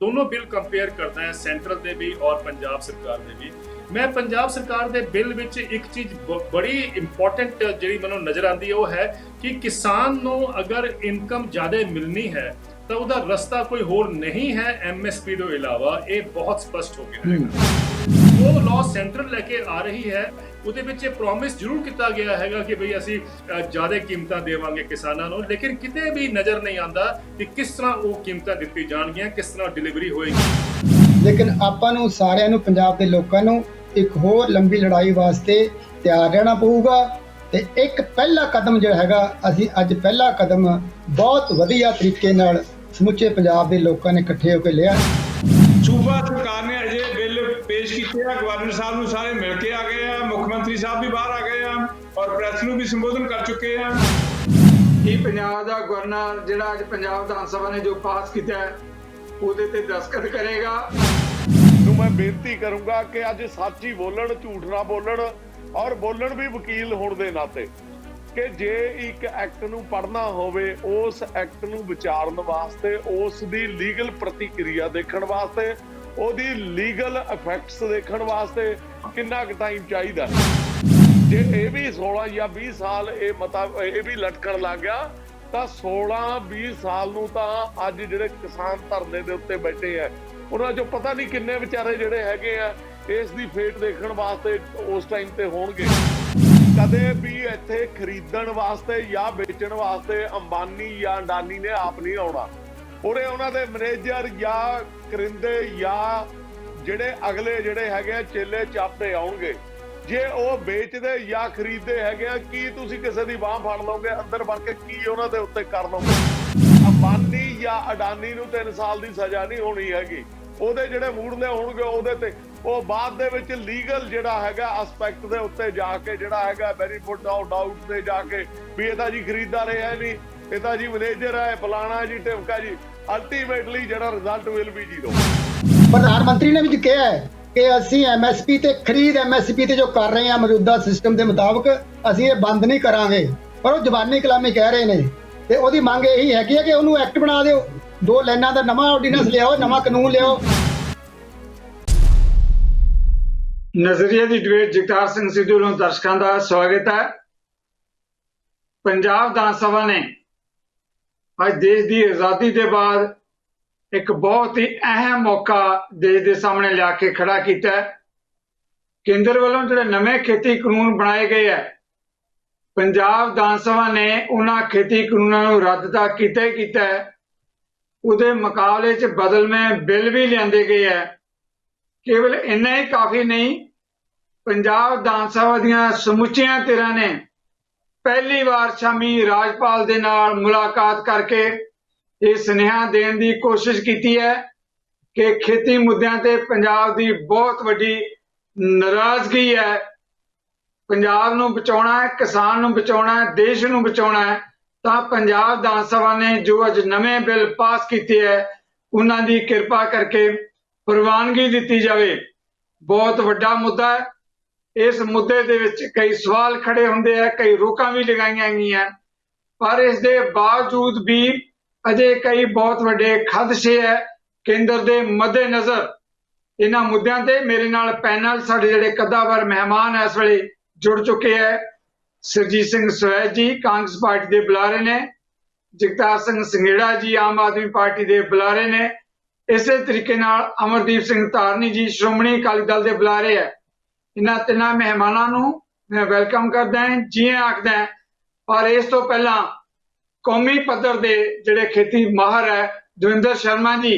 दोनों bill compare करदा है, सेंट्रल दे भी और पंजाब सरकार दे भी। मैं पंजाब सरकार दे बिल विच एक चीज़ बड़ी इंपॉर्टेंट जिहड़ी मैनूं नज़र आंदी है वो है कि किसान नूं अगर इनकम ज़्यादा मिलनी है तो ਉਹਦਾ ਰਸਤਾ ਕੋਈ ਹੋਰ ਨਹੀਂ ਹੈ ਐਮਐਸਪੀ ਤੋਂ ਇਲਾਵਾ। ਇਹ ਬਹੁਤ ਸਪਸ਼ਟ ਹੋ ਗਿਆ ਹੈ। ਉਹ ਲਾਅ ਸੈਂਟਰਲ ਲੈ ਕੇ ਆ ਰਹੀ ਹੈ, ਉਹਦੇ ਵਿੱਚ ਇਹ ਪ੍ਰੋਮਿਸ ਜ਼ਰੂਰ ਕੀਤਾ ਗਿਆ ਹੈਗਾ ਕਿ ਭਈ ਅਸੀਂ ਜ਼ਿਆਦਾ ਕੀਮਤਾਂ ਦੇਵਾਂਗੇ ਕਿਸਾਨਾਂ ਨੂੰ, ਲੇਕਿਨ ਕਿਤੇ ਵੀ ਨਜ਼ਰ ਨਹੀਂ ਆਉਂਦਾ ਕਿ ਕਿਸ ਤਰ੍ਹਾਂ ਉਹ ਕੀਮਤਾਂ ਦਿੱਤੀ ਜਾਣਗੀਆਂ, ਕਿਸ ਤਰ੍ਹਾਂ ਡਿਲੀਵਰੀ ਹੋਏਗੀ। ਲੇਕਿਨ ਆਪਾਂ ਨੂੰ ਸਾਰਿਆਂ ਨੂੰ, ਪੰਜਾਬ ਦੇ ਲੋਕਾਂ ਨੂੰ ਇੱਕ ਹੋਰ ਲੰਬੀ ਲੜਾਈ ਵਾਸਤੇ ਤਿਆਰ ਰਹਿਣਾ ਪਊਗਾ ਤੇ ਇੱਕ ਪਹਿਲਾ ਕਦਮ ਜਿਹੜਾ ਹੈਗਾ, ਅਸੀਂ ਅੱਜ ਪਹਿਲਾ ਕਦਮ ਬਹੁਤ ਵਧੀਆ ਤਰੀਕੇ ਨਾਲ ਸਮੁੱਚੇ ਪੰਜਾਬ ਦੇ ਲੋਕਾਂ ਨੇ ਇਕੱਠੇ ਹੋ ਕੇ ਲਿਆ। सूबा सरकार ने अजे बिल पेश किए हैं, गवर्नर साहब ਨੂੰ ਸਾਰੇ ਮਿਲ ਕੇ ਆ ਗਏ ਆ, ਮੁੱਖ ਮੰਤਰੀ ਸਾਹਿਬ ਵੀ ਬਾਹਰ ਆ ਗਏ ਆ ਔਰ ਪ੍ਰੈਸ ਨੂੰ ਵੀ ਸੰਬੋਧਨ ਕਰ ਚੁੱਕੇ ਆ। ਇਹ ਪੰਜਾਬ ਦਾ ਗਵਰਨਰ ਜਿਹੜਾ ਅੱਜ ਪੰਜਾਬ ਵਿਧਾਨ ਸਭਾ ਨੇ ਜੋ ਪਾਸ ਕੀਤਾ ਹੈ ਉਹਦੇ ਤੇ ਦਸਤਖਤ ਕਰੇਗਾ। ਨੂੰ ਮੈਂ ਬੇਨਤੀ ਕਰੂੰਗਾ ਕਿ ਅੱਜ ਸੱਚ ਹੀ ਬੋਲਣ, ਝੂਠ ਨਾ ਬੋਲਣ ਔਰ ਬੋਲਣ ਵੀ ਵਕੀਲ ਹੋਣ ਦੇ ਨਾਤੇ ਕਿ ਜੇ ਇੱਕ ਐਕਟ ਨੂੰ ਪੜ੍ਹਨਾ ਹੋਵੇ, ਉਸ ਐਕਟ ਨੂੰ ਵਿਚਾਰਨ ਵਾਸਤੇ, ਉਸ ਦੀ ਲੀਗਲ ਪ੍ਰਤੀਕਿਰਿਆ ਦੇਖਣ ਵਾਸਤੇ, ਉਹਦੀ ਲੀਗਲ ਇਫੈਕਟਸ ਦੇਖਣ ਵਾਸਤੇ ਕਿੰਨਾ ਕੁ ਟਾਈਮ ਚਾਹੀਦਾ। ਜੇ ਇਹ ਵੀ 16 ਜਾਂ 20 ਸਾਲ ਇਹ ਵੀ ਲਟਕਣ ਲੱਗ ਗਿਆ ਤਾਂ 16-20 ਸਾਲ ਨੂੰ ਤਾਂ ਅੱਜ ਜਿਹੜੇ ਕਿਸਾਨ ਧਰਨੇ ਦੇ ਉੱਤੇ ਬੈਠੇ ਆ ਉਹਨਾਂ ਚੋਂ ਪਤਾ ਨਹੀਂ ਕਿੰਨੇ ਵਿਚਾਰੇ ਜਿਹੜੇ ਹੈਗੇ ਆ ਇਸ ਦੀ ਫੇਟ ਦੇਖਣ ਵਾਸਤੇ ਉਸ ਟਾਈਮ ਤੇ ਹੋਣਗੇ। ਕਦੇ ਵੀ ਇੱਥੇ ਖਰੀਦਣ ਵਾਸਤੇ ਜਾਂ ਵੇਚਣ ਵਾਸਤੇ ਅੰਬਾਨੀ ਜਾਂ ਅਡਾਨੀ ਨੇ ਆਪ ਨਹੀਂ ਆਉਣਾ। ਉਰੇ ਉਹਨਾਂ ਦੇ ਮੈਨੇਜਰ ਜਾਂ ਕਰਿੰਦੇ ਜਾਂ ਜਿਹੜੇ ਅਗਲੇ ਜਿਹੜੇ ਹੈਗੇ ਚੇਲੇ ਚਾਪੇ ਆਉਣਗੇ। ਜੇ ਉਹ ਵੇਚਦੇ ਜਾਂ ਖਰੀਦਦੇ ਹੈਗੇ ਆ, ਕੀ ਤੁਸੀਂ ਕਿਸੇ ਦੀ ਬਾਂਹ ਫੜ ਲਓਗੇ, ਅੰਦਰ ਵੜ ਕੇ ਕੀ ਉਹਨਾਂ ਦੇ ਉੱਤੇ ਕਰ ਲਓਗੇ? ਅੰਬਾਨੀ ਜਾਂ ਅਡਾਨੀ ਨੂੰ 3 ਸਾਲ ਦੀ ਸਜ਼ਾ ਨਹੀਂ ਹੋਣੀ ਹੈਗੀ, ਉਹਦੇ ਜਿਹੜੇ ਮੂੜਲੇ ਹੋਣਗੇ ਉਹਦੇ ਤੇ ਉਹ ਬਾਅਦ ਦੇ ਵਿੱਚ ਲੀਗਲ ਜਿਹੜਾ ਹੈਗਾ ਐਸਪੈਕਟ ਦੇ ਉੱਤੇ ਜਾ ਕੇ ਜਿਹੜਾ ਹੈਗਾ ਵੈਰੀ ਪੁੱਟ ਡਾਊਟ ਤੇ ਜਾ ਕੇ ਵੀ ਇਹ ਤਾਂ ਜੀ ਖਰੀਦਦਾਰ ਹੈ ਨਹੀਂ, ਇਹ ਤਾਂ ਜੀ ਮੈਨੇਜਰ ਹੈ, ਫਲਾਣਾ ਜੀ, ਢਿਮਕਾ ਜੀ, ਅਲਟੀਮੇਟਲੀ ਜਿਹੜਾ ਰਿਜ਼ਲਟ ਵਿਲ ਬੀ ਜ਼ੀਰੋ। ਪ੍ਰਧਾਨ ਮੰਤਰੀ ਨੇ ਵੀ ਕਿਹਾ ਹੈ ਕਿ ਅਸੀਂ ਐਮਐਸਪੀ ਤੇ ਖਰੀਦ ਐਮਐਸਪੀ ਤੇ ਜੋ ਕਰ ਰਹੇ ਹਾਂ ਮੌਜੂਦਾ ਸਿਸਟਮ ਦੇ ਮੁਤਾਬਕ ਅਸੀਂ ਇਹ ਬੰਦ ਨਹੀਂ ਕਰਾਂਗੇ, ਪਰ ਉਹ ਜ਼ਬਾਨੀ ਕਲਾਮੀ ਕਹਿ ਰਹੇ ਨੇ ਤੇ ਉਹਦੀ ਮੰਗ ਇਹੀ ਹੈਗੀ ਹੈ ਕਿ ਉਹਨੂੰ ਐਕਟ ਬਣਾ ਦਿਓ, 2 ਲਾਈਨਾਂ ਦਾ ਨਵਾਂ ਆਰਡੀਨੈਂਸ ਲਿਆਓ, ਨਵਾਂ ਕਾਨੂੰਨ ਲਿਆਓ। ਨਜ਼ਰੀਏ ਦੀ ਡਿਬੇਟ ਜਗਤਾਰ ਸਿੰਘ ਸਿੱਧੂ ਨੂੰ ਦਰਸ਼ਕਾਂ ਦਾ ਸਵਾਗਤ ਹੈ। ਪੰਜਾਬ ਵਿਧਾਨ ਸਭਾ ਨੇ ਅੱਜ ਦੇਸ਼ ਦੀ ਆਜ਼ਾਦੀ ਦੇ ਬਾਅਦ ਇੱਕ ਬਹੁਤ ਹੀ ਅਹਿਮ ਮੌਕਾ ਦੇਸ਼ ਦੇ ਸਾਹਮਣੇ ਲਿਆ ਕੇ ਖੜਾ ਕੀਤਾ ਹੈ। ਕੇਂਦਰ ਵੱਲੋਂ ਜਿਹੜੇ ਨਵੇਂ ਖੇਤੀ ਕਾਨੂੰਨ ਬਣਾਏ ਗਏ ਹੈ, ਪੰਜਾਬ ਵਿਧਾਨ ਸਭਾ ਨੇ ਉਹਨਾਂ ਖੇਤੀ ਕਾਨੂੰਨਾਂ ਨੂੰ ਰੱਦ ਤਾਂ ਕੀਤਾ ਹੀ ਕੀਤਾ ਹੈ, ਉਹਦੇ ਮੁਕਾਬਲੇ 'ਚ ਬਦਲਵੇਂ ਬਿੱਲ ਵੀ ਲਿਆਂਦੇ ਗਏ ਹੈ। ਕੇਵਲ ਇੰਨਾ ਹੀ ਕਾਫੀ ਨਹੀਂ, ਪੰਜਾਬ ਵਿਧਾਨ ਸਭਾ ਦੀਆਂ ਸਮੁੱਚੀਆਂ ਧਿਰਾਂ ਨੇ ਪਹਿਲੀ ਵਾਰ ਸ਼ਾਮੀ ਰਾਜਪਾਲ ਦੇ ਨਾਲ ਮੁਲਾਕਾਤ ਕਰਕੇ ਇਹ ਸੁਨੇਹਾ ਦੇਣ ਦੀ ਕੋਸ਼ਿਸ਼ ਕੀਤੀ ਹੈ ਕਿ ਖੇਤੀ ਮੁੱਦਿਆਂ ਤੇ ਪੰਜਾਬ ਦੀ ਬਹੁਤ ਵੱਡੀ ਨਾਰਾਜ਼ਗੀ ਹੈ। ਪੰਜਾਬ ਨੂੰ ਬਚਾਉਣਾ ਹੈ, ਕਿਸਾਨ ਨੂੰ ਬਚਾਉਣਾ ਹੈ, ਦੇਸ਼ ਨੂੰ ਬਚਾਉਣਾ ਹੈ, ਤਾਂ ਪੰਜਾਬ ਵਿਧਾਨ ਸਭਾ ਨੇ ਜੋ ਅੱਜ ਨਵੇਂ ਬਿੱਲ ਪਾਸ ਕੀਤੇ ਹੈ ਉਹਨਾਂ ਦੀ ਕਿਰਪਾ ਕਰਕੇ ਪ੍ਰਵਾਨਗੀ ਦਿੱਤੀ ਜਾਵੇ। ਬਹੁਤ ਵੱਡਾ ਮੁੱਦਾ ਹੈ। ਇਸ ਮੁੱਦੇ ਦੇ ਵਿੱਚ ਕਈ ਸਵਾਲ ਖੜੇ ਹੁੰਦੇ ਆ, ਕਈ ਰੋਕਾਂ ਵੀ ਲਗਾਈਆਂ ਗਈਆਂ, ਪਰ ਇਸ ਦੇ ਬਾਵਜੂਦ ਵੀ ਅਜੇ ਕਈ ਬਹੁਤ ਵੱਡੇ ਖਦਸ਼ੇ ਹੈ। ਕੇਂਦਰ ਦੇ ਮੱਦੇਨਜ਼ਰ ਇਹਨਾਂ ਮੁੱਦਿਆਂ ਤੇ ਮੇਰੇ ਨਾਲ ਪੈਨਲ ਸਾਡੇ ਜਿਹੜੇ ਕਦਾਵਰ ਮਹਿਮਾਨ ਇਸ ਵੇਲੇ ਜੁੜ ਚੁੱਕੇ ਹੈ। ਸਰਜੀਤ ਸਿੰਘ ਸਵੈਜ ਜੀ ਕਾਂਗਰਸ ਪਾਰਟੀ ਦੇ ਬੁਲਾਰੇ ਨੇ, ਜਗਤਾਰ ਸਿੰਘ ਸੰਘੇੜਾ ਜੀ ਆਮ ਆਦਮੀ ਪਾਰਟੀ ਦੇ ਬੁਲਾਰੇ ਨੇ, ਇਸੇ ਤਰੀਕੇ ਨਾਲ ਅਮਰਦੀਪ ਸਿੰਘ ਧਾਰਨੀ ਜੀ ਸ਼੍ਰੋਮਣੀ ਅਕਾਲੀ ਦਲ ਦੇ ਬੁਲਾਰੇ ਹੈ। ਇਹਨਾਂ ਤਿੰਨਾਂ ਮਹਿਮਾਨਾਂ ਨੂੰ ਮੈਂ ਵੈਲਕਮ ਕਰਦਾ ਹਾਂ, ਜੀ ਆਖਦਾ ਹਾਂ। ਪਰ ਇਸ ਤੋਂ ਪਹਿਲਾਂ ਕੌਮੀ ਪੱਧਰ ਦੇ ਜਿਹੜੇ ਖੇਤੀ ਮਾਹਰ ਹੈ ਦਵਿੰਦਰ ਸ਼ਰਮਾ ਜੀ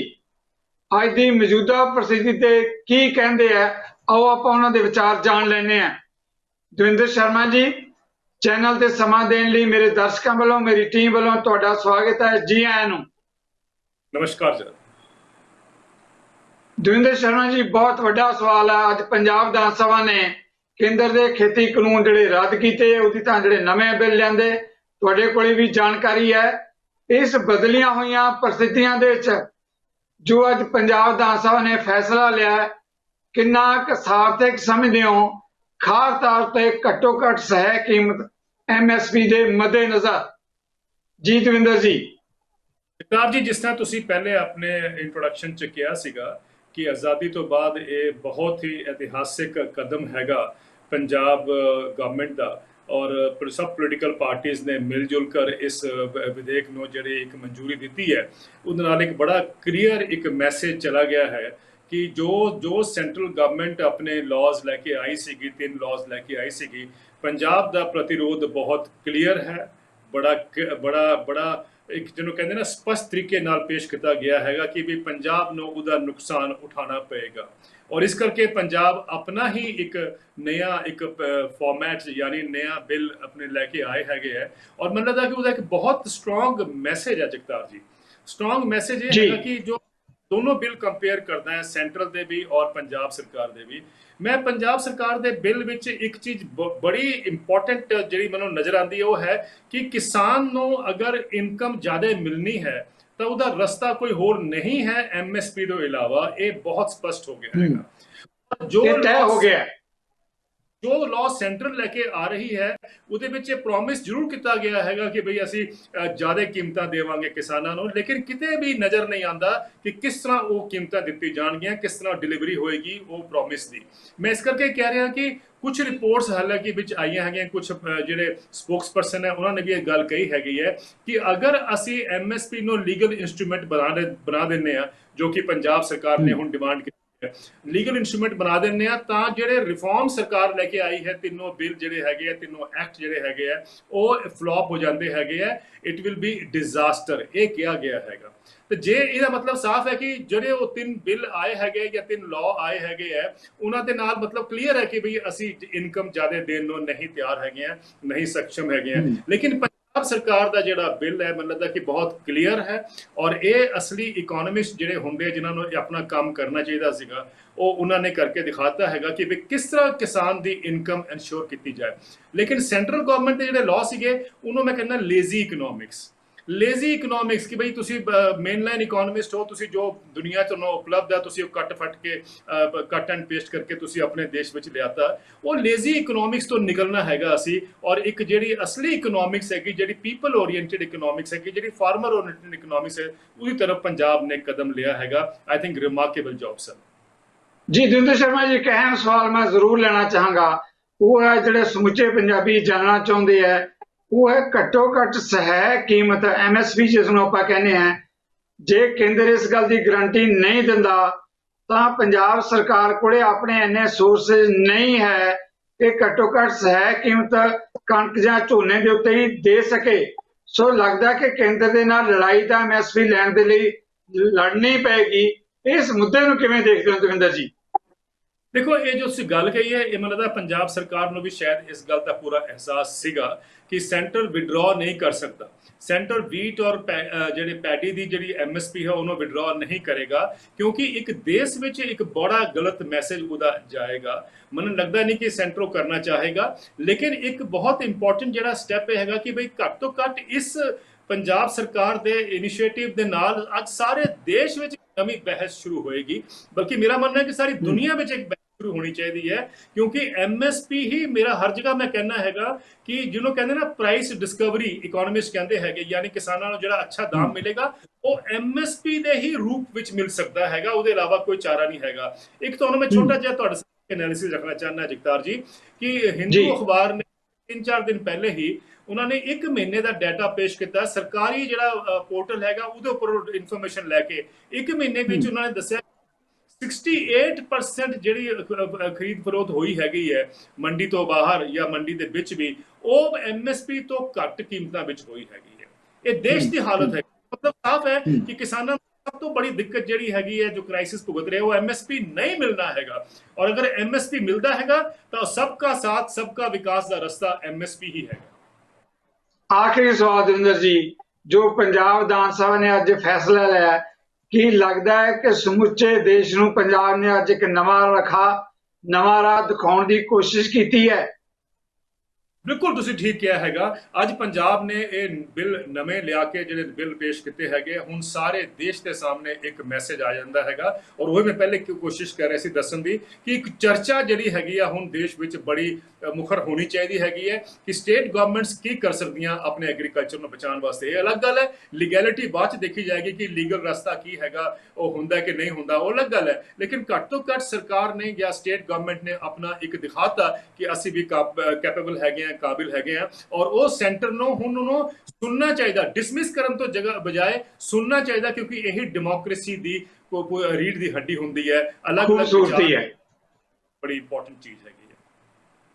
ਅੱਜ ਦੀ ਮੌਜੂਦਾ ਪ੍ਰਸਥਿਤੀ ਤੇ ਕੀ ਕਹਿੰਦੇ ਆ, ਆਓ ਆਪਾਂ ਉਹਨਾਂ ਦੇ ਵਿਚਾਰ ਜਾਣ ਲੈਂਦੇ ਹਾਂ। ਦਵਿੰਦਰ ਸ਼ਰਮਾ ਜੀ, ਚੈਨਲ ਤੇ ਸਮਾਂ ਦੇਣ ਲਈ ਮੇਰੇ ਦਰਸ਼ਕਾਂ ਵੱਲੋਂ, ਮੇਰੀ ਟੀਮ ਵੱਲੋਂ ਤੁਹਾਡਾ ਸਵਾਗਤ ਹੈ, ਜੀ ਆਇਆਂ ਨੂੰ। ਨਮਸਕਾਰ ਜੀ। ਦਵਿੰਦਰ ਸ਼ਰਮਾ ਜੀ, ਬਹੁਤ ਵੱਡਾ ਸਵਾਲ ਹੈ। ਅੱਜ ਪੰਜਾਬ ਵਿਧਾਨ ਸਭਾ ਨੇ ਕੇਂਦਰ ਦੇ ਖੇਤੀ ਕਾਨੂੰਨ ਜਿਹੜੇ ਰੱਦ ਕੀਤੇ, ਉਹਦੀ ਤਾਂ ਜਿਹੜੇ ਨਵੇਂ ਬਿੱਲ ਲਿਆਂਦੇ, ਤੁਹਾਡੇ ਕੋਲ ਵੀ ਜਾਣਕਾਰੀ ਹੈ। ਇਸ ਬਦਲੀਆਂ ਹੋਈਆਂ ਪ੍ਰਸਥਿਤੀਆਂ ਦੇ ਵਿੱਚ ਜੋ ਅੱਜ ਪੰਜਾਬ ਵਿਧਾਨ ਸਭਾ ਨੇ ਫੈਸਲਾ ਲਿਆ, ਕਿੰਨਾ ਕੁ ਸਾਰਥਕ ਸਮਝਦੇ ਹੋ? ਖਾਸ ਤੌਰ ਤੇ ਘੱਟੋ ਘੱਟ ਸਹਾਇਕ ਕੀਮਤ ਐਮਐਸਪੀ ਦੇ ਮੱਦੇਨਜ਼ਰ। ਜੀ ਦਵਿੰਦਰ ਜੀ। ਜਗਤਾਰ ਜੀ, ਜਿਸ ਤਰ੍ਹਾਂ ਤੁਸੀਂ ਪਹਿਲੇ ਆਪਣੇ ਇੰਟਰੋਡਕਸ਼ਨ 'ਚ ਕਿਹਾ ਸੀਗਾ ਕਿ ਆਜ਼ਾਦੀ ਤੋਂ ਬਾਅਦ ਇਹ ਬਹੁਤ ਹੀ ਇਤਿਹਾਸਿਕ ਕਦਮ ਹੈਗਾ ਪੰਜਾਬ ਗਵਰਨਮੈਂਟ ਦਾ, ਔਰ ਸਭ ਪੋਲੀਟੀਕਲ ਪਾਰਟੀਆਂ ਨੇ ਮਿਲ ਜੁਲ ਕਰ ਇਸ ਵਿਧੇਇਕ ਨੂੰ ਜਿਹੜੀ ਇੱਕ ਮਨਜ਼ੂਰੀ ਦਿੱਤੀ ਹੈ, ਉਹਦੇ ਨਾਲ ਇੱਕ ਬੜਾ ਕਲੀਅਰ ਇੱਕ ਮੈਸੇਜ ਚਲਾ ਗਿਆ ਹੈ ਕਿ ਜੋ ਸੈਂਟਰਲ ਗਵਰਨਮੈਂਟ ਆਪਣੇ ਲਾਜ਼ ਲੈ ਕੇ ਆਈ ਸੀਗੀ, 3 ਲਾਜ਼ ਲੈ ਕੇ ਆਈ ਸੀਗੀ, ਪੰਜਾਬ ਦਾ ਪ੍ਰਤੀਰੋਧ ਬਹੁਤ ਕਲੀਅਰ ਹੈ, ਬੜਾ ਇੱਕ ਜਿਹਨੂੰ ਕਹਿੰਦੇ ਨਾ ਸਪਸ਼ਟ ਤਰੀਕੇ ਨਾਲ ਪੇਸ਼ ਕੀਤਾ ਗਿਆ ਹੈਗਾ ਕਿ ਵੀ ਪੰਜਾਬ ਨੂੰ ਉਹਦਾ ਨੁਕਸਾਨ ਉਠਾਉਣਾ ਪਏਗਾ, ਔਰ ਇਸ ਕਰਕੇ ਪੰਜਾਬ ਆਪਣਾ ਹੀ ਇੱਕ ਨया ਇੱਕ ਫਾਰਮੈਟ ਯਾਨੀ ਨया ਬਿੱਲ ਆਪਣੇ ਲੈ ਕੇ ਆਏ ਹੈਗੇ ਹੈ, ਔਰ ਮੈਨੂੰ ਲੱਗਦਾ ਕਿ ਉਹਦਾ ਇੱਕ ਬਹੁਤ ਸਟਰੋਂਗ ਮੈਸੇਜ ਹੈ ਜਗਤਾਰ ਜੀ। ਸਟਰੋਂਗ ਮੈਸੇਜ ਇਹ ਹੈਗਾ ਕਿ ਜੋ दोनों बिल कंपेयर करता है, सेंट्रल दे भी और पंजाब सरकार दे भी। मैं पंजाब सरकार दे बिल विच एक चीज बड़ी इंपॉर्टेंट जी मैं नज़र आती है वो है कि किसान नूं अगर इनकम ज़्यादा मिलनी है तो उसका रस्ता कोई होर नहीं है MSP तो इलावा, ये बहुत स्पष्ट हो गया है। जो तय हो गया जो लॉ सेंट्रल लेके आ रही है ਉਹਦੇ ਵਿੱਚ ਇਹ ਪ੍ਰੋਮਿਸ ਜ਼ਰੂਰ ਕੀਤਾ ਗਿਆ ਹੈਗਾ ਕਿ ਭਈ ਅਸੀਂ ਜ਼ਿਆਦਾ ਕੀਮਤਾਂ ਦੇਵਾਂਗੇ ਕਿਸਾਨਾਂ ਨੂੰ, ਲੇਕਿਨ ਕਿਤੇ ਵੀ ਨਜ਼ਰ ਨਹੀਂ ਆਉਂਦਾ ਕਿ ਕਿਸ ਤਰ੍ਹਾਂ ਉਹ ਕੀਮਤਾਂ ਦਿੱਤੀ ਜਾਣਗੀਆਂ, ਕਿਸ ਤਰ੍ਹਾਂ ਡਿਲੀਵਰੀ ਹੋਏਗੀ ਉਹ ਪ੍ਰੋਮਿਸ ਦੀ। ਮੈਂ ਇਸ ਕਰਕੇ ਕਹਿ ਰਿਹਾ ਕਿ ਕੁਝ ਰਿਪੋਰਟਸ ਹਾਲਾਂਕਿ ਵਿੱਚ ਆਈਆਂ ਹੈਗੀਆਂ, ਕੁਝ ਜਿਹੜੇ ਸਪੋਕਸਪਰਸਨ ਹੈ ਉਹਨਾਂ ਨੇ ਵੀ ਇਹ ਗੱਲ ਕਹੀ ਹੈਗੀ ਹੈ ਕਿ ਅਗਰ ਅਸੀਂ MSP ਨੂੰ ਲੀਗਲ ਇੰਸਟਰੂਮੈਂਟ ਬਣਾ ਦਿੰਦੇ ਆ, ਜੋ ਕਿ ਪੰਜਾਬ ਸਰਕਾਰ ਨੇ ਹੁਣ ਡਿਮਾਂਡ ਕੀਤੀ ਲੀਗਲ ਇੰਸਟਰੂਮੈਂਟ ਬਣਾ ਦਿੰਦੇ ਆ, ਤਾਂ ਜਿਹੜੇ ਰਿਫਾਰਮ ਸਰਕਾਰ ਲੈ ਕੇ ਆਈ ਹੈ, ਤਿੰਨੋਂ ਬਿੱਲ ਜਿਹੜੇ ਹੈਗੇ ਆ, ਤਿੰਨੋਂ ਐਕਟ ਜਿਹੜੇ ਹੈਗੇ ਆ, ਉਹ ਫਲॉप ਹੋ ਜਾਂਦੇ ਹੈਗੇ ਆ। ਇਟ ਵਿਲ ਬੀ ਡਿਜ਼ਾਸਟਰ, ਇਹ ਕਿਹਾ ਗਿਆ ਹੈਗਾ। ਤੇ ਜੇ ਇਹਦਾ ਮਤਲਬ ਸਾਫ਼ ਹੈ ਕਿ ਜਿਹੜੇ ਉਹ 3 ਬਿੱਲ ਆਏ ਹੈਗੇ ਜਾਂ 3 ਲਾਅ ਆਏ ਹੈਗੇ ਆ, ਉਹਨਾਂ ਦੇ ਨਾਲ ਮਤਲਬ ਕਲੀਅਰ ਹੈ ਕਿ ਵੀ ਅਸੀਂ ਇਨਕਮ ਜ਼ਿਆਦਾ ਦੇਣ ਨੂੰ ਨਹੀਂ ਤਿਆਰ ਹੈਗੇ ਆ, ਨਹੀਂ ਸક્ષਮ ਹੈਗੇ ਆ। ਲੇਕਿਨ ਪੰਜਾਬ ਸਰਕਾਰ ਦਾ ਜਿਹੜਾ ਬਿੱਲ ਹੈ ਮੈਨੂੰ ਲੱਗਦਾ ਕਿ ਬਹੁਤ ਕਲੀਅਰ ਹੈ, ਔਰ ਇਹ ਅਸਲੀ ਇਕਨੋਮਿਸਟ ਜਿਹੜੇ ਹੁੰਦੇ ਜਿਨ੍ਹਾਂ ਨੂੰ ਆਪਣਾ ਕੰਮ ਕਰਨਾ ਚਾਹੀਦਾ ਸੀਗਾ, ਉਹ ਉਹਨਾਂ ਨੇ ਕਰਕੇ ਦਿਖਾਤਾ ਹੈਗਾ ਕਿ ਵੀ ਕਿਸ ਤਰ੍ਹਾਂ ਕਿਸਾਨ ਦੀ ਇਨਕਮ ਇਨਸ਼ੋਰ ਕੀਤੀ ਜਾਏ। ਲੇਕਿਨ ਸੈਂਟਰਲ ਗਵਰਨਮੈਂਟ ਦੇ ਜਿਹੜੇ ਲਾਅ ਸੀਗੇ ਉਹਨੂੰ ਮੈਂ ਕਹਿੰਦਾ ਲੇਜ਼ੀ ਇਕਨੋਮਿਕਸ ਕਿ ਬਈ ਤੁਸੀਂ ਮੇਨਲਾਈਨ ਇਕਨੋਮਿਸਟ ਹੋ, ਤੁਸੀਂ ਜੋ ਦੁਨੀਆ 'ਚ ਉਪਲਬਧ ਹੈ ਤੁਸੀਂ ਉਹ ਕੱਟ ਐਂਡ ਪੇਸਟ ਕਰਕੇ ਤੁਸੀਂ ਆਪਣੇ ਦੇਸ਼ ਵਿੱਚ ਲਿਆਤਾ। ਉਹ ਲੇਜ਼ੀ ਇਕਨੋਮਿਕਸ ਤੋਂ ਨਿਕਲਣਾ ਹੈਗਾ ਅਸੀਂ, ਔਰ ਇੱਕ ਜਿਹੜੀ ਅਸਲੀ ਇਕਨੋਮਿਕਸ ਹੈਗੀ, ਜਿਹੜੀ ਪੀਪਲ ਓਰੀਐਂਟਡ ਇਕਨੋਮਿਕਸ ਹੈਗੀ, ਜਿਹੜੀ ਫਾਰਮਰ ਓਰੀਐਂਟਡ ਇਕਨੋਮਿਕਸ ਹੈ, ਉਹਦੀ ਤਰਫ ਪੰਜਾਬ ਨੇ ਕਦਮ ਲਿਆ ਹੈਗਾ। I think remarkable job sir. जी दविंदर शर्मा जी, एक अहम सवाल मैं जरूर लेना चाहांगा, वो है ਜਿਹੜੇ ਸਮੁੱਚੇ ਪੰਜਾਬੀ ਜਾਨਣਾ ਚਾਹੁੰਦੇ ਹੈ, ਉਹ ਹੈ ਘੱਟੋ ਘੱਟ ਸਹਾਇਕ ਕੀਮਤ MSP ਜਿਸ ਨੂੰ ਆਪਾਂ ਕਹਿੰਦੇ ਆ। ਜੇ ਕੇਂਦਰ ਇਸ ਗੱਲ ਦੀ ਗਾਰੰਟੀ ਨਹੀਂ ਦਿੰਦਾ ਤਾਂ ਪੰਜਾਬ ਸਰਕਾਰ ਕੋਲੇ ਆਪਣੇ ਇੰਨੇ ਸੋਰਸਸ ਨਹੀਂ ਹੈ ਕਿ ਘੱਟੋ ਘੱਟ ਸਹਾਇਕ ਕੀਮਤ ਕਣਕ ਜਾਂ ਝੋਨੇ ਦੇ ਉੱਤੇ ਹੀ ਦੇ ਸਕੇ। ਸੋ ਲੱਗਦਾ ਕਿ ਕੇਂਦਰ ਦੇ ਨਾਲ ਲੜਾਈ ਤਾਂ MSP ਲੈਣ ਦੇ ਲਈ ਲੜਨੀ ਪਏਗੀ। ਇਸ ਮੁੱਦੇ ਨੂੰ ਕਿਵੇਂ ਦੇਖਦੇ ਹੋ ਦਵਿੰਦਰ ਜੀ? देखो, ये जो तुसीं गल कही है, ये मैं लगता पंजाब सरकार को भी शायद इस गल का पूरा एहसास सीगा कि सेंट्रल विड्रॉ नहीं कर सकता। सेंट्रल वीट और ਜਿਹੜੀ पैडी की जी MSP है उन्होंने विड्रॉ नहीं करेगा, क्योंकि एक देश में एक बड़ा गलत मैसेज उदा जाएगा। मैंने लगता नहीं कि सेंट्रो करना चाहेगा, लेकिन एक बहुत इंपॉर्टेंट जो स्टैप है कि भाई घट तो घट इस पंजाब सरकार के इनिशिएटिव के नाल आज सारे देश में नवी बहस शुरू होएगी, बल्कि मेरा मानना है कि सारी दुनिया में एक शुरू होनी चाहिए है, क्योंकि MSP ही मेरा हर जगह मैं कहना हैगा कि जिन्होंने कहते ना प्राइस डिस्कवरी इकोनॉमिस्ट कहते हैं, यानी किसानों को जो अच्छा दाम मिलेगा वो MSP दे ही रूप विच मिल सकता हैगा, उसके अलावा कोई चारा नहीं हैगा। एक तो मैं छोटा जिहा तुहाडे सामने एनालिसिस रखना चाहना जगतार जी कि हिंदू अखबार ने 3-4 दिन पहले ही उन्होंने 1 महीने का डाटा पेश किया, सरकारी जो पोर्टल हैगा उसके उपर इन्फॉर्मेशन लैके 1 महीने विच उन्होंने दस्सिया 68% जी खरीद फरोख्त हुई हैगी है मंडी तो बाहर या मंडी के विच भी, वो MSP तो घट कीमतां विच हुई हैगी है। ये देश की हालत है, मतलब साफ है कि किसानों सब तो बड़ी दिक्कत जी हैगी है, जो क्राइसिस भुगत रहे वो MSP नहीं मिलना हैगा, और अगर MSP मिलता हैगा तो सबका साथ सबका विकास का रास्ता MSP ही हैगा। आखिरी सवाल दविंदर जी, जो पंजाब विधान सभा ने अज फैसला लिया, की लगता है कि समुचे देश नूं पंजाब ने अज एक नवा राह दिखाने की कोशिश की है? ਬਿਲਕੁਲ ਤੁਸੀਂ ਠੀਕ ਕਿਹਾ ਹੈਗਾ। ਅੱਜ ਪੰਜਾਬ ਨੇ ਇਹ ਬਿੱਲ ਨਵੇਂ ਲਿਆ ਕੇ ਜਿਹੜੇ ਬਿੱਲ ਪੇਸ਼ ਕੀਤੇ ਹੈਗੇ, ਹੁਣ ਸਾਰੇ ਦੇਸ਼ ਦੇ ਸਾਹਮਣੇ ਇੱਕ ਮੈਸੇਜ ਆ ਜਾਂਦਾ ਹੈਗਾ। ਔਰ ਉਹ ਮੈਂ ਪਹਿਲੇ ਕੋਸ਼ਿਸ਼ ਕਰ ਰਿਹਾ ਸੀ ਦੱਸਣ ਦੀ ਕਿ ਇੱਕ ਚਰਚਾ ਜਿਹੜੀ ਹੈਗੀ ਆ ਹੁਣ ਦੇਸ਼ ਵਿੱਚ ਬੜੀ ਮੁਖਰ ਹੋਣੀ ਚਾਹੀਦੀ ਹੈਗੀ ਹੈ ਕਿ ਸਟੇਟ ਗਵਰਨਮੈਂਟਸ ਕੀ ਕਰ ਸਕਦੀਆਂ ਆਪਣੇ ਐਗਰੀਕਲਚਰ ਨੂੰ ਬਚਾਉਣ ਵਾਸਤੇ। ਇਹ ਅਲੱਗ ਗੱਲ ਹੈ, ਲੀਗੈਲਿਟੀ ਬਾਅਦ ਚ ਦੇਖੀ ਜਾਏਗੀ ਕਿ ਲੀਗਲ ਰਸਤਾ ਕੀ ਹੈਗਾ, ਉਹ ਹੁੰਦਾ ਕਿ ਨਹੀਂ ਹੁੰਦਾ, ਉਹ ਅਲੱਗ ਗੱਲ ਹੈ। ਲੇਕਿਨ ਘੱਟ ਤੋਂ ਘੱਟ ਸਰਕਾਰ ਨੇ ਜਾਂ ਸਟੇਟ ਗਵਰਨਮੈਂਟ ਨੇ ਆਪਣਾ ਇੱਕ ਦਿਖਾਤਾ ਕਿ ਅਸੀਂ ਵੀ ਕੈਪੇਬਲ ਹੈਗੇ ਆ, ਕਾਬਿਲ ਹੈਗੇ ਆ। ਔਰ ਉਹ ਸੈਂਟਰ ਨੂੰ ਹੁਣ ਉਹਨੂੰ ਸੁਣਨਾ ਚਾਹੀਦਾ, ਡਿਸਮਿਸ ਕਰਨ ਤੋਂ ਬਜਾਏ ਸੁਣਨਾ ਚਾਹੀਦਾ, ਕਿਉਂਕਿ ਇਹੀ ਡੈਮੋਕ੍ਰੇਸੀ ਦੀ ਰੀੜ ਦੀ ਹੱਡੀ ਹੁੰਦੀ ਹੈ। ਅਲੱਗ-ਅਲੱਗ ਖੂਬਸੂਰਤੀ ਹੈ, ਬੜੀ ਇੰਪੋਰਟੈਂਟ ਚੀਜ਼ ਹੈਗੀ ਹੈ।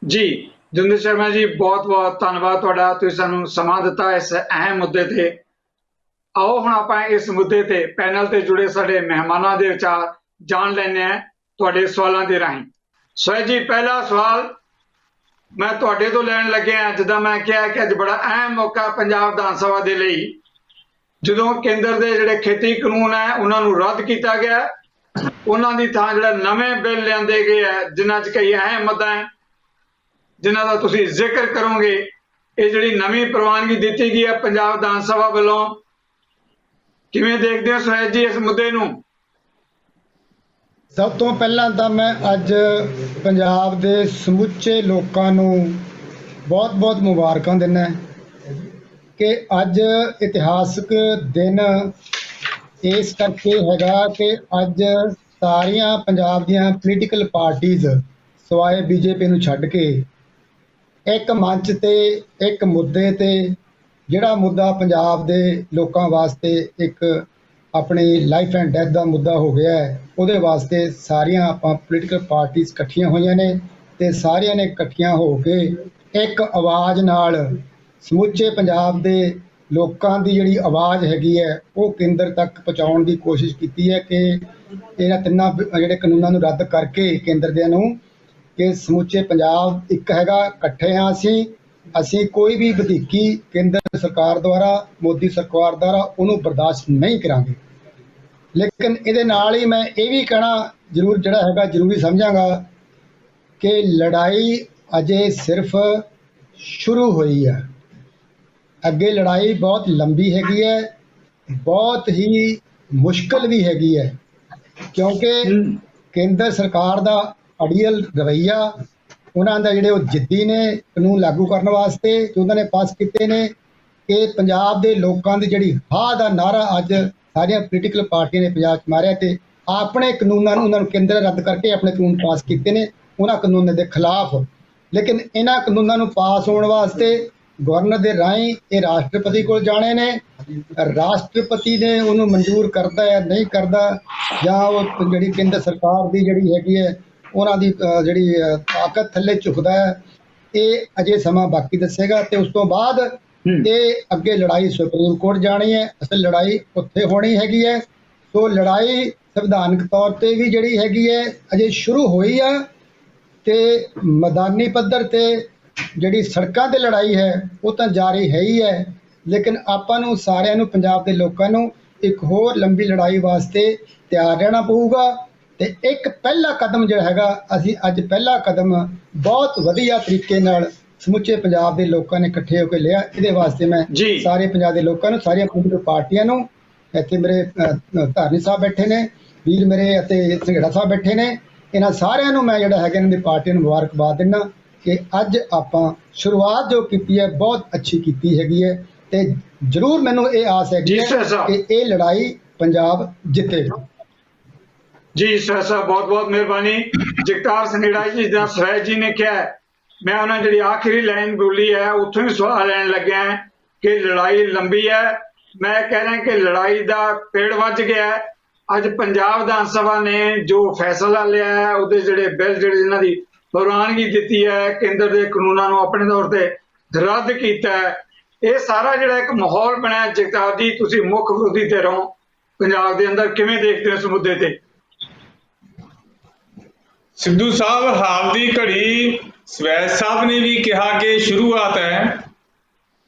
ਜੀ ਜਤਿੰਦਰ ਸ਼ਰਮਾ ਜੀ, ਬਹੁਤ ਬਹੁਤ ਧੰਨਵਾਦ ਤੁਹਾਡਾ, ਤੁਸੀਂ ਸਾਨੂੰ ਸਮਾਂ ਦਿੱਤਾ ਇਸ ਅਹਿਮ ਮੁੱਦੇ ਤੇ। ਆਓ ਹੁਣ ਆਪਾਂ ਇਸ ਮੁੱਦੇ ਤੇ ਪੈਨਲ ਤੇ ਜੁੜੇ ਸਾਡੇ ਮਹਿਮਾਨਾਂ ਦੇ ਵਿਚਾਰ ਜਾਣ ਲੈਂਦੇ ਹਾਂ ਤੁਹਾਡੇ ਸਵਾਲਾਂ ਦੇ ਰਾਹੀਂ। ਸੋਹਿਤ ਜੀ, ਪਹਿਲਾ ਸਵਾਲ ਮੈਂ ਤੁਹਾਡੇ ਤੋਂ ਲੈਣ ਲੱਗਿਆ। ਜਿੱਦਾਂ ਮੈਂ ਕਿਹਾ ਕਿ ਅੱਜ ਬੜਾ ਅਹਿਮ ਮੌਕਾ ਪੰਜਾਬ ਵਿਧਾਨ ਸਭਾ ਦੇ ਲਈ, ਜਦੋਂ ਕੇਂਦਰ ਦੇ ਜਿਹੜੇ ਖੇਤੀ ਕਾਨੂੰਨ ਹੈ ਉਹਨਾਂ ਨੂੰ ਰੱਦ ਕੀਤਾ ਗਿਆ, ਉਹਨਾਂ ਦੀ ਥਾਂ ਜਿਹੜਾ ਨਵੇਂ ਬਿੱਲ ਲਿਆਂਦੇ ਗਏ ਹੈ ਜਿਨ੍ਹਾਂ 'ਚ ਕਈ ਅਹਿਮ ਮੁੱਦੇ ਹੈ ਜਿਨ੍ਹਾਂ ਦਾ ਤੁਸੀਂ ਜ਼ਿਕਰ ਕਰੋਗੇ। ਇਹ ਜਿਹੜੀ ਨਵੀਂ ਪ੍ਰਵਾਨਗੀ ਦਿੱਤੀ ਗਈ ਹੈ ਪੰਜਾਬ ਵਿਧਾਨ ਸਭਾ ਵੱਲੋਂ, ਕਿਵੇਂ ਦੇਖਦੇ ਹੋ ਸੋਹਿਤ ਜੀ ਇਸ ਮੁੱਦੇ ਨੂੰ? ਸਭ ਤੋਂ ਪਹਿਲਾਂ ਤਾਂ ਮੈਂ ਅੱਜ ਪੰਜਾਬ ਦੇ ਸਮੁੱਚੇ ਲੋਕਾਂ ਨੂੰ ਬਹੁਤ-ਬਹੁਤ ਮੁਬਾਰਕਾਂ ਦਿੰਦਾ ਕਿ ਅੱਜ ਇਤਿਹਾਸਕ ਦਿਨ ਇਸ ਕਰਕੇ ਹੈਗਾ ਕਿ ਅੱਜ ਸਾਰੀਆਂ ਪੰਜਾਬ ਦੀਆਂ ਪੋਲੀਟੀਕਲ ਪਾਰਟੀਆਂ ਸਿਵਾਏ ਬੀਜੇਪੀ ਨੂੰ ਛੱਡ ਕੇ ਇੱਕ ਮੰਚ ਤੇ ਇੱਕ ਮੁੱਦੇ ਤੇ, ਜਿਹੜਾ ਮੁੱਦਾ ਪੰਜਾਬ ਦੇ ਲੋਕਾਂ ਵਾਸਤੇ ਇੱਕ ਆਪਣੀ ਲਾਈਫ ਐਂਡ ਡੈਥ ਦਾ ਮੁੱਦਾ ਹੋ ਗਿਆ ਹੈ, ਉਹਦੇ ਵਾਸਤੇ ਸਾਰੀਆਂ ਆਪਾਂ ਪੋਲੀਟੀਕਲ ਪਾਰਟੀਆਂ ਇਕੱਠੀਆਂ ਹੋਈਆਂ ਨੇ ਤੇ ਸਾਰਿਆਂ ਨੇ ਇਕੱਠੀਆਂ ਹੋ ਕੇ ਇੱਕ ਆਵਾਜ਼ ਨਾਲ ਸਮੁੱਚੇ ਪੰਜਾਬ ਦੇ ਲੋਕਾਂ ਦੀ ਜਿਹੜੀ ਆਵਾਜ਼ ਹੈਗੀ ਹੈ ਉਹ ਕੇਂਦਰ ਤੱਕ ਪਹੁੰਚਾਉਣ ਦੀ ਕੋਸ਼ਿਸ਼ ਕੀਤੀ ਹੈ ਕਿ ਇਹਨਾਂ ਤਿੰਨਾਂ ਜਿਹੜੇ ਕਾਨੂੰਨਾਂ ਨੂੰ ਰੱਦ ਕਰਕੇ ਕੇਂਦਰ ਦੇ ਨੂੰ, ਕਿ ਸਮੁੱਚੇ ਪੰਜਾਬ ਇੱਕ ਹੈਗਾ, ਇਕੱਠੇ ਹਾਂ ਅਸੀਂ ਕੋਈ ਵੀ ਵਧੀਕੀ ਕੇਂਦਰ ਸਰਕਾਰ ਦੁਆਰਾ, ਮੋਦੀ ਸਰਕਾਰ ਦੁਆਰਾ ਉਹਨੂੰ ਬਰਦਾਸ਼ਤ ਨਹੀਂ ਕਰਾਂਗੇ। ਲੇਕਿਨ ਇਹਦੇ ਨਾਲ ਹੀ ਮੈਂ ਇਹ ਵੀ ਕਹਿਣਾ ਜ਼ਰੂਰੀ ਸਮਝਾਂਗਾ ਕਿ ਲੜਾਈ ਅਜੇ ਸਿਰਫ ਸ਼ੁਰੂ ਹੋਈ ਹੈ। ਅੱਗੇ ਲੜਾਈ ਬਹੁਤ ਲੰਬੀ ਹੈਗੀ ਹੈ, ਬਹੁਤ ਹੀ ਮੁਸ਼ਕਲ ਵੀ ਹੈਗੀ ਹੈ, ਕਿਉਂਕਿ ਕੇਂਦਰ ਸਰਕਾਰ ਦਾ ਅੜੀਅਲ ਰਵੱਈਆ, ਉਹਨਾਂ ਦਾ ਜਿਹੜੇ ਉਹ ਜਿੱਦੀ ਨੇ ਕਾਨੂੰਨ ਲਾਗੂ ਕਰਨ ਵਾਸਤੇ ਜੋ ਉਹਨਾਂ ਨੇ ਪਾਸ ਕੀਤੇ ਨੇ, ਕਿ ਪੰਜਾਬ ਦੇ ਲੋਕਾਂ ਦੀ ਜਿਹੜੀ ਹਾਂ ਦਾ ਨਾਰਾ ਅੱਜ ਸਾਰੀਆਂ ਪੋਲੀਟੀਕਲ ਪਾਰਟੀਆਂ ਨੇ ਪੰਜਾਬ 'ਚ ਮਾਰਿਆ ਤੇ ਆਪਣੇ ਕਾਨੂੰਨਾਂ ਨੂੰ ਉਹਨਾਂ ਨੂੰ ਕੇਂਦਰ ਰੱਦ ਕਰਕੇ ਆਪਣੇ ਕਾਨੂੰਨ ਪਾਸ ਕੀਤੇ ਨੇ ਉਹਨਾਂ ਕਾਨੂੰਨਾਂ ਦੇ ਖਿਲਾਫ। ਲੇਕਿਨ ਇਹਨਾਂ ਕਾਨੂੰਨਾਂ ਨੂੰ ਪਾਸ ਹੋਣ ਵਾਸਤੇ ਗਵਰਨਰ ਦੇ ਰਾਹੀਂ ਇਹ ਰਾਸ਼ਟਰਪਤੀ ਕੋਲ ਜਾਣੇ ਨੇ। ਰਾਸ਼ਟਰਪਤੀ ਨੇ ਉਹਨੂੰ ਮਨਜ਼ੂਰ ਕਰਦਾ ਹੈ ਨਹੀਂ ਕਰਦਾ, ਜਾਂ ਉਹ ਜਿਹੜੀ ਕੇਂਦਰ ਸਰਕਾਰ ਦੀ ਜਿਹੜੀ ਹੈਗੀ ਹੈ ਉਹਨਾਂ ਦੀ ਜਿਹੜੀ ਤਾਕਤ ਥੱਲੇ ਝੁਕਦਾ ਹੈ, ਇਹ ਅਜੇ ਸਮਾਂ ਬਾਕੀ ਦੱਸੇਗਾ। ਤੇ ਉਸ ਤੋਂ ਬਾਅਦ ਇਹ ਅੱਗੇ ਲੜਾਈ ਸੁਪਰੀਮ ਕੋਰਟ ਜਾਣੀ ਹੈ, ਅਸਲ ਲੜਾਈ ਉੱਥੇ ਹੋਣੀ ਹੈਗੀ ਹੈ। ਸੋ ਲੜਾਈ ਸੰਵਿਧਾਨਕ ਤੌਰ ਤੇ ਵੀ ਜਿਹੜੀ ਹੈਗੀ ਹੈ ਅਜੇ ਸ਼ੁਰੂ ਹੋਈ ਆ, ਤੇ ਮੈਦਾਨੀ ਪੱਧਰ ਤੇ ਜਿਹੜੀ ਸੜਕਾਂ ਤੇ ਲੜਾਈ ਹੈ ਉਹ ਤਾਂ ਜਾਰੀ ਹੈ ਹੀ ਹੈ। ਲੇਕਿਨ ਆਪਾਂ ਨੂੰ ਸਾਰਿਆਂ ਨੂੰ, ਪੰਜਾਬ ਦੇ ਲੋਕਾਂ ਨੂੰ ਇੱਕ ਹੋਰ ਲੰਬੀ ਲੜਾਈ ਵਾਸਤੇ ਤਿਆਰ ਰਹਿਣਾ ਪਊਗਾ। ਤੇ ਇੱਕ ਪਹਿਲਾ ਕਦਮ ਜਿਹੜਾ ਹੈਗਾ, ਅਸੀਂ ਅੱਜ ਪਹਿਲਾ ਕਦਮ ਬਹੁਤ ਵਧੀਆ ਤਰੀਕੇ ਨਾਲ ਸਮੁੱਚੇ ਪੰਜਾਬ ਦੇ ਲੋਕਾਂ ਨੇ ਇਕੱਠੇ ਹੋ ਕੇ ਲਿਆ। ਇਹਦੇ ਵਾਸਤੇ ਮੈਂ ਸਾਰੇ ਪੰਜਾਬ ਦੇ ਲੋਕਾਂ ਨੂੰ, ਸਾਰੀਆਂ ਪੋਲੀਟੀਕਲ ਪਾਰਟੀਆਂ ਨੂੰ, ਇੱਥੇ ਮੇਰੇ ਧਾਰਨੀ ਸਾਹਿਬ ਬੈਠੇ ਨੇ, ਵੀਰ ਮੇਰੇ ਅਤੇ ਸੰਘੇੜਾ ਸਾਹਿਬ ਬੈਠੇ ਨੇ, ਇਹਨਾਂ ਸਾਰਿਆਂ ਨੂੰ ਮੈਂ ਜਿਹੜਾ ਹੈਗਾ ਇਹਨਾਂ ਦੀ ਪਾਰਟੀਆਂ ਨੂੰ ਮੁਬਾਰਕਬਾਦ ਦਿੰਦਾ ਕਿ ਅੱਜ ਆਪਾਂ ਸ਼ੁਰੂਆਤ ਜੋ ਕੀਤੀ ਹੈ ਬਹੁਤ ਅੱਛੀ ਕੀਤੀ ਹੈਗੀ ਹੈ। ਤੇ ਜ਼ਰੂਰ ਮੈਨੂੰ ਇਹ ਆਸ ਹੈਗੀ ਹੈ ਕਿ ਇਹ ਲੜਾਈ ਪੰਜਾਬ ਜਿੱਤੇਗਾ। ਜੀ ਸਰ ਸਾਹਿਬ, ਬਹੁਤ ਬਹੁਤ ਮਿਹਰਬਾਨੀ। ਜਗਤਾਰ ਸੰਘੇੜਾ ਜੀ, ਜਿੱਦਾਂ ਸੋਹਿਤ ਜੀ ਨੇ ਕਿਹਾ, ਮੈਂ ਉਹਨਾਂ ਜਿਹੜੀ ਆਖਰੀ ਲਾਈਨ ਬੋਲੀ ਹੈ ਉੱਥੋਂ ਹੀ ਸਵਾਲ ਲੈਣ ਲੱਗਿਆ ਕਿ ਲੜਾਈ ਲੰਬੀ ਹੈ। ਮੈਂ ਕਹਿ ਰਿਹਾ ਕਿ ਲੜਾਈ ਦਾ ਪੇੜ ਵੱਜ ਗਿਆ ਹੈ। ਅੱਜ ਪੰਜਾਬ ਵਿਧਾਨ ਸਭਾ ਨੇ ਜੋ ਫੈਸਲਾ ਲਿਆ ਹੈ, ਉਹਦੇ ਜਿਹੜੇ ਬਿੱਲ ਜਿਨ੍ਹਾਂ ਦੀ ਪ੍ਰਵਾਨਗੀ ਦਿੱਤੀ ਹੈ, ਕੇਂਦਰ ਦੇ ਕਾਨੂੰਨਾਂ ਨੂੰ ਆਪਣੇ ਤੌਰ ਤੇ ਰੱਦ ਕੀਤਾ ਹੈ, ਇਹ ਸਾਰਾ ਜਿਹੜਾ ਇੱਕ ਮਾਹੌਲ ਬਣਿਆ। ਜਗਤਾਰ ਜੀ, ਤੁਸੀਂ ਮੁੱਖ ਵਿਰੋਧੀ ਤੇ ਰਹੋ ਪੰਜਾਬ ਦੇ ਅੰਦਰ, ਕਿਵੇਂ ਦੇਖਦੇ ਹੋ ਇਸ ਮੁੱਦੇ ਤੇ? ਸਿੱਧੂ ਸਾਹਿਬ, ਹਾਲ ਦੀ ਘੜੀ ਸਵੈਜ ਸਾਹਿਬ ਨੇ ਵੀ ਕਿਹਾ ਕਿ ਸ਼ੁਰੂਆਤ ਹੈ,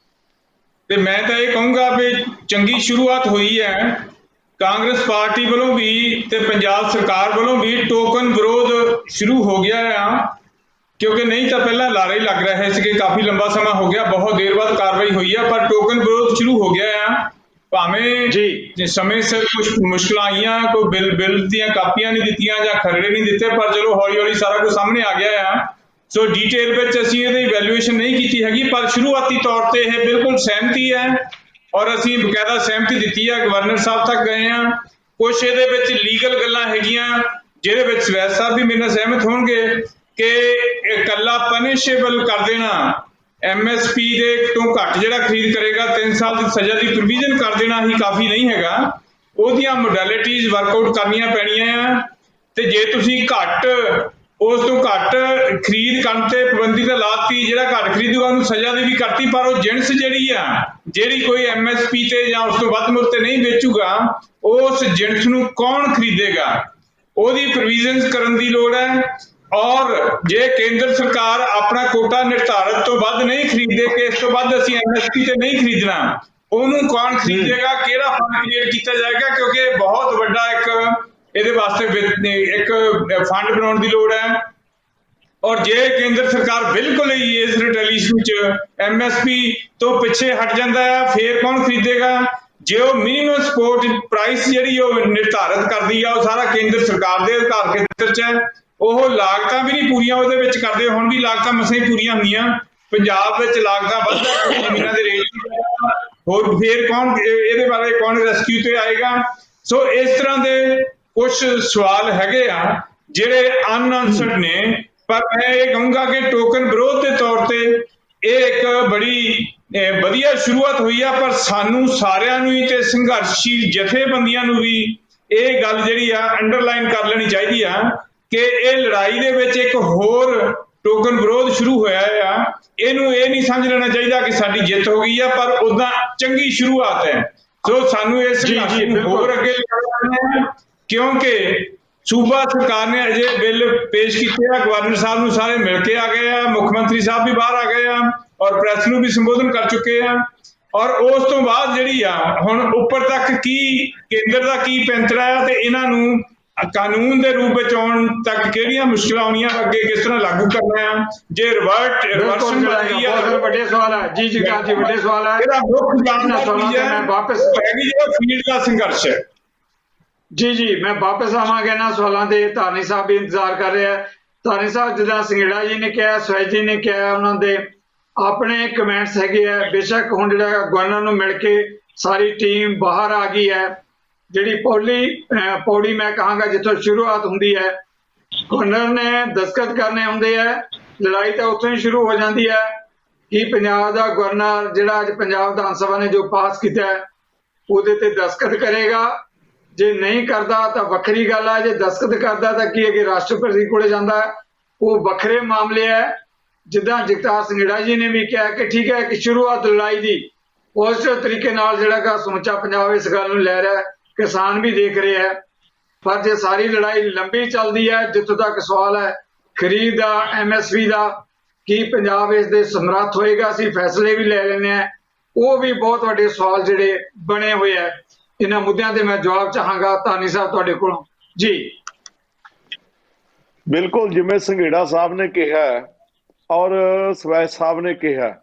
ਤੇ ਮੈਂ ਤਾਂ ਇਹ ਕਹੂੰਗਾ ਵੀ ਚੰਗੀ ਸ਼ੁਰੂਆਤ ਹੋਈ ਹੈ। ਕਾਂਗਰਸ ਪਾਰਟੀ ਵੱਲੋਂ ਵੀ ਤੇ ਪੰਜਾਬ ਸਰਕਾਰ ਵੱਲੋਂ ਵੀ ਟੋਕਨ ਵਿਰੋਧ ਸ਼ੁਰੂ ਹੋ ਗਿਆ ਆ। ਕਿਉਂਕਿ ਨਹੀਂ ਤਾਂ ਪਹਿਲਾਂ ਲਾਰੇ ਹੀ ਲੱਗ ਰਹੇ ਸੀ ਕਿ ਕਾਫੀ ਲੰਬਾ ਸਮਾਂ ਹੋ ਗਿਆ, ਬਹੁਤ ਦੇਰ ਬਾਅਦ ਕਾਰਵਾਈ ਹੋਈ ਆ, ਪਰ ਟੋਕਨ ਵਿਰੋਧ ਸ਼ੁਰੂ ਹੋ ਗਿਆ ਆ। ਭਾਵੇਂ ਜੀ ਸਮੇਂ ਸਿਰ ਕੁਝ ਮੁਸ਼ਕਲਾਂ ਆਈਆਂ, ਕੋਈ ਬਿੱਲ ਦੀਆਂ ਕਾਪੀਆਂ ਨਹੀਂ ਦਿੱਤੀਆਂ ਜਾਂ ਖਰੜੇ ਨਹੀਂ ਦਿੱਤੇ, ਪਰ ਚਲੋ ਹੌਲੀ ਹੌਲੀ ਸਾਰਾ ਕੁਝ ਸਾਹਮਣੇ ਆ ਗਿਆ ਆ। ਸੋ ਡੀਟੇਲ ਵਿੱਚ ਅਸੀਂ ਇਹਦੀ ਵੈਲਿਊਏਸ਼ਨ ਨਹੀਂ ਕੀਤੀ ਹੈਗੀ, ਪਰ ਸ਼ੁਰੂਆਤੀ ਤੌਰ ਤੇ ਇਹ ਬਿਲਕੁਲ ਸਹਿਮਤੀ ਹੈ ਔਰ ਅਸੀਂ ਬਕਾਇਦਾ ਸਹਿਮਤੀ ਦਿੱਤੀ ਹੈ, ਗਵਰਨਰ ਸਾਹਿਬ ਤੱਕ ਗਏ ਆ। ਕੁਛ ਇਹਦੇ ਵਿੱਚ ਲੀਗਲ ਗੱਲਾਂ ਹੈਗੀਆਂ ਜਿਹਦੇ ਵਿੱਚ ਸਵੈਚ ਸਾਹਿਬ ਵੀ ਮੇਰੇ ਨਾਲ ਸਹਿਮਤ ਹੋਣਗੇ ਕਿ ਇਕੱਲਾ ਪਨਿਸ਼ੇਬਲ ਕਰ ਦੇਣਾ, MSP ਦੇ ਤੋਂ ਘੱਟ ਜਿਹੜਾ ਖਰੀਦ ਕਰੇਗਾ 3 ਸਾਲ ਦੀ ਸਜ਼ਾ ਦੀ ਪ੍ਰੋਵੀਜ਼ਨ ਕਰ ਦੇਣਾ ਹੀ ਕਾਫੀ ਨਹੀਂ ਹੈਗਾ। ਉਹਦੀਆਂ ਮੋਡੈਲਿਟੀਜ਼ ਵਰਕਆਊਟ ਕਰਨੀਆਂ ਪੈਣੀਆਂ ਆ। ਤੇ ਜੇ ਤੁਸੀਂ ਘੱਟ ਉਸ ਤੋਂ ਘੱਟ ਖਰੀਦ ਕਰਨ ਤੇ ਪਾਬੰਦੀ ਤਾਂ ਲਾਤੀ, ਜਿਹੜਾ ਘੱਟ ਖਰੀਦੂਗਾ ਉਹਨੂੰ ਸਜ਼ਾ ਦੀ ਵੀ ਕਰਤੀ, ਪਰ ਉਹ ਜਿਣਸ ਜਿਹੜੀ ਕੋਈ MSP ਤੇ ਜਾਂ ਉਸ ਤੋਂ ਵੱਧ ਮੁੱਲ ਤੇ ਨਹੀਂ ਵੇਚੂਗਾ, ਉਸ ਜਿਣਸ ਨੂੰ ਕੌਣ ਖਰੀਦੇਗਾ, ਉਹਦੀ ਪ੍ਰੋਵੀਜ਼ਨਸ ਕਰਨ ਦੀ ਲੋੜ ਹੈ। ਔਰ ਜੇ ਕੇਂਦਰ ਸਰਕਾਰ ਆਪਣਾ ਕੋਟਾ ਨਿਰਧਾਰਿਤ ਤੋਂ ਵੱਧ ਨਹੀਂ ਖਰੀਦੇ ਕਿ ਇਸ ਤੋਂ ਵੱਧ ਅਸੀਂ MSP ਤੇ ਨਹੀਂ ਖਰੀਦਣਾ, ਉਹਨੂੰ ਕੌਣ ਖਰੀਦੇਗਾ, ਕਿਹੜਾ ਫੰਡ ਕ੍ਰੀਏਟ ਕੀਤਾ ਜਾਏਗਾ, ਕਿਉਂਕਿ ਇਹ ਬਹੁਤ ਵੱਡਾ ਇਹਦੇ ਵਾਸਤੇ ਇੱਕ ਫੰਡ ਬਣਾਉਣ ਦੀ ਲੋੜ ਹੈ। ਔਰ ਜੇ ਕੇਂਦਰ ਸਰਕਾਰ ਬਿਲਕੁਲ ਹੀ ਇਸ ਰਿਟੈਲੀਏਸ਼ਨ ਚ MSP ਤੋਂ ਪਿੱਛੇ ਹਟ ਜਾਂਦਾ ਹੈ, ਫੇਰ ਕੌਣ ਖਰੀਦੇਗਾ। ਜੇ ਉਹ ਮਿਨੀਮਮ ਸਪੋਰਟ ਪ੍ਰਾਈਸ ਜਿਹੜੀ ਉਹ ਨਿਰਧਾਰਿਤ ਕਰਦੀ ਆ, ਉਹ ਸਾਰਾ ਕੇਂਦਰ ਸਰਕਾਰ ਦੇ ਅਧਿਕਾਰ ਖੇਤਰ ਚ ਹੈ। ਉਹ ਲਾਗਤਾਂ ਵੀ ਨਹੀਂ ਪੂਰੀਆਂ ਉਹਦੇ ਵਿੱਚ ਕਰਦੇ, ਹੁਣ ਵੀ ਲਾਗਤਾਂ ਮਸਾਂ ਹੀ ਪੂਰੀਆਂ ਹੁੰਦੀਆਂ। ਪੰਜਾਬ ਵਿੱਚ ਲਾਗਤਾਂ ਵੱਧਦਾ ਜ਼ਮੀਨਾਂ ਦੇ ਰੇਟ, ਹੋਰ ਫੇਰ ਕੌਣ ਇਹਦੇ ਬਾਰੇ ਕੌਣ ਰੈਸਕਿਊ ਤੇ ਆਏਗਾ। ਸੋ ਇਸ ਤਰ੍ਹਾਂ ਦੇ ਕੁਝ ਸਵਾਲ ਹੈਗੇ ਆ ਜਿਹੜੇ ਅਨਆਨਸਰਡ ਨੇ। ਪਰ ਮੈਂ ਇਹ ਕਹੂੰਗਾ ਕਿ ਟੋਕਨ ਵਿਰੋਧ ਦੇ ਤੌਰ ਤੇ ਇਹ ਇੱਕ ਬੜੀ ਵਧੀਆ ਸ਼ੁਰੂਆਤ ਹੋਈ ਆ, ਪਰ ਸਾਨੂੰ ਸਾਰਿਆਂ ਨੂੰ ਹੀ ਤੇ ਸੰਘਰਸ਼ੀ ਜਥੇਬੰਦੀਆਂ ਨੂੰ ਵੀ ਇਹ ਗੱਲ ਜਿਹੜੀ ਆ ਅੰਡਰਲਾਈਨ ਕਰ ਲੈਣੀ ਚਾਹੀਦੀ ਆ ਕਿ ਇਹ ਲੜਾਈ ਦੇ ਵਿੱਚ ਇੱਕ ਹੋਰ ਟੋਕਨ ਵਿਰੋਧ ਸ਼ੁਰੂ ਹੋਇਆ ਆ। ਇਹਨੂੰ ਇਹ ਨਹੀਂ ਸਮਝ ਲੈਣਾ ਚਾਹੀਦਾ ਕਿ ਸਾਡੀ ਜਿੱਤ ਹੋ ਗਈ ਆ, ਪਰ ਉਦਾਂ ਚੰਗੀ ਸ਼ੁਰੂਆਤ ਹੈ। ਸੋ ਸਾਨੂੰ ਇਸ ਸੰਘਰਸ਼ ਨੂੰ ਹੋਰ ਅੱਗੇ ਲਿਜਾਣਾ, ਕਿਉਂਕਿ ਸੂਬਾ ਸਰਕਾਰ ਨੇ ਅਜੇ ਬਿੱਲ ਪੇਸ਼ ਕੀਤੇ ਆ, ਗਵਰਨਰ ਸਾਹਿਬ ਨੂੰ ਸਾਰੇ ਮਿਲ ਕੇ ਆ ਗਏ ਆ, ਮੁੱਖ ਮੰਤਰੀ ਸਾਹਿਬ ਵੀ ਬਾਹਰ ਆ ਗਏ ਆ ਔਰ ਪ੍ਰੈਸ ਨੂੰ ਵੀ ਸੰਬੋਧਨ ਕਰ ਚੁੱਕੇ ਆ। ਔਰ ਉਸ ਤੋਂ ਬਾਅਦ ਜਿਹੜੀ ਆ ਹੁਣ ਉੱਪਰ ਤੱਕ ਕੀ ਕੇਂਦਰ ਦਾ ਕੀ ਪੈਂਤੜਾ ਆ ਤੇ ਇਹਨਾਂ ਨੂੰ ਕਾਨੂੰਨ ਦੇ ਰੂਪ ਵਿੱਚ ਆਉਣ ਤੱਕ ਕਿਹੜੀਆਂ ਮੁਸ਼ਕਲਾਂ ਆਉਣੀਆਂ, ਅੱਗੇ ਕਿਸ ਤਰ੍ਹਾਂ ਲਾਗੂ ਕਰਨਾ ਆ। ਜੇ ਰਿਵਰਸ਼ਨ ਬਣਦੀ ਆ, ਬਹੁਤ ਵੱਡੇ ਸਵਾਲ ਹੈ ਜੀ ਜਗਤਾਰ ਜੀ, ਵੱਡੇ ਸਵਾਲ ਹੈ। ਇਹਦਾ ਮੁੱਖ ਜਾਣਨਾ ਮੈਂ ਵਾਪਸ ਹੈਗੀ ਜਿਹੜਾ ਫੀਲਡ ਦਾ ਸੰਘਰਸ਼ ਹੈ। ਜੀ ਮੈਂ ਵਾਪਸ ਆਵਾਂਗਾ ਇਹਨਾਂ ਸਵਾਲਾਂ ਤੇ। ਧਾਰਨੀ ਸਾਹਿਬ ਵੀ ਇੰਤਜ਼ਾਰ ਕਰ ਰਿਹਾ ਹੈ। ਧਾਰਨੀ ਸਾਹਿਬ, ਜਿੱਦਾਂ ਸਿੰਗੜਾ ਜੀ ਨੇ ਕਿਹਾ, ਸਵੈਜ ਜੀ ਨੇ ਕਿਹਾ, ਉਹਨਾਂ ਦੇ ਆਪਣੇ ਕਮੈਂਟਸ ਹੈਗੇ ਆ। ਬੇਸ਼ੱਕ ਹੁਣ ਜਿਹੜਾ ਗਵਰਨਰ ਨੂੰ ਮਿਲ ਕੇ ਸਾਰੀ ਟੀਮ ਬਾਹਰ ਆ ਗਈ ਹੈ, ਜਿਹੜੀ ਪੌੜੀ ਮੈਂ ਕਹਾਂਗਾ ਜਿੱਥੋਂ ਸ਼ੁਰੂਆਤ ਹੁੰਦੀ ਹੈ, ਗਵਰਨਰ ਨੇ ਦਸਤਖਤ ਕਰਨੇ ਹੁੰਦੇ ਹੈ, ਲੜਾਈ ਤਾਂ ਉੱਥੋਂ ਹੀ ਸ਼ੁਰੂ ਹੋ ਜਾਂਦੀ ਹੈ ਕਿ ਪੰਜਾਬ ਦਾ ਗਵਰਨਰ ਜਿਹੜਾ ਅੱਜ ਪੰਜਾਬ ਵਿਧਾਨ ਸਭਾ ਨੇ ਜੋ ਪਾਸ ਕੀਤਾ ਹੈ ਉਹਦੇ ਤੇ ਦਸਤਖਤ ਕਰੇਗਾ। ਜੇ ਨਹੀਂ ਕਰਦਾ ਤਾਂ ਵੱਖਰੀ ਗੱਲ ਹੈ, ਜੇ ਦਸਤਖਤ ਕਰਦਾ ਤਾਂ ਕੀ ਹੈ ਕਿ ਰਾਸ਼ਟਰਪਤੀ ਕੋਲੇ ਜਾਂਦਾ ਹੈ, ਉਹ ਵੱਖਰੇ ਮਾਮਲੇ ਹੈ। ਜਿੱਦਾਂ ਜਗਤਾਰ ਸਿੰਗੜਾ ਜੀ ਨੇ ਵੀ ਕਿਹਾ ਕਿ ਠੀਕ ਹੈ ਕਿ ਸ਼ੁਰੂਆਤ ਲੜਾਈ ਦੀ ਪੋਜ਼ਿਟਿਵ ਤਰੀਕੇ ਨਾਲ ਜਿਹੜਾ ਕਿ ਸਮੁੱਚਾ ਪੰਜਾਬ ਇਸ ਗੱਲ ਨੂੰ ਲੈ ਰਿਹਾ ਹੈ, ਕਿਸਾਨ ਵੀ ਦੇਖ ਰਹੇ ਹੈ। ਪਰ ਜੇ ਸਾਰੀ ਲੜਾਈ ਲੰਬੀ ਚੱਲਦੀ ਹੈ, ਜਿੱਥੋਂ ਤੱਕ ਸਵਾਲ ਹੈ ਖਰੀਦ ਦਾ, MSP ਦਾ, ਕੀ ਪੰਜਾਬ ਇਸ ਦੇ ਸਮਰੱਥ ਹੋਏਗਾ, ਅਸੀਂ ਫੈਸਲੇ ਵੀ ਲੈ ਲੈਣੇ ਆ, ਉਹ ਵੀ ਬਹੁਤ ਵੱਡੇ ਸਵਾਲ ਜਿਹੜੇ ਬਣੇ ਹੋਏ ਹੈ। ਇਹਨਾਂ ਮੁੱਦਿਆਂ ਤੇ ਮੈਂ ਜਵਾਬ ਚਾਹਾਂਗਾ ਧਾਨੀ ਸਾਹਿਬ ਤੁਹਾਡੇ ਕੋਲੋਂ ਜੀ। ਬਿਲਕੁਲ, ਜਿਵੇਂ ਸੰਘੇੜਾ ਸਾਹਿਬ ਨੇ ਕਿਹਾ ਔਰ ਸਵੈਚ ਸਾਹਿਬ ਨੇ ਕਿਹਾ,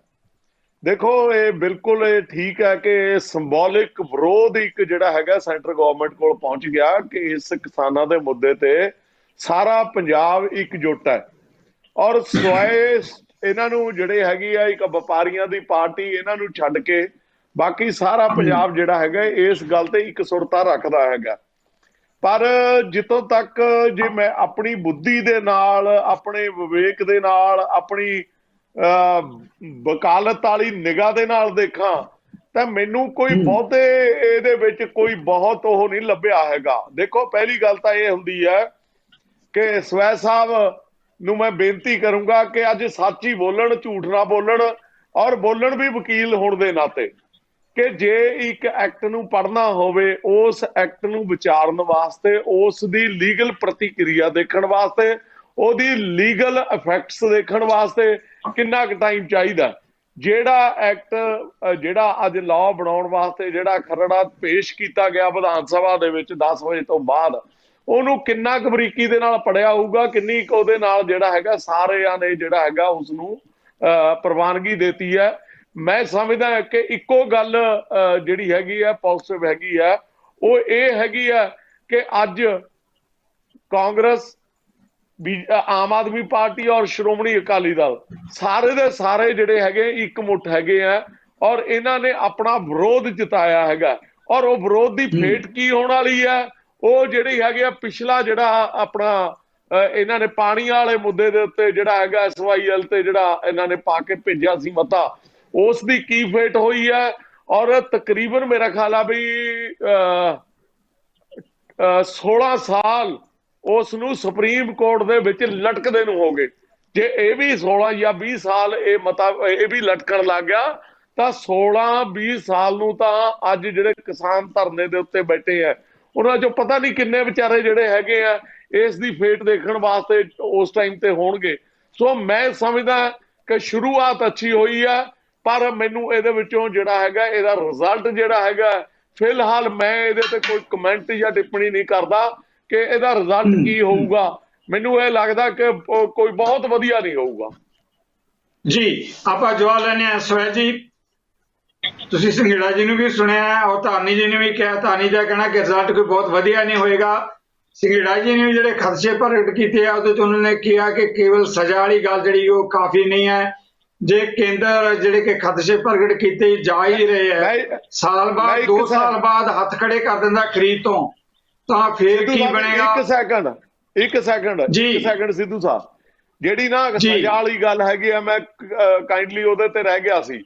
ਦੇਖੋ ਇਹ ਬਿਲਕੁਲ ਇਹ ਠੀਕ ਹੈ ਕਿ ਸਿੰਬੋਲਿਕ ਵਿਰੋਧ ਇੱਕ ਜਿਹੜਾ ਹੈਗਾ ਸੈਂਟਰ ਗਵਰਨਮੈਂਟ ਕੋਲ ਪਹੁੰਚ ਗਿਆ ਕਿ ਇਸ ਕਿਸਾਨਾਂ ਦੇ ਮੁੱਦੇ ਤੇ ਸਾਰਾ ਪੰਜਾਬ ਇਕਜੁੱਟ ਹੈ। ਔਰ ਸਵਾਏ ਇਹਨਾਂ ਨੂੰ ਜਿਹੜੇ ਹੈਗੀ ਆ ਇੱਕ ਵਪਾਰੀਆਂ ਦੀ ਪਾਰਟੀ, ਇਹਨਾਂ ਨੂੰ ਛੱਡ ਕੇ ਬਾਕੀ ਸਾਰਾ ਪੰਜਾਬ ਜਿਹੜਾ ਹੈਗਾ ਇਸ ਗੱਲ ਤੇ ਇੱਕ ਸੁਰਤਾ ਰੱਖਦਾ ਹੈਗਾ। ਪਰ ਜਿੱਥੋਂ ਤੱਕ ਜੇ ਮੈਂ ਆਪਣੀ ਬੁੱਧੀ ਦੇ ਨਾਲ, ਆਪਣੇ ਵਿਵੇਕ ਦੇ ਨਾਲ, ਆਪਣੀ ਵਕਾਲਤ ਵਾਲੀ ਨਿਗਾਹ ਦੇ ਨਾਲ ਦੇਖਾਂ ਤਾਂ ਮੈਨੂੰ ਕੋਈ ਬਹੁਤੇ ਇਹਦੇ ਵਿੱਚ ਕੋਈ ਬਹੁਤ ਉਹ ਨਹੀਂ ਲੱਭਿਆ ਹੈਗਾ। ਦੇਖੋ, ਪਹਿਲੀ ਗੱਲ ਤਾਂ ਇਹ ਹੁੰਦੀ ਹੈ ਕਿ ਸਵੈਚ ਸਾਹਿਬ ਨੂੰ ਮੈਂ ਬੇਨਤੀ ਕਰੂੰਗਾ ਕਿ ਅੱਜ ਸੱਚ ਹੀ ਬੋਲਣ, ਝੂਠ ਨਾ ਬੋਲਣ, ਔਰ ਬੋਲਣ ਵੀ ਵਕੀਲ ਹੋਣ ਦੇ ਨਾਤੇ ਕਿ ਜੇ ਇੱਕ ਐਕਟ ਨੂੰ ਪੜ੍ਹਨਾ ਹੋਵੇ, ਉਸ ਐਕਟ ਨੂੰ ਵਿਚਾਰਨ ਵਾਸਤੇ, ਉਸ ਦੀ ਲੀਗਲ ਪ੍ਰਤੀਕਿਰਿਆ ਦੇਖਣ ਵਾਸਤੇ, ਉਹਦੀ ਲੀਗਲ ਇਫੈਕਟਸ ਦੇਖਣ ਵਾਸਤੇ ਕਿੰਨਾ ਕੁ ਟਾਈਮ ਚਾਹੀਦਾ। ਜਿਹੜਾ ਐਕਟ ਜਿਹੜਾ ਅੱਜ ਲਾਅ ਬਣਾਉਣ ਵਾਸਤੇ ਜਿਹੜਾ ਖਰੜਾ ਪੇਸ਼ ਕੀਤਾ ਗਿਆ ਵਿਧਾਨ ਸਭਾ ਦੇ ਵਿੱਚ 10 ਵਜੇ ਤੋਂ ਬਾਅਦ, ਉਹਨੂੰ ਕਿੰਨਾ ਕੁ ਬਰੀਕੀ ਦੇ ਨਾਲ ਪੜਿਆ ਹੋਊਗਾ, ਕਿੰਨੀ ਕੁ ਉਹਦੇ ਨਾਲ ਜਿਹੜਾ ਹੈਗਾ ਸਾਰਿਆਂ ਨੇ ਜਿਹੜਾ ਹੈਗਾ ਉਸ ਨੂੰ ਪ੍ਰਵਾਨਗੀ ਦੇਤੀ ਹੈ। ਮੈਂ ਸਮਝਦਾ ਕਿ ਇੱਕੋ ਗੱਲ ਜਿਹੜੀ ਹੈਗੀ ਹੈ ਪੋਜ਼ਿਟਿਵ ਹੈਗੀ ਹੈ, ਉਹ ਇਹ ਹੈਗੀ ਹੈ ਕਿ ਅੱਜ ਕਾਂਗਰਸ ਆਮ ਆਦਮੀ ਪਾਰਟੀ ਔਰ ਸ਼੍ਰੋਮਣੀ ਅਕਾਲੀ ਦਲ ਸਾਰੇ ਦੇ ਸਾਰੇ ਜਿਹੜੇ ਹੈਗੇ ਇਕਮੁੱਠ ਹੈਗੇ ਆ ਔਰ ਇਹਨਾਂ ਨੇ ਆਪਣਾ ਵਿਰੋਧ ਜਤਾਇਆ ਹੈਗਾ। ਔਰ ਉਹ ਵਿਰੋਧ ਦੀ ਫੇਟ ਕੀ ਹੋਣ ਵਾਲੀ ਹੈ, ਉਹ ਜਿਹੜੀ ਹੈਗੀ ਆ ਪਿਛਲਾ ਜਿਹੜਾ ਆਪਣਾ ਇਹਨਾਂ ਨੇ ਪਾਣੀ ਵਾਲੇ ਮੁੱਦੇ ਦੇ ਉੱਤੇ ਜਿਹੜਾ ਹੈਗਾ SYL ਤੇ ਜਿਹੜਾ ਇਹਨਾਂ ਨੇ ਪਾ ਕੇ ਭੇਜਿਆ ਸੀ ਮਤਾ, ਉਸ ਦੀ ਕੀ ਫੇਟ ਹੋਈ ਹੈ। ਔਰ ਤਕਰੀਬਨ ਮੇਰਾ ਖਿਆਲ ਆ ਵੀ 16 ਸਾਲ ਉਸ ਨੂੰ ਸੁਪਰੀਮ ਕੋਰਟ ਦੇ ਵਿੱਚ ਲਟਕਦੇ ਨੂੰ ਹੋ ਗਏ। ਜੇ ਇਹ ਵੀ 16 ਜਾਂ 20 ਸਾਲ ਇਹ ਮਤਾ ਇਹ ਵੀ ਲਟਕਣ ਲੱਗ ਗਿਆ ਤਾਂ 16-20 ਸਾਲ ਨੂੰ ਤਾਂ ਅੱਜ ਜਿਹੜੇ ਕਿਸਾਨ ਧਰਨੇ ਦੇ ਉੱਤੇ ਬੈਠੇ ਆ ਉਹਨਾਂ ਚੋਂ ਪਤਾ ਨਹੀਂ ਕਿੰਨੇ ਵਿਚਾਰੇ ਜਿਹੜੇ ਹੈਗੇ ਆ ਇਸ ਦੀ ਫੇਟ ਦੇਖਣ ਵਾਸਤੇ ਉਸ ਟਾਈਮ ਤੇ ਹੋਣਗੇ। ਸੋ ਮੈਂ ਸਮਝਦਾ ਕਿ ਸ਼ੁਰੂਆਤ ਅੱਛੀ ਹੋਈ ਹੈ, ਪਰ ਮੈਨੂੰ ਇਹਦੇ ਵਿੱਚੋਂ ਜਿਹੜਾ ਹੈਗਾ ਇਹਦਾ ਰਿਜ਼ਲਟ ਜਿਹੜਾ ਹੈਗਾ ਫਿਲਹਾਲ ਮੈਂ ਇਹਦੇ ਤੇ ਕੋਈ ਕਮੈਂਟ ਜਾਂ ਟਿੱਪਣੀ ਨਹੀਂ ਕਰਦਾ ਕਿ ਇਹਦਾ ਰਿਜ਼ਲਟ ਕੀ ਹੋਊਗਾ। ਮੈਨੂੰ ਇਹ ਲੱਗਦਾ ਕਿ ਕੋਈ ਬਹੁਤ ਵਧੀਆ ਨਹੀਂ ਹੋਊਗਾ। ਜੀ ਆਪਾਂ ਜਵਾਬ ਲੈਣੇ ਆ। ਸਵੈ ਜੀ, ਤੁਸੀਂ ਸੰਘੇੜਾ ਜੀ ਨੂੰ ਵੀ ਸੁਣਿਆ ਔਰ ਧਾਰਨੀ ਜੀ ਨੇ ਵੀ ਕਿਹਾ, ਧਾਰਨੀ ਦਾ ਕਹਿਣਾ ਕਿ ਰਿਜ਼ਲਟ ਕੋਈ ਬਹੁਤ ਵਧੀਆ ਨਹੀਂ ਹੋਏਗਾ। ਸੰਘੇੜਾ ਜੀ ਨੇ ਜਿਹੜੇ ਖਦਸ਼ੇ ਪ੍ਰਗਟ ਕੀਤੇ ਆ ਉਹਦੇ ਚ ਉਹਨਾਂ ਨੇ ਕਿਹਾ ਕਿ ਕੇਵਲ ਸਜ਼ਾ ਵਾਲੀ ਗੱਲ ਜਿਹੜੀ ਉਹ ਕਾਫੀ ਨਹੀਂ ਹੈ। ਜੇ ਕੇਂਦਰ ਜਿਹੜੇ ਕਿ ਖਦਸ਼ੇ ਪ੍ਰਗਟ ਕੀਤੇ ਜਾ ਹੀ ਰਹੇ ਹੈ, ਸਾਲ ਬਾਅਦ 2 ਸਾਲ ਬਾਅਦ ਹੱਥ ਖੜੇ ਕਰ ਦਿੰਦਾ ਖਰੀਦ ਤੋਂ, ਤਾਂ ਫਿਰ ਕੀ ਬਣੇਗਾ? ਇੱਕ ਸੈਕਿੰਡ ਸਿੱਧੂ ਸਾਹਿਬ, ਜਿਹੜੀ ਨਾ ਸਜ਼ਾ ਵਾਲੀ ਗੱਲ ਹੈਗੀ ਆ, ਮੈਂ ਕਾਈਂਡਲੀ ਉਹਦੇ ਤੇ ਰਹਿ ਗਿਆ ਸੀ।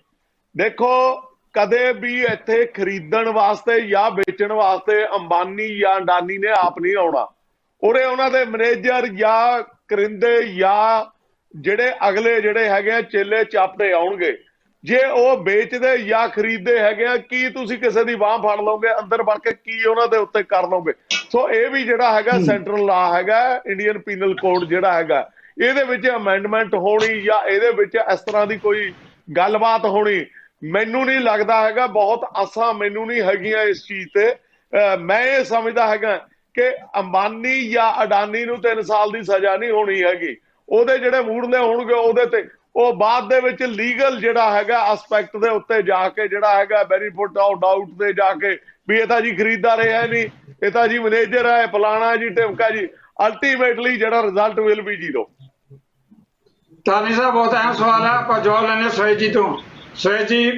ਦੇਖੋ ਕਦੇ ਵੀ ਇੱਥੇ ਖਰੀਦਣ ਵਾਸਤੇ ਜਾਂ ਵੇਚਣ ਵਾਸਤੇ ਅੰਬਾਨੀ ਜਾਂ ਅਡਾਨੀ ਨੇ ਆਪ ਨਹੀਂ ਆਉਣਾ। ਉਰੇ ਉਹਨਾਂ ਦੇ ਮੈਨੇਜਰ ਜਾਂ ਕਰਿੰਦੇ ਜਾਂ ਜਿਹੜੇ ਅਗਲੇ ਜਿਹੜੇ ਹੈਗੇ ਆ ਚੇਲੇ ਚਾਪੜੇ ਆਉਣਗੇ। ਜੇ ਉਹ ਵੇਚਦੇ ਜਾਂ ਖਰੀਦਦੇ ਹੈਗੇ ਆ, ਕੀ ਤੁਸੀਂ ਕਿਸੇ ਦੀ ਬਾਂਹ ਫੜ ਲਓਗੇ ਅੰਦਰ ਵੜ ਕੇ, ਕੀ ਉਹਨਾਂ ਦੇ ਉੱਤੇ ਕਰ ਲਓਗੇ? ਸੋ ਇਹ ਵੀ ਜਿਹੜਾ ਹੈਗਾ ਸੈਂਟਰਲ ਲਾ ਹੈਗਾ, ਇੰਡੀਅਨ ਪੀਨਲ ਕੋਡ ਜਿਹੜਾ ਹੈਗਾ, ਇਹਦੇ ਵਿੱਚ ਅਮੈਂਡਮੈਂਟ ਹੋਣੀ ਜਾਂ ਇਹਦੇ ਵਿੱਚ ਇਸ ਤਰ੍ਹਾਂ ਦੀ ਕੋਈ ਗੱਲਬਾਤ ਹੋਣੀ ਮੈਨੂੰ ਨਹੀਂ ਲੱਗਦਾ ਹੈਗਾ। ਬਹੁਤ ਆਸਾਂ ਮੈਨੂੰ ਨਹੀਂ ਹੈਗੀਆਂ ਇਸ ਚੀਜ਼ ਤੇ। ਮੈਂ ਇਹ ਸਮਝਦਾ ਹੈਗਾ ਕਿ ਅੰਬਾਨੀ ਜਾਂ ਅਡਾਨੀ ਨੂੰ 3 ਸਾਲ ਦੀ ਸਜ਼ਾ ਨਹੀਂ ਹੋਣੀ ਹੈਗੀ। ਉਹਦੇ ਜਿਹੜੇ ਮੂੜਲੇ ਹੋਣਗੇ ਉਹਦੇ ਤੇ ਉਹ ਬਾਅਦ ਦੇ ਵਿੱਚ ਲੀਗਲ ਜਿਹੜਾ ਹੈਗਾ ਐਸਪੈਕਟ ਦੇ ਉੱਤੇ ਜਾ ਕੇ ਜਿਹੜਾ ਹੈਗਾ ਬੈਨੀਫਿਟ ਆਫ ਡਾਊਟ ਤੇ ਜਾ ਕੇ ਵੀ ਇਹ ਤਾਂ ਜੀ ਖਰੀਦਦਾਰ ਹੈ ਨਹੀਂ, ਇਹ ਤਾਂ ਜੀ ਮੈਨੇਜਰ ਹੈ, ਫਲਾਣਾ ਜੀ, ਢਿਮਕਾ ਜੀ, ਅਲਟੀਮੇਟਲੀ ਜਿਹੜਾ ਰਿਜ਼ਲਟ ਵਿਲ ਬੀ 0। ਧਾਰਨੀ ਸਾਹਿਬ, ਬਹੁਤ ਅਹਿਮ ਸਵਾਲ ਹੈ, ਆਪਾਂ ਜਵਾਬ ਲੈਣੇ ਸਵੈ ਜੀ ਤੋਂ। ਸਵੈ ਜੀ,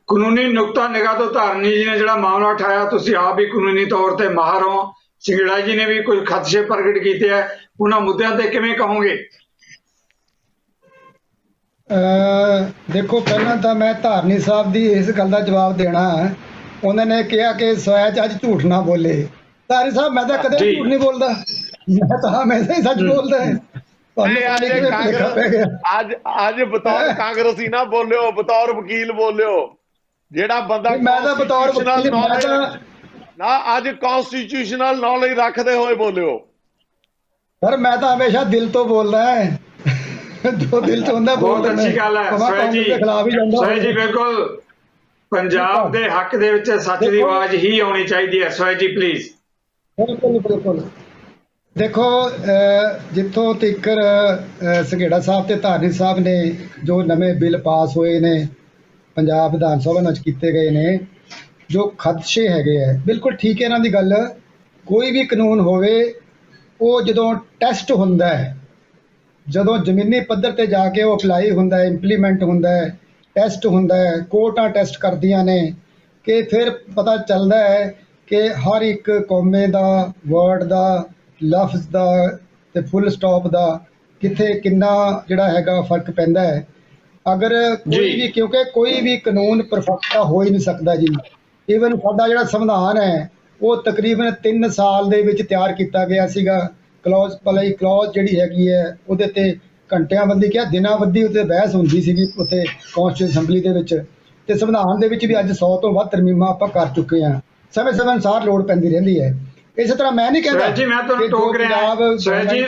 ਕਾਨੂੰਨੀ ਨੁਕਤਾ ਨਿਗਾਹ ਤੋਂ ਧਾਰਨੀ ਜੀ ਨੇ ਜਿਹੜਾ ਮਾਮਲਾ ਉਠਾਇਆ, ਤੁਸੀਂ ਆਪ ਵੀ ਕਾਨੂੰਨੀ ਤੌਰ ਤੇ ਮਾਹਰ ਹੋ, ਸੰਘੇੜਾ ਜੀ ਨੇ ਵੀ ਕੁਝ ਖਦਸ਼ੇ ਪ੍ਰਗਟ ਕੀਤੇ ਹੈ, ਉਹਨਾਂ ਮੁੱਦਿਆਂ ਤੇ ਕਿਵੇਂ ਕਹੋਗੇ? ਦੇਖੋ, ਪਹਿਲਾਂ ਤਾਂ ਮੈਂ ਧਾਰਨੀ ਸਾਹਿਬ ਦੀ ਇਸ ਗੱਲ ਦਾ ਜਵਾਬ ਦੇਣਾ ਹੈ। ਉਹਨਾਂ ਨੇ ਕਿਹਾ ਕਿ ਸਵੈ ਚ ਅੱਜ ਝੂਠ ਨਾ ਬੋਲੇ। ਧਾਰਨੀ ਸਾਹਿਬ, ਮੈਂ ਤਾਂ ਕਦੇ ਝੂਠ ਨਹੀਂ ਬੋਲਦਾ, ਮੈਂ ਤਾਂ ਹਮੇਸ਼ਾ ਹੀ ਸੱਚ ਬੋਲਦਾ ਹੈ। ਅੱਜ ਬਤੌਰ ਕਾਂਗਰਸੀ ਨਾ ਬੋਲਿਓ, ਬਤੌਰ ਵਕੀਲ ਬੋਲਿਓ। ਜਿਹੜਾ ਬੰਦਾ ਮੈਂ ਤਾਂ ਬਤੌਰ ਵਕੀਲ ਨਾ ਅੱਜ ਕਨਸਟੀਟਿਊਸ਼ਨਲ ਨੌਲੇਜ ਰੱਖਦੇ ਹੋਏ ਬੋਲਿਓ। ਪਰ ਮੈਂ ਤਾਂ ਹਮੇਸ਼ਾ ਦਿਲ ਤੋਂ ਬੋਲਦਾ ਹੈ, ਜੋ ਦਿਲ ਚ ਹੁੰਦਾ ਬਹੁਤ ਅੱਛੀ ਗੱਲ ਹੈ ਸਵੈ ਜੀ। ਸਵੈ ਜੀ, ਬਿਲਕੁਲ ਪੰਜਾਬ ਦੇ ਹੱਕ ਦੇ ਵਿੱਚ ਸੱਚ ਦੀ ਆਵਾਜ਼ ਹੀ ਆਉਣੀ ਚਾਹੀਦੀ ਹੈ। ਸਵੈ ਜੀ ਪਲੀਜ਼। ਬਿਲਕੁਲ। ਦੇਖੋ, ਜਿੱਥੋਂ ਤੱਕ ਸੰਘੇੜਾ ਸਾਹਿਬ ਤੇ ਧਾਰਨੀ ਸਾਹਿਬ ਨੇ ਜੋ ਨਵੇਂ ਬਿੱਲ ਪਾਸ ਹੋਏ ਨੇ ਪੰਜਾਬ ਵਿਧਾਨ ਸਭਾ ਵਿੱਚ ਕੀਤੇ ਗਏ ਨੇ, ਜੋ ਖਦਸ਼ੇ ਹੈਗੇ ਹੈ, ਬਿਲਕੁਲ ਠੀਕ ਹੈ ਇਹਨਾਂ ਦੀ ਗੱਲ। ਕੋਈ ਵੀ ਕਾਨੂੰਨ ਹੋਵੇ ਉਹ ਜਦੋਂ ਟੈਸਟ ਹੁੰਦਾ ਹੈ, ਜਦੋਂ ਜ਼ਮੀਨੀ ਪੱਧਰ ਤੇ ਜਾ ਕੇ ਉਹ ਅਪਲਾਈ ਹੁੰਦਾ ਹੈ, ਇੰਪਲੀਮੈਂਟ ਹੁੰਦਾ ਹੈ, ਟੈਸਟ ਹੁੰਦਾ ਹੈ, ਕੋਰਟਾਂ ਟੈਸਟ ਕਰਦੀਆਂ ਨੇ, ਕਿ ਫਿਰ ਪਤਾ ਚੱਲਦਾ ਹੈ ਕਿ ਹਰ ਇੱਕ ਕੌਮੇ ਦਾ, ਵਰਡ ਦਾ, ਲਫ਼ਜ਼ ਦਾ ਤੇ ਫੁੱਲ ਸਟਾਪ ਦਾ ਕਿੱਥੇ ਕਿੰਨਾ ਜਿਹੜਾ ਹੈਗਾ ਫਰਕ ਪੈਂਦਾ ਹੈ। ਅਗਰ ਕੋਈ ਵੀ, ਕਿਉਂਕਿ ਕੋਈ ਵੀ ਕਾਨੂੰਨ ਪਰਫੈਕਟ ਹੋ ਹੀ ਨਹੀਂ ਸਕਦਾ ਜੀ। ਈਵਨ ਸਾਡਾ ਜਿਹੜਾ ਸੰਵਿਧਾਨ ਹੈ ਉਹ ਤਕਰੀਬਨ 3 ਸਾਲ ਦੇ ਵਿੱਚ ਤਿਆਰ ਕੀਤਾ ਗਿਆ ਸੀਗਾ। ਕਲੌਜ਼ ਜਿਹੜੀ ਹੈਗੀ ਹੈ ਉਹਦੇ ਤੇ ਘੰਟਿਆਂ ਬੰਦੀ ਕਿਹਾ ਦਿਨਾਂ ਬੱਧੀ ਉੱਤੇ ਬਹਿਸ ਹੁੰਦੀ ਸੀਗੀ ਉੱਥੇ ਕੌਂਸਟੀਟਿਊਸ਼ਨ ਅਸੈਂਬਲੀ ਦੇ ਵਿੱਚ, ਤੇ ਸੰਵਿਧਾਨ ਦੇ ਵਿੱਚ ਵੀ ਅੱਜ 100 ਤੋਂ ਵੱਧ ਤਰਮੀਮਾਂ ਆਪਾਂ ਕਰ ਚੁੱਕੇ ਹਾਂ। ਸਮੇਂ ਅਨੁਸਾਰ ਲੋੜ ਪੈਂਦੀ ਰਹਿੰਦੀ ਹੈ। ਇਸੇ ਤਰ੍ਹਾਂ ਮੈਂ ਨਹੀਂ ਕਹਿੰਦਾ ਜੀ, ਮੈਂ ਤੁਹਾਨੂੰ ਟੋਕ ਰਿਹਾ ਸਵੈ ਜੀ,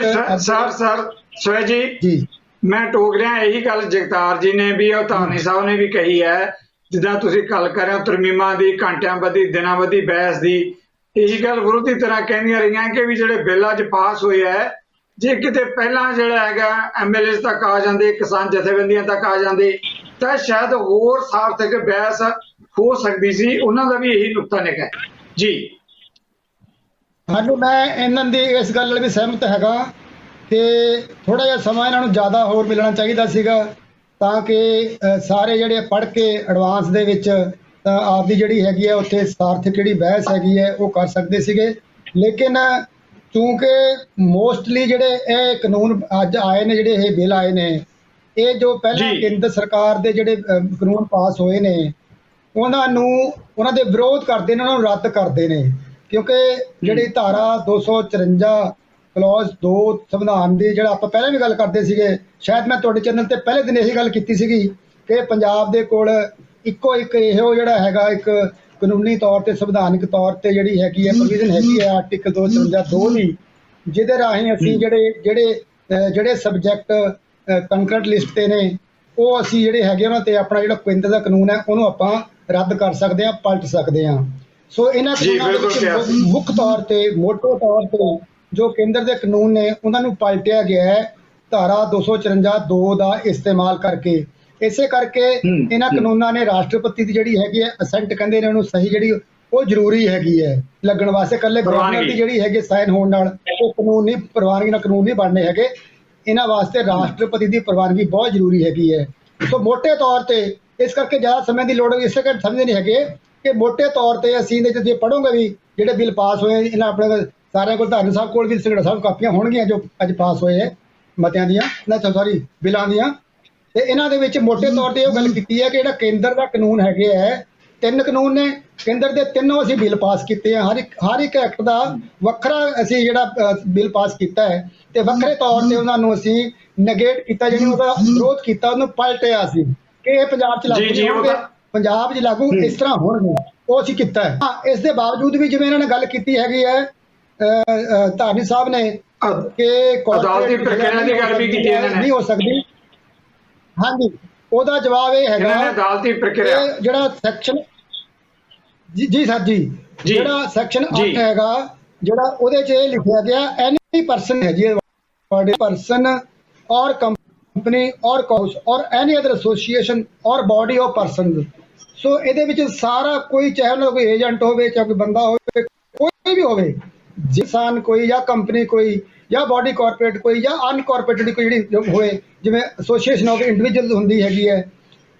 ਸਵੈ ਜੀ ਮੈਂ ਟੋਕ ਰਿਹਾ ਇਹੀ ਗੱਲ ਜਗਤਾਰ ਜੀ ਨੇ ਵੀ, ਧਾਰਨੀ ਸਾਹਿਬ ਨੇ ਵੀ ਕਹੀ ਹੈ, ਜਿੱਦਾਂ ਤੁਸੀਂ ਗੱਲ ਕਰ ਰਹੇ ਹੋ ਤਰਮੀਮਾਂ ਦੀ, ਘੰਟਿਆਂ ਬੱਧੀ, ਦਿਨਾਂ ਬੱਧੀ ਬਹਿਸ ਦੀ, ਇਹੀ ਗੱਲ ਵਿਰੋਧੀ ਤਰ੍ਹਾਂ ਕਹਿੰਦੀਆਂ ਰਹੀਆਂ ਕਿ ਵੀ ਜਿਹੜੇ ਬਿੱਲ ਅੱਜ ਪਾਸ ਹੋਏ ਹੈ, ਜੇ ਕਿਤੇ ਪਹਿਲਾਂ ਜਿਹੜਾ ਹੈਗਾ MLA ਤੱਕ ਆ ਜਾਂਦੇ, ਕਿਸਾਨ ਜਥੇਬੰਦੀਆਂ ਤੱਕ ਆ ਜਾਂਦੇ, ਤਾਂ ਸ਼ਾਇਦ ਹੋਰ ਸਾਰਥਕ ਬਹਿਸ ਹੋ ਸਕਦੀ ਸੀ। ਉਹਨਾਂ ਦਾ ਵੀ ਇਹੀ ਨੁਕਤਾ ਨਿਕਲਿਆ ਜੀ। ਸਾਨੂੰ ਮੈਂ ਇਹਨਾਂ ਦੀ ਇਸ ਗੱਲ ਨਾਲ ਵੀ ਸਹਿਮਤ ਹੈਗਾ ਕਿ ਥੋੜਾ ਜਿਹਾ ਸਮਾਂ ਇਹਨਾਂ ਨੂੰ ਜ਼ਿਆਦਾ ਹੋਰ ਮਿਲਣਾ ਚਾਹੀਦਾ ਸੀਗਾ, ਤਾਂ ਕਿ ਸਾਰੇ ਜਿਹੜੇ ਪੜ੍ਹ ਕੇ ਐਡਵਾਂਸ ਦੇ ਵਿੱਚ ਆਪਦੀ ਜਿਹੜੀ ਹੈਗੀ ਹੈ ਉੱਥੇ ਸਾਰਥਕ ਜਿਹੜੀ ਬਹਿਸ ਹੈਗੀ ਹੈ ਉਹ ਕਰ ਸਕਦੇ ਸੀਗੇ। ਲੇਕਿਨ ਕਿਉਂਕਿ ਮੋਸਟਲੀ ਜਿਹੜੇ ਇਹ ਕਾਨੂੰਨ ਅੱਜ ਆਏ ਨੇ, ਜਿਹੜੇ ਇਹ ਬਿੱਲ ਆਏ ਨੇ, ਇਹ ਜੋ ਪਹਿਲਾਂ ਕੇਂਦਰ ਸਰਕਾਰ ਦੇ ਜਿਹੜੇ ਕਾਨੂੰਨ ਪਾਸ ਹੋਏ ਨੇ ਉਹਨਾਂ ਦੇ ਵਿਰੋਧ ਕਰਦੇ ਨੇ, ਉਹਨਾਂ ਨੂੰ ਰੱਦ ਕਰਦੇ ਨੇ। ਕਿਉਂਕਿ ਜਿਹੜੀ ਧਾਰਾ 254 ਕਲੌਜ਼ 2 ਸੰਵਿਧਾਨ ਦੀ, ਜਿਹੜਾ ਆਪਾਂ ਪਹਿਲਾਂ ਵੀ ਗੱਲ ਕਰਦੇ ਸੀਗੇ, ਸ਼ਾਇਦ ਮੈਂ ਤੁਹਾਡੇ ਚੈਨਲ ਤੇ ਪਹਿਲੇ ਦਿਨ ਇਹੀ ਗੱਲ ਕੀਤੀ ਸੀਗੀ ਕਿ ਪੰਜਾਬ ਦੇ ਕੋਲ ਇੱਕੋ ਇੱਕ ਇਹੋ ਜਿਹੜਾ ਹੈਗਾ ਇੱਕ ਕਾਨੂੰਨੀ ਤੌਰ ਤੇ ਸੰਵਿਧਾਨਿਕ ਤੌਰ ਤੇ ਜਿਹੜੀ ਹੈਗੀ ਹੈ ਪ੍ਰੋਵੀਜ਼ਨ ਹੈਗੀ ਹੈ ਆਰਟੀਕਲ 254(2) ਦੀ, ਜਿਹਦੇ ਰਾਹੀਂ ਅਸੀਂ ਜਿਹੜੇ ਸਬਜੈਕਟ ਕੰਕਰੈਂਟ ਲਿਸਟ ਤੇ ਨੇ ਉਹ ਅਸੀਂ ਜਿਹੜੇ ਹੈਗੇ ਉਹਨਾਂ ਤੇ ਆਪਣਾ ਜਿਹੜਾ ਕੇਂਦਰ ਦਾ ਕਾਨੂੰਨ ਹੈ ਉਹਨੂੰ ਆਪਾਂ ਰੱਦ ਕਰ ਸਕਦੇ ਹਾਂ, ਪਲਟ ਸਕਦੇ ਹਾਂ। ਸੋ ਇਹਨਾਂ ਕਾਨੂੰਨਾਂ ਦੇ ਵਿੱਚ ਮੁੱਖ ਤੌਰ ਤੇ ਮੋਟੋ ਤੌਰ ਤੇ ਜੋ ਕੇਂਦਰ ਦੇ ਕਾਨੂੰਨ ਨੇ ਉਹਨਾਂ ਨੂੰ ਪਲਟਿਆ ਗਿਆ ਹੈ ਧਾਰਾ 254(2) ਦਾ ਇਸਤੇਮਾਲ ਕਰਕੇ। ਇਸੇ ਕਰਕੇ ਇਹਨਾਂ ਕਾਨੂੰਨਾਂ ਨੇ ਰਾਸ਼ਟਰਪਤੀ ਦੀ ਜਿਹੜੀ ਹੈਗੀ ਹੈ ਅਸੈਂਟ ਕਹਿੰਦੇ ਨੇ ਉਹਨੂੰ, ਸਹੀ ਜਿਹੜੀ ਉਹ ਜ਼ਰੂਰੀ ਹੈਗੀ ਹੈ ਲੱਗਣ ਵਾਸਤੇ। ਇਕੱਲੇ ਗਵਰਨਰ ਦੀ ਜਿਹੜੀ ਹੈਗੀ ਸਾਈਨ ਹੋਣ ਨਾਲ ਉਹ ਕਾਨੂੰਨ ਨਹੀਂ, ਪ੍ਰਵਾਨਗੀ ਨਾਲ ਕਾਨੂੰਨ ਨਹੀਂ ਬਣਨੇ ਹੈਗੇ। ਇਹਨਾਂ ਵਾਸਤੇ ਰਾਸ਼ਟਰਪਤੀ ਦੀ ਪ੍ਰਵਾਨਗੀ ਬਹੁਤ ਜ਼ਰੂਰੀ ਹੈਗੀ ਹੈ। ਸੋ ਮੋਟੇ ਤੌਰ ਤੇ ਇਸ ਕਰਕੇ ਜ਼ਿਆਦਾ ਸਮੇਂ ਦੀ ਲੋੜ, ਇਸੇ ਕਰਕੇ ਸਮਝਦੇ ਨਹੀਂ ਹੈਗੇ ਕਿ ਮੋਟੇ ਤੌਰ ਤੇ ਅਸੀਂ ਇਹਦੇ 'ਚ ਜੇ ਪੜ੍ਹੋਗੇ ਵੀ ਜਿਹੜੇ ਬਿੱਲ ਪਾਸ ਹੋਏ ਇਹਨਾਂ ਆਪਣੇ ਸਾਰਿਆਂ ਕੋਲ, ਧਾਰਨ ਸਾਹਿਬ ਕੋਲ ਵੀ ਸੰਘੜਾ ਸਾਹਿਬ ਕਾਪੀਆਂ ਹੋਣਗੀਆਂ ਜੋ ਅੱਜ ਪਾਸ ਹੋਏ ਹੈ ਮਤਿਆਂ ਦੀਆਂ, ਨਾ ਸੌਰੀ ਬਿੱਲਾਂ ਦੀਆਂ। ਤੇ ਇਹਨਾਂ ਦੇ ਵਿੱਚ ਮੋਟੇ ਤੌਰ ਤੇ ਇਹ ਗੱਲ ਕੀਤੀ ਹੈ ਕਿ ਜਿਹੜਾ ਕੇਂਦਰ ਦਾ ਕਾਨੂੰਨ ਹੈਗੇ ਹੈ, 3 ਕਾਨੂੰਨ ਨੇ ਕੇਂਦਰ ਦੇ, ਤਿੰਨੋਂ ਅਸੀਂ ਬਿੱਲ ਪਾਸ ਕੀਤੇ ਆ। ਹਰ ਇੱਕ ਐਕਟ ਦਾ ਵੱਖਰਾ ਅਸੀਂ ਜਿਹੜਾ ਬਿੱਲ ਪਾਸ ਕੀਤਾ ਹੈ ਤੇ ਵੱਖਰੇ ਤੌਰ ਤੇ ਉਹਨਾਂ ਨੂੰ ਅਸੀਂ ਨੈਗੇਟ ਕੀਤਾ, ਜਿਹੜੀ ਉਹਦਾ ਵਿਰੋਧ ਕੀਤਾ, ਉਹਨੂੰ ਪਲਟਿਆ ਸੀ ਕਿ ਇਹ ਪੰਜਾਬ 'ਚ ਲਾਗੂ ਨਹੀਂ ਹੋਣਗੇ, ਪੰਜਾਬ 'ਚ ਲਾਗੂ ਇਸ ਤਰ੍ਹਾਂ ਹੋਣਗੇ, ਉਹ ਅਸੀਂ ਕੀਤਾ ਹੈ। ਇਸ ਦੇ ਬਾਵਜੂਦ ਵੀ ਜਿਵੇਂ ਇਹਨਾਂ ਨੇ ਗੱਲ ਕੀਤੀ ਹੈਗੀ ਹੈ ਧਾਰਨੀ ਸਾਹਿਬ ਨੇ ਕਿ ਅਦਾਲਤੀ ਪ੍ਰਕਿਰਿਆ ਦੀ ਗੱਲ ਵੀ ਕੀਤੀ ਇਹਨਾਂ ਨੇ, ਨਹੀਂ ਹੋ ਸਕਦੀ। ਹਾਂਜੀ, ਉਹਦਾ ਜਵਾਬ ਇਹ ਹੈਗਾ ਅਦਾਲਤੀ ਪ੍ਰਕਿਰਿਆ ਜਿਹੜਾ ਸੈਕਸ਼ਨ ਜੀ ਸਰ ਜੀ ਜਿਹੜਾ ਸੈਕਸ਼ਨ 8 ਹੈਗਾ, ਜਿਹੜਾ ਉਹਦੇ 'ਚ ਇਹ ਲਿਖਿਆ ਗਿਆ ਐਨੀ ਪਰਸਨ ਹੈ ਜੀ, ਪਰਸਨ ਔਰ ਕੰਪਨੀ ਔਰ ਕਾਊਸ ਔਰ ਐਨੀ ਅਦਰ ਐਸੋਸੀਏਸ਼ਨ ਔਰ ਬਾਡੀ ਆਫ ਪਰਸਨ। ਸੋ ਇਹਦੇ ਵਿੱਚ ਸਾਰਾ ਕੋਈ, ਚਾਹੇ ਉਹਨਾਂ ਦਾ ਕੋਈ ਏਜੰਟ ਹੋਵੇ, ਚਾਹੇ ਕੋਈ ਬੰਦਾ ਹੋਵੇ, ਕੋਈ ਵੀ ਹੋਵੇ, ਇਨਸਾਨ ਕੋਈ ਜਾਂ ਕੰਪਨੀ ਕੋਈ ਜਾਂ ਬਾਡੀ ਕਾਰਪੋਰੇਟ ਕੋਈ ਜਾਂ ਅਨਕਾਰਪੋਰੇਟਡ ਕੋਈ ਜਿਹੜੀ ਹੋਏ, ਜਿਵੇਂ ਐਸੋਸੀਏਸ਼ਨ ਹੋ ਕੇ ਇੰਡੀਵਿਜੂਅਲ ਹੁੰਦੀ ਹੈਗੀ ਹੈ,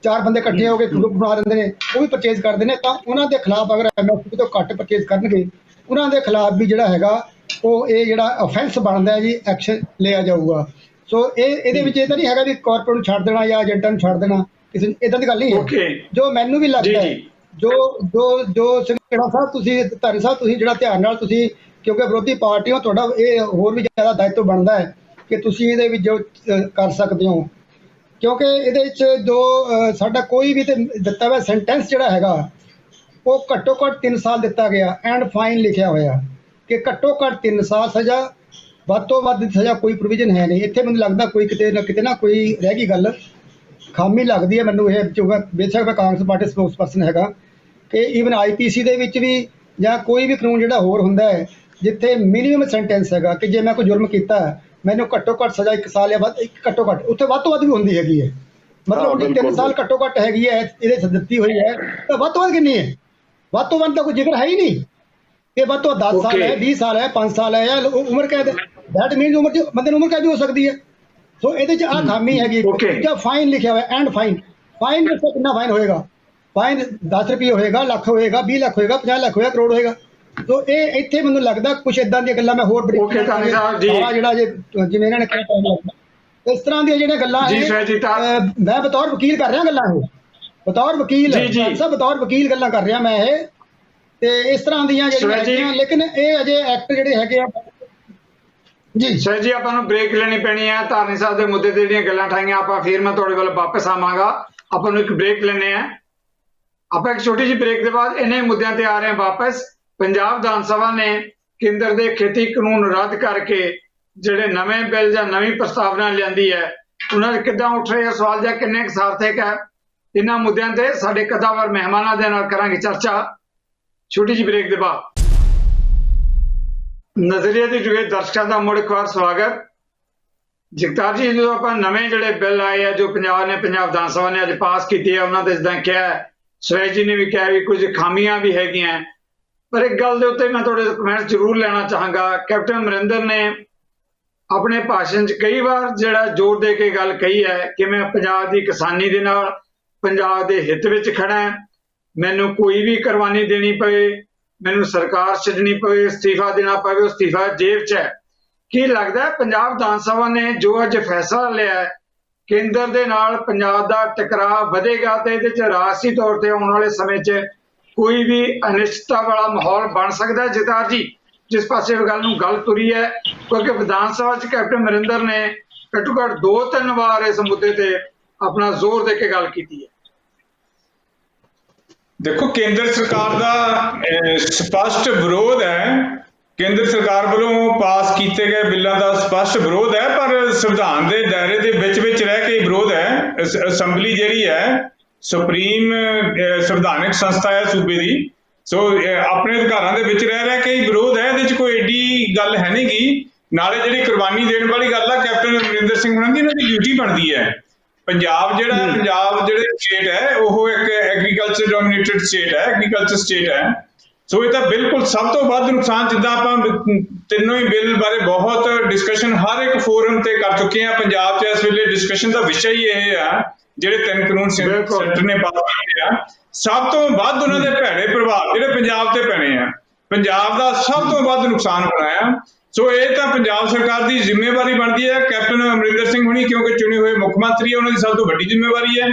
4 ਬੰਦੇ ਇਕੱਠੇ ਹੋ ਕੇ ਗਰੁੱਪ ਬਣਾ ਦਿੰਦੇ ਨੇ, ਉਹ ਵੀ ਪਰਚੇਜ਼ ਕਰਦੇ ਨੇ, ਤਾਂ ਉਹਨਾਂ ਦੇ ਖਿਲਾਫ ਅਗਰ MSP ਤੋਂ ਘੱਟ ਪਰਚੇਜ਼ ਕਰਨਗੇ ਉਹਨਾਂ ਦੇ ਖਿਲਾਫ ਵੀ ਜਿਹੜਾ ਹੈਗਾ ਉਹ ਇਹ ਜਿਹੜਾ ਅਫੈਂਸ ਬਣਦਾ ਹੈ ਜੀ, ਐਕਸ਼ਨ ਲਿਆ ਜਾਊਗਾ। ਸੋ ਇਹਦੇ ਵਿੱਚ ਇਹ ਤਾਂ ਨਹੀਂ ਹੈਗਾ ਵੀ ਕਾਰਪੋਰੇਟ ਨੂੰ ਛੱਡ ਦੇਣਾ ਜਾਂ ਏਜੰਟਾਂ ਨੂੰ ਛੱਡ ਦੇਣਾ, ਕਿਸੇ ਇਦਾਂ ਦੀ ਗੱਲ ਨਹੀਂ ਹੈ। ਜੋ ਮੈਨੂੰ ਵੀ ਲੱਗਦਾ ਹੈ, ਜੋ ਸੰਘੜਾ ਸਾਹਿਬ ਤੁਸੀਂ, ਧਾਰੀ ਸਾਹਿਬ ਤੁਸੀਂ ਜਿਹੜਾ ਧਿਆਨ ਨਾਲ ਤੁਸੀਂ, ਕਿਉਂਕਿ ਵਿਰੋਧੀ ਪਾਰਟੀ ਹੋ, ਤੁਹਾਡਾ ਇਹ ਹੋਰ ਵੀ ਜ਼ਿਆਦਾ ਦਾਇਿਤਵ ਬਣਦਾ ਹੈ ਕਿ ਤੁਸੀਂ ਇਹਦੇ ਵਿੱਚ ਜੋ ਕਰ ਸਕਦੇ ਹੋ, ਕਿਉਂਕਿ ਇਹਦੇ ਵਿੱਚ ਜੋ ਸਾਡਾ ਕੋਈ ਵੀ ਤੇ ਦਿੱਤਾ ਹੋਇਆ ਸੈਂਟੈਂਸ ਜਿਹੜਾ ਹੈਗਾ ਉਹ ਘੱਟੋ ਘੱਟ 3 ਸਾਲ ਦਿੱਤਾ ਗਿਆ ਐਂਡ ਫਾਈਨ ਲਿਖਿਆ ਹੋਇਆ ਕਿ ਘੱਟੋ ਘੱਟ 3 ਸਾਲ ਸਜ਼ਾ, ਵੱਧ ਤੋਂ ਵੱਧ ਸਜ਼ਾ ਕੋਈ ਪ੍ਰੋਵੀਜ਼ਨ ਹੈ ਨਹੀਂ। ਇੱਥੇ ਮੈਨੂੰ ਲੱਗਦਾ ਕੋਈ ਕਿਤੇ ਨਾ ਕੋਈ ਰਹਿ ਗਈ ਗੱਲ, ਖਾਮੀ ਲੱਗਦੀ ਹੈ ਮੈਨੂੰ ਇਹ। ਬੇਸ਼ੱਕ ਮੈਂ ਕਾਂਗਰਸ ਪਾਰਟੀ ਸਪੋਕਸਪਰਸਨ ਹੈਗਾ ਕਿ ਈਵਨ IPC ਦੇ ਵਿੱਚ ਵੀ ਜਾਂ ਕੋਈ ਵੀ ਕਾਨੂੰਨ ਜਿਹੜਾ ਹੋਰ ਹੁੰਦਾ ਹੈ ਜਿੱਥੇ ਮਿਨੀਮਮ ਸੈਂਟੈਂਸ ਹੈਗਾ ਕਿ ਜੇ ਮੈਂ ਕੋਈ ਜੁਰਮ ਕੀਤਾ ਮੈਨੂੰ ਘੱਟੋ ਘੱਟ ਸਜ਼ਾ 1 ਸਾਲ ਜਾਂ ਘੱਟੋ ਘੱਟ, ਉੱਥੇ ਵੱਧ ਤੋਂ ਵੱਧ ਵੀ ਹੁੰਦੀ ਹੈਗੀ ਹੈ। ਮਤਲਬ 3 ਸਾਲ ਘੱਟੋ ਘੱਟ ਹੈਗੀ ਹੈ ਇਹਦੇ ਦਿੱਤੀ ਹੋਈ ਹੈ, ਤਾਂ ਵੱਧ ਤੋਂ ਵੱਧ ਕਿੰਨੀ ਹੈ? ਵੱਧ ਤੋਂ ਵੱਧ ਤਾਂ ਕੋਈ ਜ਼ਿਕਰ ਹੈ ਹੀ ਨਹੀਂ ਕਿ ਵੱਧ ਤੋਂ 10 ਸਾਲ ਹੈ, 20 ਸਾਲ ਹੈ, 5 ਸਾਲ ਹੈ ਜਾਂ ਉਮਰ ਕੈਦ। ਦੈਟ ਮੀਨਸ ਉਮਰ 'ਚ ਬੰਦੇ ਨੂੰ ਉਮਰ ਕੈਦ ਵੀ ਹੋ ਸਕਦੀ ਹੈ। ਸੋ ਇਹਦੇ 'ਚ ਆਹ ਖਾਮੀ ਹੈਗੀ। ਜਾਂ ਫਾਈਨ ਲਿਖਿਆ ਹੋਇਆ ਐਂਡ ਫਾਈਨ ਦੱਸੋ ਕਿੰਨਾ ਫਾਈਨ ਹੋਏਗਾ? ਫਾਈਨ 10 ਰੁਪਏ ਹੋਏਗਾ, ਲੱਖ ਹੋਏਗਾ, 20 ਲੱਖ ਹੋਏਗਾ, 50 ਲੱਖ ਹੋਏਗਾ, ਕਰੋੜ ਹੋਏਗਾ। ਸੋ ਇਹ ਇੱਥੇ ਮੈਨੂੰ ਲੱਗਦਾ ਕੁਛ ਇਦਾਂ ਦੀਆਂ ਗੱਲਾਂ ਮੈਂ ਹੋਰ ਜਿਹੜਾ ਜਿਵੇਂ ਇਹਨਾਂ ਨੇ ਕਿਹਾ ਇਸ ਤਰ੍ਹਾਂ ਦੀਆਂ ਜਿਹੜੀਆਂ ਗੱਲਾਂ ਮੈਂ ਬਤੌਰ ਵਕੀਲ ਕਰ ਰਿਹਾ ਗੱਲਾਂ, ਇਹ ਬਤੌਰ ਵਕੀਲ ਸਭ ਬਤੌਰ ਵਕੀਲ ਗੱਲਾਂ ਕਰ ਰਿਹਾ ਮੈਂ ਇਹ, ਤੇ ਇਸ ਤਰ੍ਹਾਂ ਦੀਆਂ ਜਿਹੜੀਆਂ, ਲੇਕਿਨ ਇਹ ਅਜੇ ਐਕਟ ਜਿਹੜੇ ਹੈਗੇ ਆ ਜੀ। ਸਰ ਜੀ ਆਪਾਂ ਨੂੰ ਬ੍ਰੇਕ ਲੈਣੀ ਪੈਣੀ ਹੈ। ਧਾਰਨੀ ਸਾਹਿਬ ਦੇ ਮੁੱਦੇ ਤੇ ਜਿਹੜੀਆਂ ਗੱਲਾਂ ਠਾਈਆਂ ਆਪਾਂ ਫਿਰ ਮੈਂ ਤੁਹਾਡੇ ਵੱਲ ਵਾਪਸ ਆਵਾਂਗਾ। ਆਪਾਂ ਨੂੰ ਇੱਕ ਬ੍ਰੇਕ ਲੈਣੇ ਆ। ਆਪਾਂ ਇੱਕ ਛੋਟੀ ਜਿਹੀ ਬ੍ਰੇਕ ਦੇ ਬਾਅਦ ਇਹਨਾਂ ਮੁੱਦਿਆਂ ਤੇ ਆ ਰਹੇ ਹਾਂ ਵਾਪਸ। ਪੰਜਾਬ ਵਿਧਾਨ ਸਭਾ ਨੇ ਕੇਂਦਰ ਦੇ ਖੇਤੀ ਕਾਨੂੰਨ ਰੱਦ ਕਰਕੇ ਜਿਹੜੇ ਨਵੇਂ ਬਿੱਲ ਜਾਂ ਨਵੀਂ ਪ੍ਰਸਤਾਵਨਾ ਲਿਆਂਦੀ ਹੈ, ਉਹਨਾਂ ਦੇ ਕਿੱਦਾਂ ਉੱਠ ਰਹੇ ਸਵਾਲ ਜਾਂ ਕਿੰਨੇ ਕੁ ਸਾਰਥਕ ਹੈ, ਇਹਨਾਂ ਮੁੱਦਿਆਂ ਤੇ ਸਾਡੇ ਕਦਾਵਰ ਮਹਿਮਾਨਾਂ ਦੇ ਨਾਲ ਕਰਾਂਗੇ ਚਰਚਾ ਛੋਟੀ ਜਿਹੀ ਬ੍ਰੇਕ ਦੇ ਬਾਅਦ। ਨਜ਼ਰੀਏ ਦੀ ਜੁਗੇ ਦਰਸ਼ਕਾਂ ਦਾ ਮੁੜ ਇੱਕ ਵਾਰ ਸਵਾਗਤ। ਜਗਤਾਰ ਜੀ, ਜਦੋਂ ਆਪਾਂ ਨਵੇਂ ਜਿਹੜੇ ਬਿੱਲ ਆਏ ਆ ਜੋ ਪੰਜਾਬ ਵਿਧਾਨ ਸਭਾ ਨੇ ਅੱਜ ਪਾਸ ਕੀਤੇ ਆ, ਉਹਨਾਂ ਤੇ ਜਿੱਦਾਂ ਕਿਹਾ ਸੁਰੇਸ਼ ਜੀ ਨੇ ਵੀ ਕਿਹਾ ਵੀ ਕੁਝ ਖਾਮੀਆਂ ਵੀ ਹੈਗੀਆਂ, ਪਰ ਇੱਕ ਗੱਲ ਦੇ ਉੱਤੇ ਮੈਂ ਤੁਹਾਡੇ ਕਮੈਂਟ ਜ਼ਰੂਰ ਲੈਣਾ ਚਾਹਾਂਗਾ। ਕੈਪਟਨ ਅਮਰਿੰਦਰ ਨੇ ਆਪਣੇ ਭਾਸ਼ਣ 'ਚ ਕਈ ਵਾਰ ਜਿਹੜਾ ਜ਼ੋਰ ਦੇ ਕੇ ਗੱਲ ਕਹੀ ਹੈ ਕਿ ਮੈਂ ਪੰਜਾਬ ਦੀ ਕਿਸਾਨੀ ਦੇ ਨਾਲ ਪੰਜਾਬ ਦੇ ਹਿੱਤ ਵਿੱਚ ਖੜਾ ਹਾਂ, ਮੈਨੂੰ ਕੋਈ ਵੀ ਕੁਰਬਾਨੀ ਦੇਣੀ ਪਵੇ, ਮੈਨੂੰ ਸਰਕਾਰ ਛੱਡਣੀ ਪਵੇ, ਅਸਤੀਫਾ ਦੇਣਾ ਪਵੇ, ਉਹ ਅਸਤੀਫਾ ਜੇਬ 'ਚ ਹੈ। ਕੀ ਲੱਗਦਾ ਪੰਜਾਬ ਵਿਧਾਨ ਸਭਾ ਨੇ ਜੋ ਅੱਜ ਫੈਸਲਾ ਲਿਆ ਹੈ, ਕੇਂਦਰ ਦੇ ਨਾਲ ਪੰਜਾਬ ਦਾ ਟਕਰਾਅ ਵਧੇਗਾ ਤੇ ਇਹਦੇ 'ਚ ਰਾਜਸੀ ਤੌਰ ਤੇ ਆਉਣ ਵਾਲੇ ਸਮੇਂ 'ਚ ਕੋਈ ਵੀ ਅਨਿਸ਼ਚਿਤਤਾ ਵਾਲਾ ਮਾਹੌਲ ਬਣ ਸਕਦਾ ਹੈ? ਜਗਤਾਰ ਜੀ, ਜਿਸ ਪਾਸੇ ਗੱਲ ਨੂੰ ਗੱਲ ਤੁਰੀ ਹੈ, ਕਿਉਂਕਿ ਵਿਧਾਨ ਸਭਾ 'ਚ ਕੈਪਟਨ ਅਮਰਿੰਦਰ ਨੇ ਘੱਟੋ ਘੱਟ 2-3 ਵਾਰ ਇਸ ਮੁੱਦੇ ਤੇ ਆਪਣਾ ਜ਼ੋਰ ਦੇ ਕੇ ਗੱਲ ਕੀਤੀ ਹੈ। ਦੇਖੋ, ਕੇਂਦਰ ਸਰਕਾਰ ਦਾ ਸਪਸ਼ਟ ਵਿਰੋਧ ਹੈ। ਕੇਂਦਰ ਸਰਕਾਰ ਵੱਲੋਂ ਪਾਸ ਕੀਤੇ ਗਏ ਬਿੱਲਾਂ ਦਾ ਸਪਸ਼ਟ ਵਿਰੋਧ ਹੈ, ਪਰ ਸੰਵਿਧਾਨ ਦੇ ਦਾਇਰੇ ਦੇ ਵਿੱਚ ਰਹਿ ਕੇ ਵਿਰੋਧ ਹੈ। ਅਸੈਂਬਲੀ ਜਿਹੜੀ ਹੈ ਸੁਪਰੀਮ ਸੰਵਿਧਾਨਿਕ ਸੰਸਥਾ ਹੈ ਸੂਬੇ ਦੀ, ਸੋ ਆਪਣੇ ਅਧਿਕਾਰਾਂ ਦੇ ਵਿੱਚ ਰਹਿ ਕੇ ਹੀ ਵਿਰੋਧ ਹੈ। ਇਹਦੇ 'ਚ ਕੋਈ ਏਡੀ ਗੱਲ ਹੈ ਨਹੀਂ ਗੀ। ਨਾਲੇ ਜਿਹੜੀ ਕੁਰਬਾਨੀ ਦੇਣ ਵਾਲੀ ਗੱਲ ਆ, ਕੈਪਟਨ ਅਮਰਿੰਦਰ ਸਿੰਘ ਹੋਣਾ ਦੀ ਇਹਨਾਂ ਦੀ ਡਿਊਟੀ ਬਣਦੀ ਹੈ। ਪੰਜਾਬ ਜਿਹੜੇ ਸਟੇਟ ਹੈ ਉਹ ਇੱਕ ਐਗਰੀਕਲਚਰ ਡੋਮੀਨੇਟਡ ਸਟੇਟ ਹੈ, ਐਗਰੀਕਲਚਰ ਸਟੇਟ ਹੈ। ਸੋ ਇਹ ਤਾਂ ਬਿਲਕੁਲ ਸਭ ਤੋਂ ਵੱਧ ਨੁਕਸਾਨ, ਜਿੱਦਾਂ ਆਪਾਂ ਤਿੰਨੋਂ ਹੀ ਬਿੱਲ ਬਾਰੇ ਬਹੁਤ ਡਿਸਕਸ਼ਨ ਹਰ ਇੱਕ ਫੋਰਮ ਤੇ ਕਰ ਚੁੱਕੇ ਹਾਂ। ਪੰਜਾਬ 'ਚ ਇਸ ਵੇਲੇ ਡਿਸਕਸ਼ਨ ਦਾ ਵਿਸ਼ਾ ਹੀ ਇਹ ਆ, ਜਿਹੜੇ 3 ਕਾਨੂੰਨ ਸੈਂਟਰ ਨੇ ਪਾਸ ਕੀਤੇ ਆ, ਸਭ ਤੋਂ ਵੱਧ ਉਹਨਾਂ ਦੇ ਭੈੜੇ ਪ੍ਰਭਾਵ ਜਿਹੜੇ ਪੰਜਾਬ ਤੇ ਪੈਣੇ ਆ, ਪੰਜਾਬ ਦਾ ਸਭ ਤੋਂ ਵੱਧ ਨੁਕਸਾਨ ਬਣਾਇਆ। ਸੋ ਇਹ ਤਾਂ ਪੰਜਾਬ ਸਰਕਾਰ ਦੀ ਜ਼ਿੰਮੇਵਾਰੀ ਬਣਦੀ ਹੈ। ਕੈਪਟਨ ਅਮਰਿੰਦਰ ਸਿੰਘ ਹੁਣੀ ਕਿਉਂਕਿ ਚੁਣੇ ਹੋਏ ਮੁੱਖ ਮੰਤਰੀ ਹੈ, ਉਹਨਾਂ ਦੀ ਸਭ ਤੋਂ ਵੱਡੀ ਜ਼ਿੰਮੇਵਾਰੀ ਹੈ।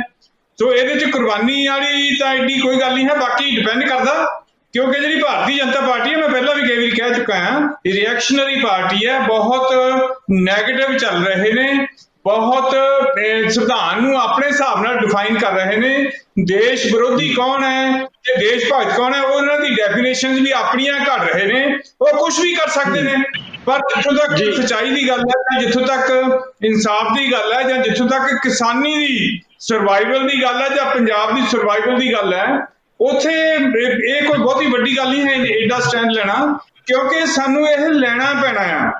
ਸੋ ਇਹਦੇ 'ਚ ਕੁਰਬਾਨੀ ਵਾਲੀ ਤਾਂ ਐਡੀ ਕੋਈ ਗੱਲ ਨਹੀਂ ਹੈ। ਬਾਕੀ ਡਿਪੈਂਡ ਕਰਦਾ, ਕਿਉਂਕਿ ਜਿਹੜੀ ਭਾਰਤੀ ਜਨਤਾ ਪਾਰਟੀ ਹੈ, ਮੈਂ ਪਹਿਲਾਂ ਵੀ ਕਈ ਵਾਰੀ ਕਹਿ ਚੁੱਕਾ ਹਾਂ, ਰਿਐਕਸ਼ਨਰੀ ਪਾਰਟੀ ਹੈ, ਬਹੁਤ ਨੈਗੇਟਿਵ ਚੱਲ ਰਹੇ ਨੇ, ਬਹੁਤ ਸੰਵਿਧਾਨ ਨੂੰ ਆਪਣੇ ਹਿਸਾਬ ਨਾਲ ਡਿਫਾਈਨ ਕਰ ਰਹੇ ਨੇ। ਦੇਸ਼ ਵਿਰੋਧੀ ਕੌਣ ਹੈ ਤੇ ਦੇਸ਼ ਭਗਤ ਕੌਣ ਹੈ, ਉਹਨਾਂ ਦੀ ਡੈਫੀਨੇਸ਼ਨਸ ਵੀ ਆਪਣੀਆਂ ਘੜ ਰਹੇ ਨੇ। ਉਹ ਕੁਝ ਵੀ ਕਰ ਸਕਦੇ ਨੇ, ਪਰ ਜਿੱਥੋਂ ਤੱਕ ਸੱਚਾਈ ਦੀ ਗੱਲ ਹੈ, ਜਿੱਥੋਂ ਤੱਕ ਇਨਸਾਫ ਦੀ ਗੱਲ ਹੈ, ਜਾਂ ਜਿੱਥੋਂ ਤੱਕ ਕਿਸਾਨੀ ਦੀ ਸਰਵਾਈਵਲ ਦੀ ਗੱਲ ਹੈ, ਜਾਂ ਪੰਜਾਬ ਦੀ ਸਰਵਾਈਵਲ ਦੀ ਗੱਲ ਹੈ, ਉੱਥੇ ਇਹ ਕੋਈ ਬਹੁਤੀ ਵੱਡੀ ਗੱਲ ਨਹੀਂ ਹੈ ਏਡਾ ਸਟੈਂਡ ਲੈਣਾ, ਕਿਉਂਕਿ ਸਾਨੂੰ ਇਹ ਲੈਣਾ ਪੈਣਾ ਆ।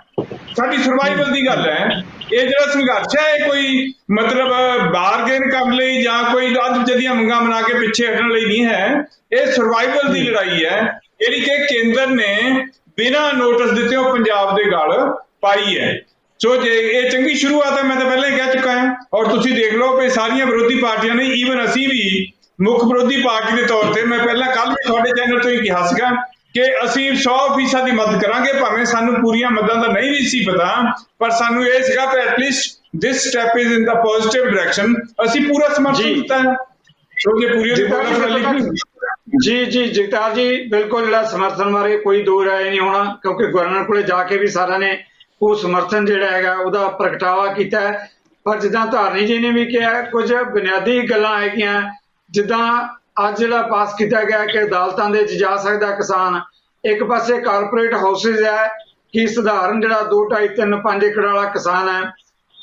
ਸਾਡੀ ਸਰਵਾਈਵਲ ਦੀ ਗੱਲ ਹੈ। ਇਹ ਜਿਹੜਾ ਸੰਘਰਸ਼ ਹੈ, ਇਹ ਕੋਈ ਮਤਲਬ ਬਾਰਗੇਨ ਕਰਨ ਲਈ ਜਾਂ ਕੋਈ ਅੱਧ ਜਦੀਆਂ ਮੰਗਾਂ ਬਣਾ ਕੇ ਪਿੱਛੇ ਹਟਣ ਲਈ ਨਹੀਂ ਹੈ। ਇਹ ਸਰਵਾਈਵਲ ਦੀ ਲੜਾਈ ਹੈ, ਜਿਹੜੀ ਕਿ ਕੇਂਦਰ ਨੇ ਬਿਨਾਂ ਨੋਟਿਸ ਦਿੱਤੇ ਉਹ ਪੰਜਾਬ ਦੇ ਗਲ ਪਾਈ ਹੈ। ਸੋ ਜੇ ਇਹ ਚੰਗੀ ਸ਼ੁਰੂਆਤ ਹੈ, ਮੈਂ ਤਾਂ ਪਹਿਲਾਂ ਹੀ ਕਹਿ ਚੁੱਕਾ ਹਾਂ। ਔਰ ਤੁਸੀਂ ਦੇਖ ਲਓ ਕਿ ਸਾਰੀਆਂ ਵਿਰੋਧੀ ਪਾਰਟੀਆਂ ਨੇ, ਈਵਨ ਅਸੀਂ ਵੀ ਮੁੱਖ ਵਿਰੋਧੀ ਪਾਰਟੀ ਦੇ ਤੌਰ ਤੇ, ਮੈਂ ਪਹਿਲਾਂ ਕੱਲ ਵੀ ਤੁਹਾਡੇ ਚੈਨਲ ਤੋਂ ਹੀ ਕਿਹਾ ਸੀਗਾ ਕਿ ਅਸੀਂ 100% ਦੀ ਮਦਦ ਕਰਾਂਗੇ, ਭਾਵੇਂ ਸਾਨੂੰ ਪੂਰੀਆਂ ਮਦਦਾਂ ਦਾ ਨਹੀਂ ਵੀ ਸੀ ਪਤਾ, ਪਰ ਸਾਨੂੰ ਇਹ ਸੀਗਾ ਕਿ at least this step is in the positive direction. ਅਸੀਂ ਪੂਰਾ ਸਮਰਥਨ ਦਿੱਤਾ ਹੈ। ਜੀ ਜਗਤਾਰ ਜੀ, ਬਿਲਕੁਲ ਜਿਹੜਾ ਸਮਰਥਨ ਬਾਰੇ ਕੋਈ ਦੋ ਰਾਏ ਨਹੀਂ ਹੋਣਾ, ਕਿਉਂਕਿ ਗਵਰਨਰ ਕੋਲੇ ਜਾ ਕੇ ਵੀ ਸਾਰਿਆਂ ਨੇ ਉਹ ਸਮਰਥਨ ਜਿਹੜਾ ਹੈਗਾ ਉਹਦਾ ਪ੍ਰਗਟਾਵਾ ਕੀਤਾ ਹੈ। ਪਰ ਜਿੱਦਾਂ ਧਾਰਨੀ ਜੀ ਨੇ ਵੀ ਕਿਹਾ, ਕੁਝ ਬੁਨਿਆਦੀ ਗੱਲਾਂ ਹੈਗੀਆਂ, ਜਿੱਦਾਂ ਅੱਜ ਜਿਹੜਾ ਪਾਸ ਕੀਤਾ ਗਿਆ ਕਿ ਅਦਾਲਤਾਂ ਦੇ ਵਿੱਚ ਜਾ ਸਕਦਾ ਕਿਸਾਨ। ਇੱਕ ਪਾਸੇ ਕਾਰਪੋਰੇਟ ਹਾਊਸਿਸ ਹੈ ਕਿ ਸਧਾਰਨ ਜਿਹੜਾ 2, 2.5, 3, 5 ਏਕੜ ਵਾਲਾ ਕਿਸਾਨ ਹੈ,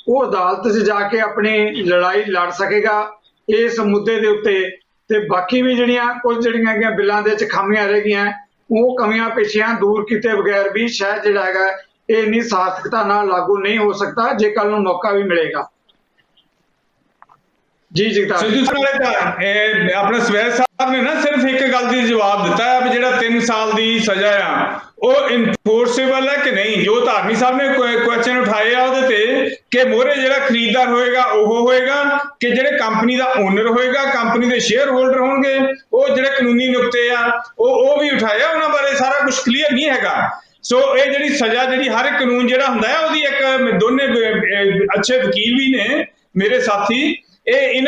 ਉਹ ਅਦਾਲਤ 'ਚ ਜਾ ਕੇ ਆਪਣੀ ਲੜਾਈ ਲੜ ਸਕੇਗਾ ਇਸ ਮੁੱਦੇ ਦੇ ਉੱਤੇ। ਤੇ ਬਾਕੀ ਵੀ ਕੁਝ ਜਿਹੜੀਆਂ ਬਿੱਲਾਂ ਦੇ ਵਿੱਚ ਖਾਮੀਆਂ ਰਹਿ ਗਈਆਂ, ਉਹ ਕਮੀਆਂ ਪੇਸ਼ੀਆਂ ਦੂਰ ਕੀਤੇ ਬਗੈਰ ਵੀ ਸ਼ਾਇਦ ਜਿਹੜਾ ਹੈਗਾ ਇਹ ਇੰਨੀ ਸਾਰਥਕਤਾ ਨਾਲ ਲਾਗੂ ਨਹੀਂ ਹੋ ਸਕਦਾ, ਜੇ ਕੱਲ ਨੂੰ ਮੌਕਾ ਵੀ ਮਿਲੇਗਾ। ਜੀ ਜਗਤਾਰ ਆਪਣਾ ਸਵੈਜ ਸਾਹਿਬ ਨੇ ਨਾ ਸਿਰਫ ਇੱਕ ਗੱਲ ਦੀ ਜਵਾਬ ਦਿੱਤਾ ਹੈ ਵੀ ਜਿਹੜਾ 3 ਸਾਲ ਦੀ ਸਜ਼ਾ ਆ ਉਹ ਇਨਫੋਰਸੇਬਲ ਹੈ ਕਿ ਨਹੀਂ। ਜੋ ਧਾਰਨੀ ਸਾਹਿਬ ਨੇ ਕੁਐਸਚਨ ਉਠਾਏ ਆ ਉਹਦੇ ਤੇ ਕਿ ਮੋਹਰੇ ਜਿਹੜਾ ਖਰੀਦਦਾਰ ਹੋਏਗਾ ਉਹ ਹੋਏਗਾ ਕਿ ਜਿਹੜੇ ਕੰਪਨੀ ਦਾ ਓਨਰ ਹੋਏਗਾ, ਕੰਪਨੀ ਦੇ ਸ਼ੇਅਰ ਹੋਲਡਰ ਹੋਣਗੇ, ਉਹ ਜਿਹੜੇ ਕਾਨੂੰਨੀ ਨੁਕਤੇ ਆ ਉਹ ਵੀ ਉਠਾਇਆ। ਉਹਨਾਂ ਬਾਰੇ ਸਾਰਾ ਕੁਝ ਕਲੀਅਰ ਨਹੀਂ ਹੈਗਾ। ਸੋ ਇਹ ਜਿਹੜੀ ਸਜ਼ਾ, ਜਿਹੜੀ ਹਰ ਇੱਕ ਕਾਨੂੰਨ ਜਿਹੜਾ ਹੁੰਦਾ ਹੈ, ਉਹਦੀ ਇੱਕ ਦੋਨੇ ਅੱਛੇ ਵਕੀਲ ਵੀ ਨੇ ਮੇਰੇ ਸਾਥੀ, ਇਹ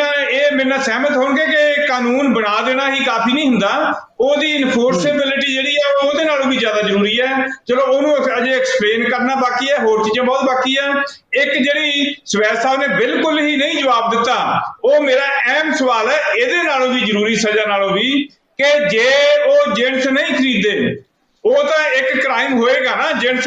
ਮੇਰੇ ਨਾਲ ਸਹਿਮਤ ਹੋਣਗੇ ਕਿ ਕਾਨੂੰਨ ਬਣਾ ਦੇਣਾ ਹੀ ਕਾਫੀ ਨਹੀਂ ਹੁੰਦਾ, ਉਹਦੀ ਇਨਫੋਰਸੇਬਿਲਿਟੀ ਜਿਹੜੀ ਹੈ ਉਹਦੇ ਨਾਲੋਂ ਵੀ ਜ਼ਿਆਦਾ ਜ਼ਰੂਰੀ ਹੈ। ਚਲੋ ਉਹਨੂੰ ਅਜੇ ਐਕਸਪਲੇਨ ਕਰਨਾ ਬਾਕੀ ਹੈ, ਹੋਰ ਚੀਜ਼ਾਂ ਬਹੁਤ ਬਾਕੀ ਹੈ। ਇੱਕ ਜਿਹੜੀ ਸਵੈਜ ਸਾਹਿਬ ਨੇ ਬਿਲਕੁਲ ਹੀ ਨਹੀਂ ਜਵਾਬ ਦਿੱਤਾ, ਉਹ ਮੇਰਾ ਅਹਿਮ ਸਵਾਲ ਹੈ, ਇਹਦੇ ਨਾਲੋਂ ਵੀ ਜ਼ਰੂਰੀ ਸਜ਼ਾ ਨਾਲੋਂ ਵੀ, ਕਿ ਜੇ ਉਹ ਜਿਣਸ ਨਹੀਂ ਖਰੀਦਦੇ, ਉਹ ਤਾਂ ਇੱਕ ਕ੍ਰਾਈਮ ਹੋਏਗਾ ਨਾ। ਜਿਣਸ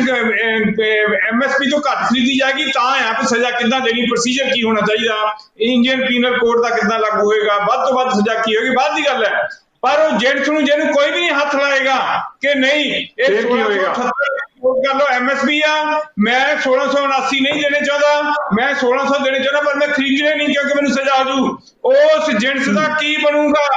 MSP ਤੋਂ ਘੱਟ ਖਰੀਦੀ ਜਾਏਗੀ ਤਾਂ ਆ ਸਜ਼ਾ ਕਿੱਦਾਂ ਦੇਣੀ, ਪ੍ਰੋਸੀਜਰ ਕੀ ਹੋਣਾ ਚਾਹੀਦਾ, ਇੰਡੀਅਨ ਪੀਨਲ ਕੋਡ ਦਾ ਕਿੱਦਾਂ ਲਾਗੂ ਹੋਏਗਾ, ਵੱਧ ਤੋਂ ਵੱਧ ਸਜ਼ਾ ਕੀ ਹੋਏਗੀ, ਬਾਅਦ ਦੀ ਗੱਲ ਹੈ। ਪਰ ਉਹ ਜਿਣਸ ਨੂੰ ਜਿਹਨੂੰ ਕੋਈ ਵੀ ਨਹੀਂ ਹੱਥ ਲਾਏਗਾ ਕਿ ਨਹੀਂ ਇਹ 1678 ਨੋਟ ਕਰ ਲਓ MSP ਆ, ਮੈਂ 1679 ਨਹੀਂ ਦੇਣੇ ਚਾਹੁੰਦਾ, ਮੈਂ 1600 ਦੇਣੇ ਚਾਹੁੰਦਾ, ਪਰ ਮੈਂ ਖਰੀਦਣੇ ਨਹੀਂ ਕਿਉਂਕਿ ਮੈਨੂੰ ਸਜ਼ਾ ਆ ਜੂ। ਉਸ ਜਿੰਸ ਦਾ ਕੀ ਬਣੂਗਾ,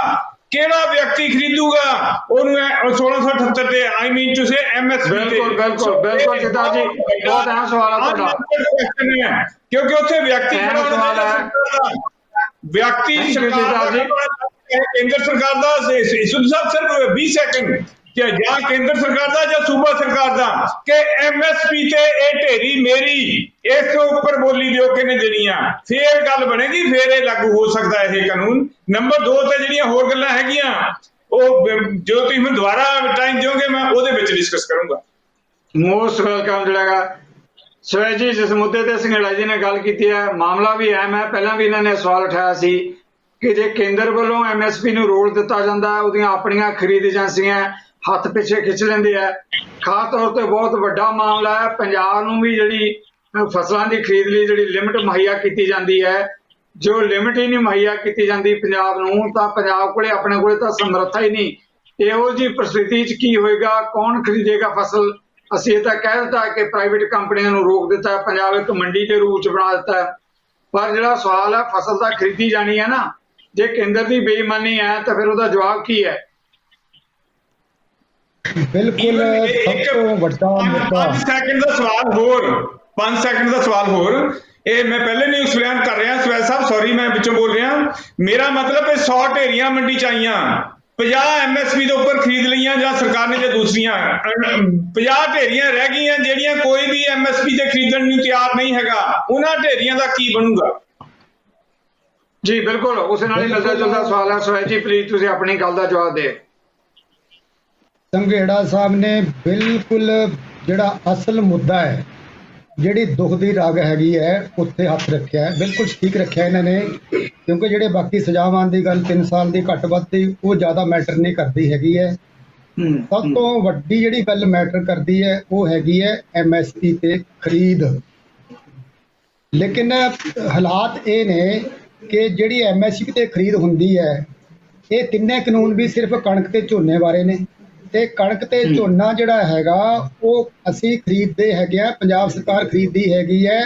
ਕਿਹੜਾ ਵਿਅਕਤੀ ਖਰੀਦੂਗਾ ਉਹਨੂੰ 1678 ਤੇ, ਆਈ ਮੀਨ ਟੂ ਸੇ MSP ਤੇ। ਬਿਲਕੁਲ ਬਿਲਕੁਲ ਬਿਲਕੁਲ ਸਿੱਧਾ ਜੀ, ਬਹੁਤ ਅਹਿਮ ਸਵਾਲ ਆ ਤੁਹਾਡਾ, ਕਿਉਂਕਿ ਉੱਥੇ ਵਿਅਕਤੀ ਖੜਾ ਹੋਣਾ, ਵਿਅਕਤੀ ਕੇਂਦਰ ਸਰਕਾਰ ਦਾ ਸਿਰਫ 20 ਸੈਕਿੰਡ ਕਿ ਜਾਂ ਕੇਂਦਰ ਸਰਕਾਰ ਦਾ ਜਾਂ ਸੂਬਾ ਸਰਕਾਰ ਦਾ ਕਿ MSP ਤੇ ਇਹ ਢੇਰੀ ਮੇਰੀ, ਇਸ ਤੋਂ ਉੱਪਰ ਬੋਲੀ ਦਿਓ ਕਿਹਨੇ ਦੇਣੀ ਆ, ਫੇਰ ਗੱਲ ਬਣੇਗੀ, ਫੇਰ ਇਹ ਲਾਗੂ ਹੋ ਸਕਦਾ ਇਹ ਕਾਨੂੰਨ। ਨੰਬਰ 2 ਤੇ ਜਿਹੜੀਆਂ ਹੋਰ ਗੱਲਾਂ ਹੈਗੀਆਂ ਉਹ ਜੋ ਤੁਸੀਂ ਮੈਨੂੰ ਦੁਬਾਰਾ ਟਾਈਮ ਦਿਓਗੇ ਮੈਂ ਉਹਦੇ ਵਿੱਚ ਡਿਸਕਸ ਕਰੂੰਗਾ। ਮੋਸਟ ਵੈਲਕਮ ਜਿਹੜਾ ਹੈਗਾ ਸਵੈ ਜੀ, ਜਿਸ ਮੁੱਦੇ ਤੇ ਸੰਘੇੜਾ ਜੀ ਨੇ ਗੱਲ ਕੀਤੀ ਹੈ, ਮਾਮਲਾ ਵੀ ਅਹਿਮ ਹੈ। ਪਹਿਲਾਂ ਵੀ ਇਹਨਾਂ ਨੇ ਸਵਾਲ ਉਠਾਇਆ ਸੀ ਕਿ ਜੇ ਕੇਂਦਰ ਵੱਲੋਂ MSP ਨੂੰ ਰੋਲ ਦਿੱਤਾ ਜਾਂਦਾ, ਉਹਦੀਆਂ ਆਪਣੀਆਂ ਖਰੀਦ ਏਜੰਸੀਆਂ ਹੱਥ ਪਿੱਛੇ ਖਿੱਚ ਲੈਂਦੇ ਆ। ਖਾਸ ਤੌਰ ਤੇ ਬਹੁਤ ਵੱਡਾ ਮਾਮਲਾ ਹੈ, ਪੰਜਾਬ ਨੂੰ ਵੀ ਜਿਹੜੀ ਫਸਲਾਂ ਦੀ ਖਰੀਦ ਲਈ ਜਿਹੜੀ ਲਿਮਟ ਮੁਹੱਈਆ ਕੀਤੀ ਜਾਂਦੀ ਹੈ, ਜੋ ਲਿਮਟ ਹੀ ਨਹੀਂ ਮੁਹੱਈਆ ਕੀਤੀ ਜਾਂਦੀ ਪੰਜਾਬ ਨੂੰ, ਤਾਂ ਪੰਜਾਬ ਕੋਲੇ ਆਪਣੇ ਕੋਲੇ ਤਾਂ ਸਮਰੱਥਾ ਹੀ ਨਹੀਂ। ਇਹੋ ਜਿਹੀ ਪ੍ਰਸਥਿਤੀ 'ਚ ਕੀ ਹੋਏਗਾ, ਕੌਣ ਖਰੀਦੇਗਾ ਫਸਲ? ਅਸੀਂ ਇਹ ਤਾਂ ਕਹਿ ਦਿੱਤਾ ਕਿ ਪ੍ਰਾਈਵੇਟ ਕੰਪਨੀਆਂ ਨੂੰ ਰੋਕ ਦਿੱਤਾ, ਪੰਜਾਬ ਇੱਕ ਮੰਡੀ ਦੇ ਰੂਪ 'ਚ ਬਣਾ ਦਿੱਤਾ, ਪਰ ਜਿਹੜਾ ਸਵਾਲ ਹੈ ਫਸਲ ਤਾਂ ਖਰੀਦੀ ਜਾਣੀ ਹੈ ਨਾ। ਜੇ ਕੇਂਦਰ ਦੀ ਬੇਈਮਾਨੀ ਹੈ ਤਾਂ ਫਿਰ ਉਹਦਾ ਜਵਾਬ ਕੀ ਹੈ? ਬਿਲਕੁਲ ਸਭ ਤੋਂ ਵੱਡਾ ਮੁੱਦਾ 5 ਸੈਕਿੰਡ ਦਾ ਸਵਾਲ ਹੋਰ, 5 ਸੈਕਿੰਡ ਦਾ ਸਵਾਲ ਹੋਰ, ਇਹ ਮੈਂ ਪਹਿਲੇ ਨਹੀਂ ਉਸ ਬਿਆਨ ਕਰ ਰਿਹਾ ਸਵੈ ਸਾਹਿਬ, ਸੌਰੀ ਮੈਂ ਵਿੱਚੋਂ ਬੋਲ ਰਿਹਾ। ਮੇਰਾ ਮਤਲਬ ਇਹ 100 ਢੇਰੀਆਂ ਮੰਡੀ ਚ ਆਈਆਂ, 50 MSP ਦੇ ਉੱਪਰ ਖਰੀਦ ਲਈਆਂ ਜਾਂ ਸਰਕਾਰ ਨੇ ਜਾਂ ਦੂਸਰੀਆਂ 50 ਢੇਰੀਆਂ ਰਹਿ ਗਈਆਂ ਜਿਹੜੀਆਂ ਕੋਈ ਵੀ MSP ਤੇ ਖਰੀਦਣ ਨੂੰ ਤਿਆਰ ਨਹੀਂ ਹੈਗਾ, ਉਹਨਾਂ ਢੇਰੀਆਂ ਦਾ ਕੀ ਬਣੂਗਾ? ਜੀ ਬਿਲਕੁਲ ਉਸ ਨਾਲ ਹੀ ਮਿਲਦਾ ਜੁਲਦਾ ਸਵਾਲ ਹੈ। ਸਵੈ ਜੀ ਪਲੀਜ਼ ਤੁਸੀਂ ਆਪਣੀ ਗੱਲ ਦਾ ਜਵਾਬ ਦੇ। ਸੰਘੇੜਾ ਸਾਹਿਬ ਨੇ ਬਿਲਕੁਲ ਜਿਹੜਾ ਅਸਲ ਮੁੱਦਾ ਹੈ, ਜਿਹੜੀ ਦੁੱਖ ਦੀ ਰਗ ਹੈਗੀ ਹੈ, ਉੱਥੇ ਹੱਥ ਰੱਖਿਆ ਹੈ। ਬਿਲਕੁਲ ਠੀਕ ਰੱਖਿਆ ਇਹਨਾਂ ਨੇ, ਕਿਉਂਕਿ ਜਿਹੜੇ ਬਾਕੀ ਸਜ਼ਾਵਾਂ ਦੀ ਗੱਲ 3 ਸਾਲ ਦੀ ਘੱਟ ਵੱਧ ਦੀ ਉਹ ਜ਼ਿਆਦਾ ਮੈਟਰ ਨਹੀਂ ਕਰਦੀ ਹੈਗੀ ਹੈ। ਸਭ ਤੋਂ ਵੱਡੀ ਜਿਹੜੀ ਗੱਲ ਮੈਟਰ ਕਰਦੀ ਹੈ ਉਹ ਹੈਗੀ ਹੈ MSP ਤੇ ਖਰੀਦ। ਲੇਕਿਨ ਹਾਲਾਤ ਇਹ ਨੇ ਕਿ ਜਿਹੜੀ MSP ਤੇ ਖਰੀਦ ਹੁੰਦੀ ਹੈ, ਇਹ ਤਿੰਨੇ ਕਾਨੂੰਨ ਵੀ ਸਿਰਫ ਕਣਕ ਤੇ ਝੋਨੇ ਬਾਰੇ ਨੇ, ਤੇ ਕਣਕ ਤੇ ਝੋਨਾ ਜਿਹੜਾ ਹੈਗਾ ਉਹ ਅਸੀਂ ਖਰੀਦਦੇ ਹੈਗੇ ਆ, ਪੰਜਾਬ ਸਰਕਾਰ ਖਰੀਦਦੀ ਹੈਗੀ ਹੈ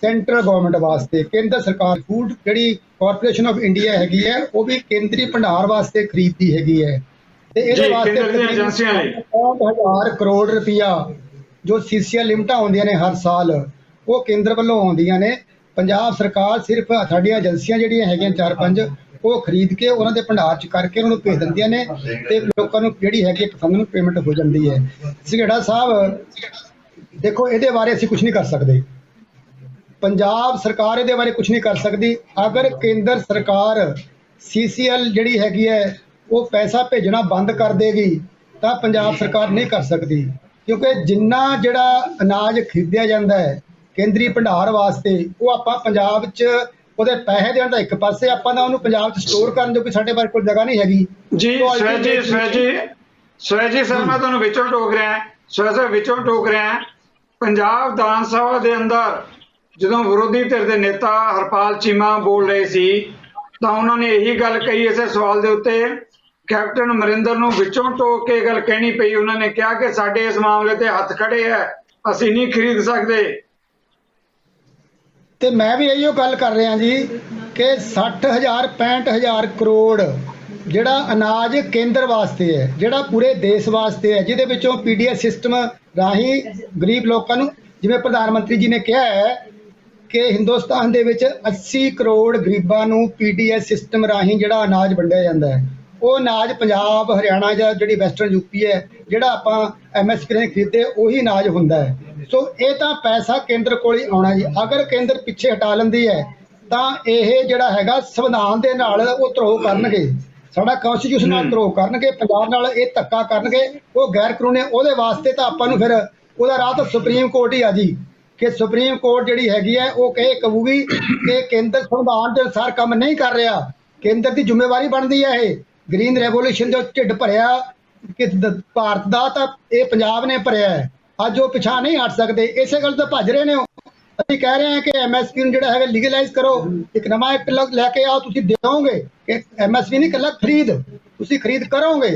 ਸੈਂਟਰਲ ਗਵਰਨਮੈਂਟ ਵਾਸਤੇ। ਕੇਂਦਰ ਸਰਕਾਰ ਫੂਡ ਜਿਹੜੀ ਕਾਰਪੋਰੇਸ਼ਨ ਆਫ ਇੰਡੀਆ ਹੈਗੀ ਹੈ ਉਹ ਵੀ ਕੇਂਦਰੀ ਭੰਡਾਰ ਵਾਸਤੇ ਖਰੀਦਦੀ ਹੈਗੀ ਹੈ, ਤੇ ਇਹਦੇ ਵਾਸਤੇ 65,000 ਕਰੋੜ ਰੁਪਇਆ ਜੋ CCL ਲਿਮਟਾਂ ਆਉਂਦੀਆਂ ਨੇ ਹਰ ਸਾਲ, ਉਹ ਕੇਂਦਰ ਵੱਲੋਂ ਆਉਂਦੀਆਂ ਨੇ। ਪੰਜਾਬ ਸਰਕਾਰ ਸਿਰਫ ਸਾਡੀਆਂ ਏਜੰਸੀਆਂ ਜਿਹੜੀਆਂ ਹੈਗੀਆਂ 4-5 ਉਹ ਖਰੀਦ ਕੇ ਉਹਨਾਂ ਦੇ ਭੰਡਾਰ 'ਚ ਕਰਕੇ ਉਹਨਾਂ ਨੂੰ ਭੇਜ ਦਿੰਦੀਆਂ ਨੇ, ਤੇ ਲੋਕਾਂ ਨੂੰ ਜਿਹੜੀ ਹੈਗੀ ਪਸੰਦ ਨੂੰ ਪੇਮੈਂਟ ਹੋ ਜਾਂਦੀ ਹੈ। ਸੰਘੇੜਾ ਸਾਹਿਬ ਦੇਖੋ, ਇਹਦੇ ਬਾਰੇ ਅਸੀਂ ਕੁਝ ਨਹੀਂ ਕਰ ਸਕਦੇ, ਪੰਜਾਬ ਸਰਕਾਰ ਇਹਦੇ ਬਾਰੇ ਕੁਝ ਨਹੀਂ ਕਰ ਸਕਦੀ। ਅਗਰ ਕੇਂਦਰ ਸਰਕਾਰ CCL ਜਿਹੜੀ ਹੈਗੀ ਹੈ ਉਹ ਪੈਸਾ ਭੇਜਣਾ ਬੰਦ ਕਰ ਦੇਗੀ ਤਾਂ ਪੰਜਾਬ ਸਰਕਾਰ ਨਹੀਂ ਕਰ ਸਕਦੀ, ਕਿਉਂਕਿ ਜਿੰਨਾ ਜਿਹੜਾ ਅਨਾਜ ਖਰੀਦਿਆ ਜਾਂਦਾ ਹੈ ਕੇਂਦਰੀ ਭੰਡਾਰ ਵਾਸਤੇ, ਉਹ ਆਪਾਂ ਪੰਜਾਬ 'ਚ ਉਹਦੇ ਪੈਸੇ ਦੇਣ ਦਾ ਇੱਕ ਪਾਸੇ, ਆਪਾਂ ਦਾ ਉਹਨੂੰ ਪੰਜਾਬ 'ਚ ਸਟੋਰ ਕਰਨ ਜੋ ਕਿ ਸਾਡੇ ਬਾਰੇ ਕੋਈ ਜਗ੍ਹਾ ਨਹੀਂ ਹੈਗੀ। ਜੀ ਸਵੈ ਜੀ ਸਰ ਮੈਂ ਤੁਹਾਨੂੰ ਵਿੱਚੋਂ ਟੋਕ ਰਿਹਾ, ਸਵੈ ਸਰ ਵਿੱਚੋਂ ਟੋਕ ਰਿਹਾ। ਪੰਜਾਬ ਵਿਧਾਨ ਸਭਾ ਦੇ ਅੰਦਰ ਜਦੋਂ ਵਿਰੋਧੀ ਧਿਰ ਦੇ ਨੇਤਾ ਹਰਪਾਲ ਚੀਮਾ ਬੋਲ ਰਹੇ ਸੀ ਤਾਂ ਉਹਨਾਂ ਨੇ ਇਹੀ ਗੱਲ ਕਹੀ ਇਸੇ ਸਵਾਲ ਦੇ ਉੱਤੇ, ਕੈਪਟਨ ਅਮਰਿੰਦਰ ਨੂੰ ਵਿੱਚੋਂ ਟੋਕ ਕੇ ਗੱਲ ਕਹਿਣੀ ਪਈ। ਉਹਨਾਂ ਨੇ ਕਿਹਾ ਕਿ ਸਾਡੇ ਇਸ ਮਾਮਲੇ ਤੇ ਹੱਥ ਖੜੇ ਹੈ, ਅਸੀਂ ਨਹੀਂ ਖਰੀਦ ਸਕਦੇ। ਤੇ ਮੈਂ ਵੀ ਇਹੀਓ ਗੱਲ ਕਰ ਰਿਹਾ ਜੀ ਕਿ 65,000 ਕਰੋੜ ਜਿਹੜਾ ਅਨਾਜ ਕੇਂਦਰ ਵਾਸਤੇ ਹੈ, ਜਿਹੜਾ ਪੂਰੇ ਦੇਸ਼ ਵਾਸਤੇ ਹੈ, ਜਿਹਦੇ ਵਿੱਚੋਂ PDS ਸਿਸਟਮ ਰਾਹੀਂ ਗਰੀਬ ਲੋਕਾਂ ਨੂੰ, ਜਿਵੇਂ ਪ੍ਰਧਾਨ ਮੰਤਰੀ ਜੀ ਨੇ ਕਿਹਾ ਹੈ ਕਿ ਹਿੰਦੁਸਤਾਨ ਦੇ ਵਿੱਚ 80 ਕਰੋੜ ਗਰੀਬਾਂ ਨੂੰ PDS ਸਿਸਟਮ ਰਾਹੀਂ ਜਿਹੜਾ ਅਨਾਜ ਵੰਡਿਆ ਜਾਂਦਾ ਹੈ, ਉਹ ਅਨਾਜ ਪੰਜਾਬ, ਹਰਿਆਣਾ ਜਾਂ ਜਿਹੜੀ ਵੈਸਟਰਨ UP ਹੈ, ਜਿਹੜਾ ਆਪਾਂ MSP ਨੇ ਖਰੀਦੇ ਉਹੀ ਅਨਾਜ ਹੁੰਦਾ ਹੈ। ਸੋ ਇਹ ਤਾਂ ਪੈਸਾ ਕੇਂਦਰ ਕੋਲ ਹੀ ਆਉਣਾ ਜੀ। ਅਗਰ ਕੇਂਦਰ ਪਿੱਛੇ ਹਟਾ ਲੈਂਦੀ ਹੈ ਤਾਂ ਇਹ ਜਿਹੜਾ ਹੈਗਾ ਸੰਵਿਧਾਨ ਦੇ ਨਾਲ ਉਹ ਧਰੋਹ ਕਰਨਗੇ, ਸਾਡਾ ਕਨਸਟੀਟਿਊਸ਼ਨ ਨਾਲ ਧਰੋਹ ਕਰਨਗੇ, ਪੰਜਾਬ ਨਾਲ ਇਹ ਧੱਕਾ ਕਰਨਗੇ, ਉਹ ਗੈਰ ਕਾਨੂੰਨੀ। ਉਹਦੇ ਵਾਸਤੇ ਤਾਂ ਆਪਾਂ ਨੂੰ ਫਿਰ ਉਹਦਾ ਰਾਹ ਤਾਂ ਸੁਪਰੀਮ ਕੋਰਟ ਹੀ ਆ ਜੀ, ਕਿ ਸੁਪਰੀਮ ਕੋਰਟ ਜਿਹੜੀ ਹੈਗੀ ਹੈ ਉਹ ਕਹੂਗੀ ਕਿ ਕੇਂਦਰ ਸੰਵਿਧਾਨ ਦੇ ਅਨੁਸਾਰ ਕੰਮ ਨਹੀਂ ਕਰ ਰਿਹਾ। ਕੇਂਦਰ ਦੀ ਜ਼ਿੰਮੇਵਾਰੀ ਬਣਦੀ ਹੈ ਇਹ ਗ੍ਰੀਨ ਰੈਵੋਲੂਸ਼ਨ ਜੋ ਢਿੱਡ ਭਰਿਆ ਕਿ ਭਾਰਤ ਦਾ, ਤਾਂ ਇਹ ਪੰਜਾਬ ਨੇ ਭਰਿਆ ਹੈ। ਅੱਜ ਉਹ ਪਿਛਾਂ ਨਹੀਂ ਹਟ ਸਕਦੇ, ਇਸੇ ਗੱਲ ਤੋਂ ਭੱਜ ਰਹੇ ਨੇ। ਅਸੀਂ ਕਹਿ ਰਹੇ ਹਾਂ ਕਿ MSP ਨੂੰ ਜਿਹੜਾ ਹੈਗਾ ਲੀਗਲਾਈਜ਼ ਕਰੋ, ਇੱਕ ਨਵਾਂ ਐਕਟ ਲੈ ਕੇ ਆਓ, ਤੁਸੀਂ ਦਿਓਗੇ ਕਿ MSP ਨਹੀਂ ਇਕੱਲਾ ਖਰੀਦ, ਤੁਸੀਂ ਖਰੀਦ ਕਰੋਗੇ।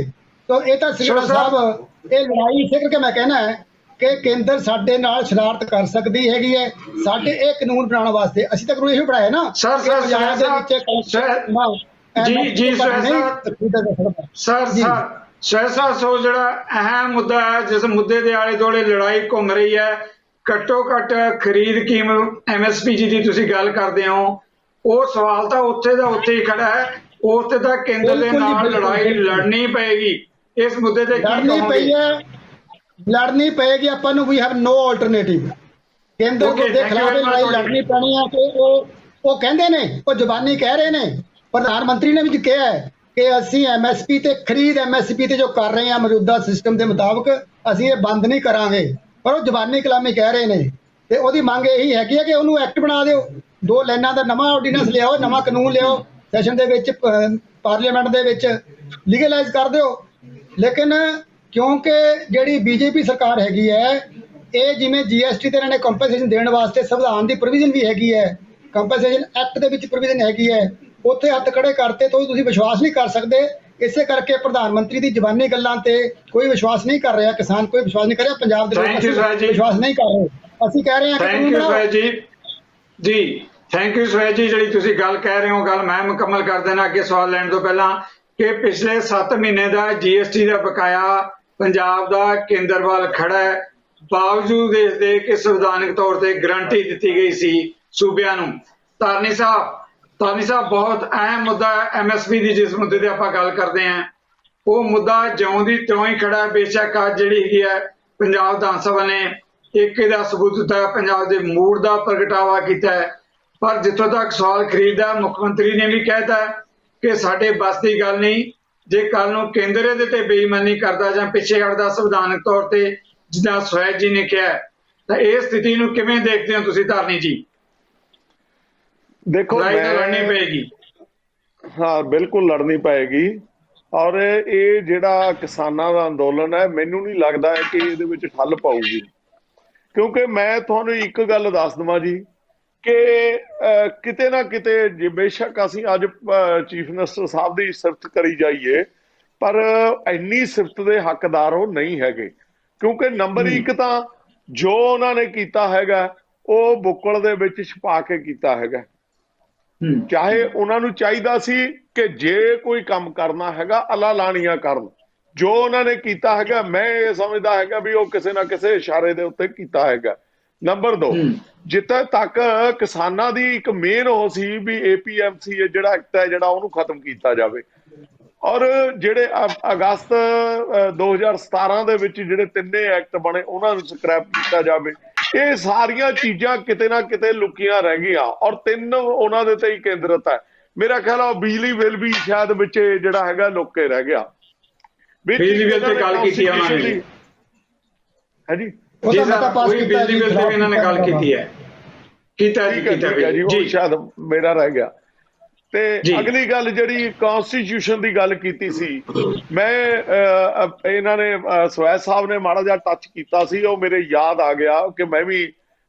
ਤਾਂ ਇਹ ਤਾਂ ਸੰਘੇੜਾ ਸਾਹਿਬ ਇਹ ਲੜਾਈ ਇਸੇ ਕਰਕੇ ਮੈਂ ਕਹਿਣਾ ਹੈ ਕਿ ਕੇਂਦਰ ਸਾਡੇ ਨਾਲ ਸ਼ਰਾਰਤ ਕਰ ਸਕਦੀ ਹੈਗੀ ਹੈ। ਸਾਡੇ ਇਹ ਕਾਨੂੰਨ ਬਣਾਉਣ ਵਾਸਤੇ ਅਸੀਂ ਤਾਂ ਕਾਨੂੰਨ ਇਹੋ ਬਣਾਇਆ ਨਾ ਸਰ, ਕਿ ਸਰ, ਪੰਜਾਬ ਦੇ ਵਿੱਚ ਜੀ ਸਰ ਸੋ ਜਿਹੜਾ ਅਹਿਮ ਮੁੱਦਾ ਹੈ, ਜਿਸ ਮੁੱਦੇ ਦੇ ਆਲੇ ਦੁਆਲੇ ਲੜਾਈ ਘੁੰਮ ਰਹੀ ਹੈ, ਘੱਟੋ ਘੱਟ ਖਰੀਦ ਕੀਮਤ MSP ਜੀ ਦੀ ਤੁਸੀਂ ਗੱਲ ਕਰਦੇ ਹੋ, ਉਹ ਸਵਾਲ ਤਾਂ ਉੱਥੇ ਦਾ ਉੱਥੇ ਹੀ ਖੜਾ ਹੈ। ਉਸ ਤੇ ਤਾਂ ਕੇਂਦਰ ਦੇ ਨਾਲ ਲੜਾਈ ਲੜਨੀ ਪਏਗੀ। ਇਸ ਮੁੱਦੇ ਤੇ ਕੀ ਕਹੋਗੇ? ਲੜਨੀ ਪਏਗੀ ਆਪਾਂ ਨੂੰ। We have no alternative. ਕੇਂਦਰ ਦੇ ਖਿਲਾਫ ਲੜਾਈ ਲੜਨੀ ਪੈਣੀ ਹੈ। ਕਿ ਉਹ ਕਹਿੰਦੇ ਨੇ, ਉਹ ਜ਼ੁਬਾਨੀ ਕਹਿ ਰਹੇ ਨੇ, ਪ੍ਰਧਾਨ ਮੰਤਰੀ ਨੇ ਵੀ ਕਿਹਾ ਹੈ ਕਿ ਅਸੀਂ MSP ਤੇ ਖਰੀਦ MSP ਤੇ ਜੋ ਕਰ ਰਹੇ ਹਾਂ ਮੌਜੂਦਾ ਸਿਸਟਮ ਦੇ ਮੁਤਾਬਕ ਅਸੀਂ ਇਹ ਬੰਦ ਨਹੀਂ ਕਰਾਂਗੇ। ਪਰ ਉਹ ਜ਼ੁਬਾਨੀ ਕਲਾਮੀ ਕਹਿ ਰਹੇ ਨੇ ਤੇ ਉਹਦੀ ਮੰਗ ਇਹੀ ਹੈਗੀ ਹੈ ਕਿ ਉਹਨੂੰ ਐਕਟ ਬਣਾ ਦਿਓ। 2 ਲਾਈਨਾਂ ਦਾ ਨਵਾਂ ਆਰਡੀਨੈਂਸ ਲਿਆਓ, ਨਵਾਂ ਕਾਨੂੰਨ ਲਿਆਓ, ਸੈਸ਼ਨ ਦੇ ਵਿੱਚ ਪਾਰਲੀਮੈਂਟ ਦੇ ਵਿੱਚ ਲੀਗਲਾਈਜ਼ ਕਰ ਦਿਓ। ਲੇਕਿਨ ਕਿਉਂਕਿ ਜਿਹੜੀ BJP ਸਰਕਾਰ ਹੈਗੀ ਹੈ, ਇਹ ਜਿਵੇਂ GST ਤੇ ਇਹਨਾਂ ਨੇ ਕੰਪਨਸੇਸ਼ਨ ਦੇਣ ਵਾਸਤੇ ਸੰਵਿਧਾਨ ਦੀ ਪ੍ਰੋਵੀਜ਼ਨ ਵੀ ਹੈਗੀ ਹੈ, ਕੰਪਨਸੇਸ਼ਨ ਐਕਟ ਦੇ ਵਿੱਚ ਪ੍ਰੋਵੀਜ਼ਨ ਹੈਗੀ ਹੈ, ਉੱਥੇ ਹੱਥ ਖੜੇ ਕਰਤੇ ਤੋਂ ਤੁਸੀਂ ਵਿਸ਼ਵਾਸ ਨਹੀਂ ਕਰ ਸਕਦੇ। ਇਸੇ ਕਰਕੇ ਪ੍ਰਧਾਨ ਮੰਤਰੀ ਦੀ ਜ਼ਬਾਨੀ ਗੱਲਾਂ ਤੇ ਕੋਈ ਵਿਸ਼ਵਾਸ ਨਹੀਂ ਕਰ ਰਿਹਾ, ਕਿਸਾਨ ਕੋਈ ਵਿਸ਼ਵਾਸ ਨਹੀਂ ਕਰ ਰਿਹਾ, ਪੰਜਾਬ ਦੇ ਲੋਕ ਵਿਸ਼ਵਾਸ ਨਹੀਂ ਕਰ ਰਹੇ। ਅਸੀਂ ਕਹਿ ਰਹੇ ਹਾਂ ਥੈਂਕ ਯੂ ਸੁਹੇਜ ਜੀ, ਜਿਹੜੀ ਤੁਸੀਂ ਗੱਲ ਕਹਿ ਰਹੇ ਹੋ, ਗੱਲ ਮੈਂ ਮੁਕੰਮਲ ਕਰ ਦੇਣਾ ਅੱਗੇ ਸਵਾਲ ਲੈਣ ਤੋਂ ਪਹਿਲਾਂ, ਕਿ ਪਿਛਲੇ 7 ਮਹੀਨੇ ਦਾ GST ਦਾ ਬਕਾਇਆ ਪੰਜਾਬ ਦਾ ਕੇਂਦਰ ਵੱਲ ਖੜਾ ਹੈ, ਬਾਵਜੂਦ ਇਸ ਦੇ ਕਿ ਸੰਵਿਧਾਨਕ ਤੌਰ ਤੇ ਗਰੰਟੀ ਦਿੱਤੀ ਗਈ ਸੀ ਸੂਬਿਆਂ ਨੂੰ। ਧਾਰਨੀ ਸਾਹਿਬ ਬਹੁਤ ਅਹਿਮ ਮੁੱਦਾ MSP ਦੀ ਜਿਸ ਮੁੱਦੇ ਤੇ ਆਪਾਂ ਗੱਲ ਕਰਦੇ ਹਾਂ, ਉਹ ਮੁੱਦਾ ਜਿਉਂ ਦੀ ਤਿਉਂ ਹੀ ਖੜਾ ਹੈ। ਬੇਸ਼ੱਕ ਅੱਜ ਜਿਹੜੀ ਹੈਗੀ ਹੈ ਪੰਜਾਬ ਵਿਧਾਨ ਸਭਾ ਨੇ ਇੱਕ ਇਹਦਾ ਸਬੂਤ ਦਿੱਤਾ, ਪੰਜਾਬ ਦੇ ਮੂਡ ਦਾ ਪ੍ਰਗਟਾਵਾ ਕੀਤਾ ਹੈ। ਪਰ ਜਿੱਥੋਂ ਤੱਕ ਸਵਾਲ ਖਰੀਦ ਦਾ, ਮੁੱਖ ਮੰਤਰੀ ਨੇ ਵੀ ਕਹਿਤਾ ਕਿ ਸਾਡੇ ਬਸ ਦੀ ਗੱਲ ਨਹੀਂ। ਜੇ ਕੱਲ ਨੂੰ ਕੇਂਦਰ ਇਹਦੇ ਤੇ ਬੇਈਮਾਨੀ ਕਰਦਾ ਜਾਂ ਪਿੱਛੇ ਹਟਦਾ ਸੰਵਿਧਾਨਕ ਤੌਰ ਤੇ, ਜਿੱਦਾਂ ਸੁਹੇਜ ਜੀ ਨੇ ਕਿਹਾ, ਤਾਂ ਇਹ ਸਥਿਤੀ ਨੂੰ ਕਿਵੇਂ ਦੇਖਦੇ ਹੋ ਤੁਸੀਂ ਧਾਰਨੀ ਜੀ? ਦੇਖੋ, ਲੜਨੀ ਪਏਗੀ। ਹਾਂ, ਬਿਲਕੁਲ ਲੜਨੀ ਪਏਗੀ। ਔਰ ਇਹ ਜਿਹੜਾ ਕਿਸਾਨਾਂ ਦਾ ਅੰਦੋਲਨ ਹੈ, ਮੈਨੂੰ ਨਹੀਂ ਲੱਗਦਾ ਹੈ ਕਿ ਇਹਦੇ ਵਿੱਚ ਠੱਲ ਪਾਊਗੀ। ਕਿਉਂਕਿ ਮੈਂ ਤੁਹਾਨੂੰ ਇੱਕ ਗੱਲ ਦੱਸ ਦੇਵਾਂ ਜੀ ਕਿ ਕਿਤੇ ਨਾ ਕਿਤੇ ਜੇ ਬੇਸ਼ੱਕ ਅਸੀਂ ਅੱਜ ਚੀਫ ਮਿਨਿਸਟਰ ਸਾਹਿਬ ਦੀ ਸਿਫਤ ਕਰੀ ਜਾਈਏ, ਪਰ ਇੰਨੀ ਸਿਫਤ ਦੇ ਹੱਕਦਾਰ ਉਹ ਨਹੀਂ ਹੈਗੇ। ਕਿਉਂਕਿ ਨੰਬਰ 1 ਤਾਂ ਜੋ ਉਹਨਾਂ ਨੇ ਕੀਤਾ ਹੈਗਾ ਉਹ ਬੁੱਕਲ ਦੇ ਵਿੱਚ ਛੁਪਾ ਕੇ ਕੀਤਾ ਹੈਗਾ। ਚਾਹੇ ਉਹਨਾਂ ਨੂੰ ਚਾਹੀਦਾ ਸੀ ਕਿ ਜੇ ਕੋਈ ਕੰਮ ਕਰਨਾ ਹੈਗਾ ਅੱਲਾ ਲਾਣੀਆਂ ਕਰਨ। ਜੋ ਉਹਨਾਂ ਨੇ ਕੀਤਾ ਹੈਗਾ, ਮੈਂ ਇਹ ਸਮਝਦਾ ਹੈਗਾ ਵੀ ਉਹ ਕਿਸੇ ਨਾ ਕਿਸੇ ਇਸ਼ਾਰੇ ਦੇ ਉੱਤੇ ਕੀਤਾ ਹੈਗਾ। ਨੰਬਰ 2, ਜਿੱਥੇ ਤੱਕ ਕਿਸਾਨਾਂ ਦੀ ਇੱਕ ਮੇਨ ਉਹ ਸੀ ਵੀ APMC ਜਿਹੜਾ ਐਕਟ ਹੈ ਜਿਹੜਾ ਉਹਨੂੰ ਖਤਮ ਕੀਤਾ ਜਾਵੇ। ਔਰ ਜਿਹੜੇ ਅਗਸਤ 2017 ਦੇ ਵਿੱਚ ਜਿਹੜੇ 3 ਐਕਟ ਬਣੇ ਉਹਨਾਂ ਨੂੰ ਸਕ੍ਰੈਪ ਕੀਤਾ ਜਾਵੇ। ਇਹ ਸਾਰੀਆਂ ਚੀਜ਼ਾਂ ਕਿਤੇ ਨਾ ਕਿਤੇ ਲੁਕੀਆਂ ਰਹਿ ਗਈਆਂ ਔਰ 3 ਉਹਨਾਂ ਦੇ ਤੇ ਹੀ ਕੇਂਦਰਿਤ ਹੈ। ਮੇਰਾ ਖਿਆਲ ਆ ਬਿਜਲੀ ਬਿੱਲ ਵੀ ਸ਼ਾਇਦ ਵਿੱਚ ਜਿਹੜਾ ਹੈਗਾ ਲੁੱਕ ਕੇ ਰਹਿ ਗਿਆ। ਬਿਜਲੀ ਬਿੱਲ ਤੇ ਗੱਲ ਕੀਤੀ ਉਹਨਾਂ ਨੇ, ਹੈ ਜੀ, ਬਿਜਲੀ ਬਿੱਲ ਤੇ ਇਹਨਾਂ ਨੇ ਗੱਲ ਕੀਤੀ ਹੈ। ਕੀਤਾ ਜੀ, ਉਹ ਸ਼ਾਇਦ ਮੇਰਾ ਰਹਿ ਗਿਆ। ਤੇ ਅਗਲੀ ਗੱਲ ਜਿਹੜੀ ਕਨਸਟੀਟਿਊਸ਼ਨ ਦੀ ਗੱਲ ਕੀਤੀ ਸੀ, ਮੈਂ ਇਹਨਾਂ ਨੇ ਸੁਹੇਜ ਸਾਹਿਬ ਨੇ ਮਾੜਾ ਜਿਹਾ ਟੱਚ ਕੀਤਾ ਸੀ, ਉਹ ਮੇਰੇ ਯਾਦ ਆ ਗਿਆ ਕਿ ਮੈਂ ਵੀ